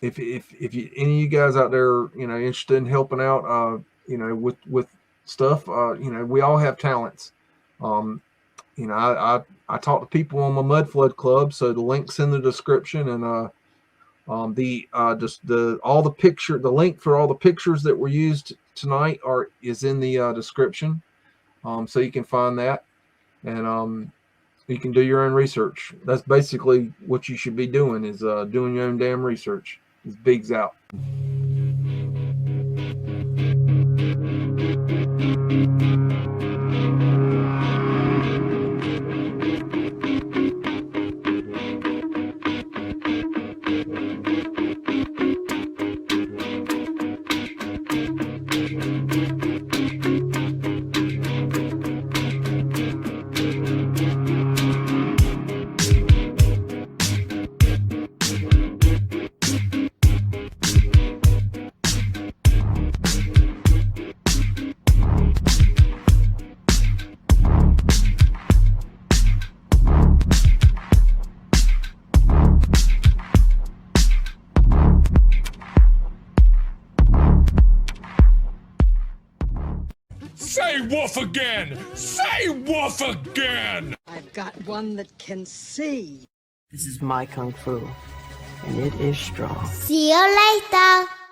if any of you guys out there, interested in helping out, with stuff, we all have talents. I talk to people on my Mudflood club, so the link's in the description, and the link for all the pictures that were used tonight is in the description, so you can find that, and you can do your own research. That's basically what you should be doing, is doing your own damn research. It's BEAGS out. Say woof again! Say woof again! I've got one that can see. This is my kung fu, and it is strong. See you later.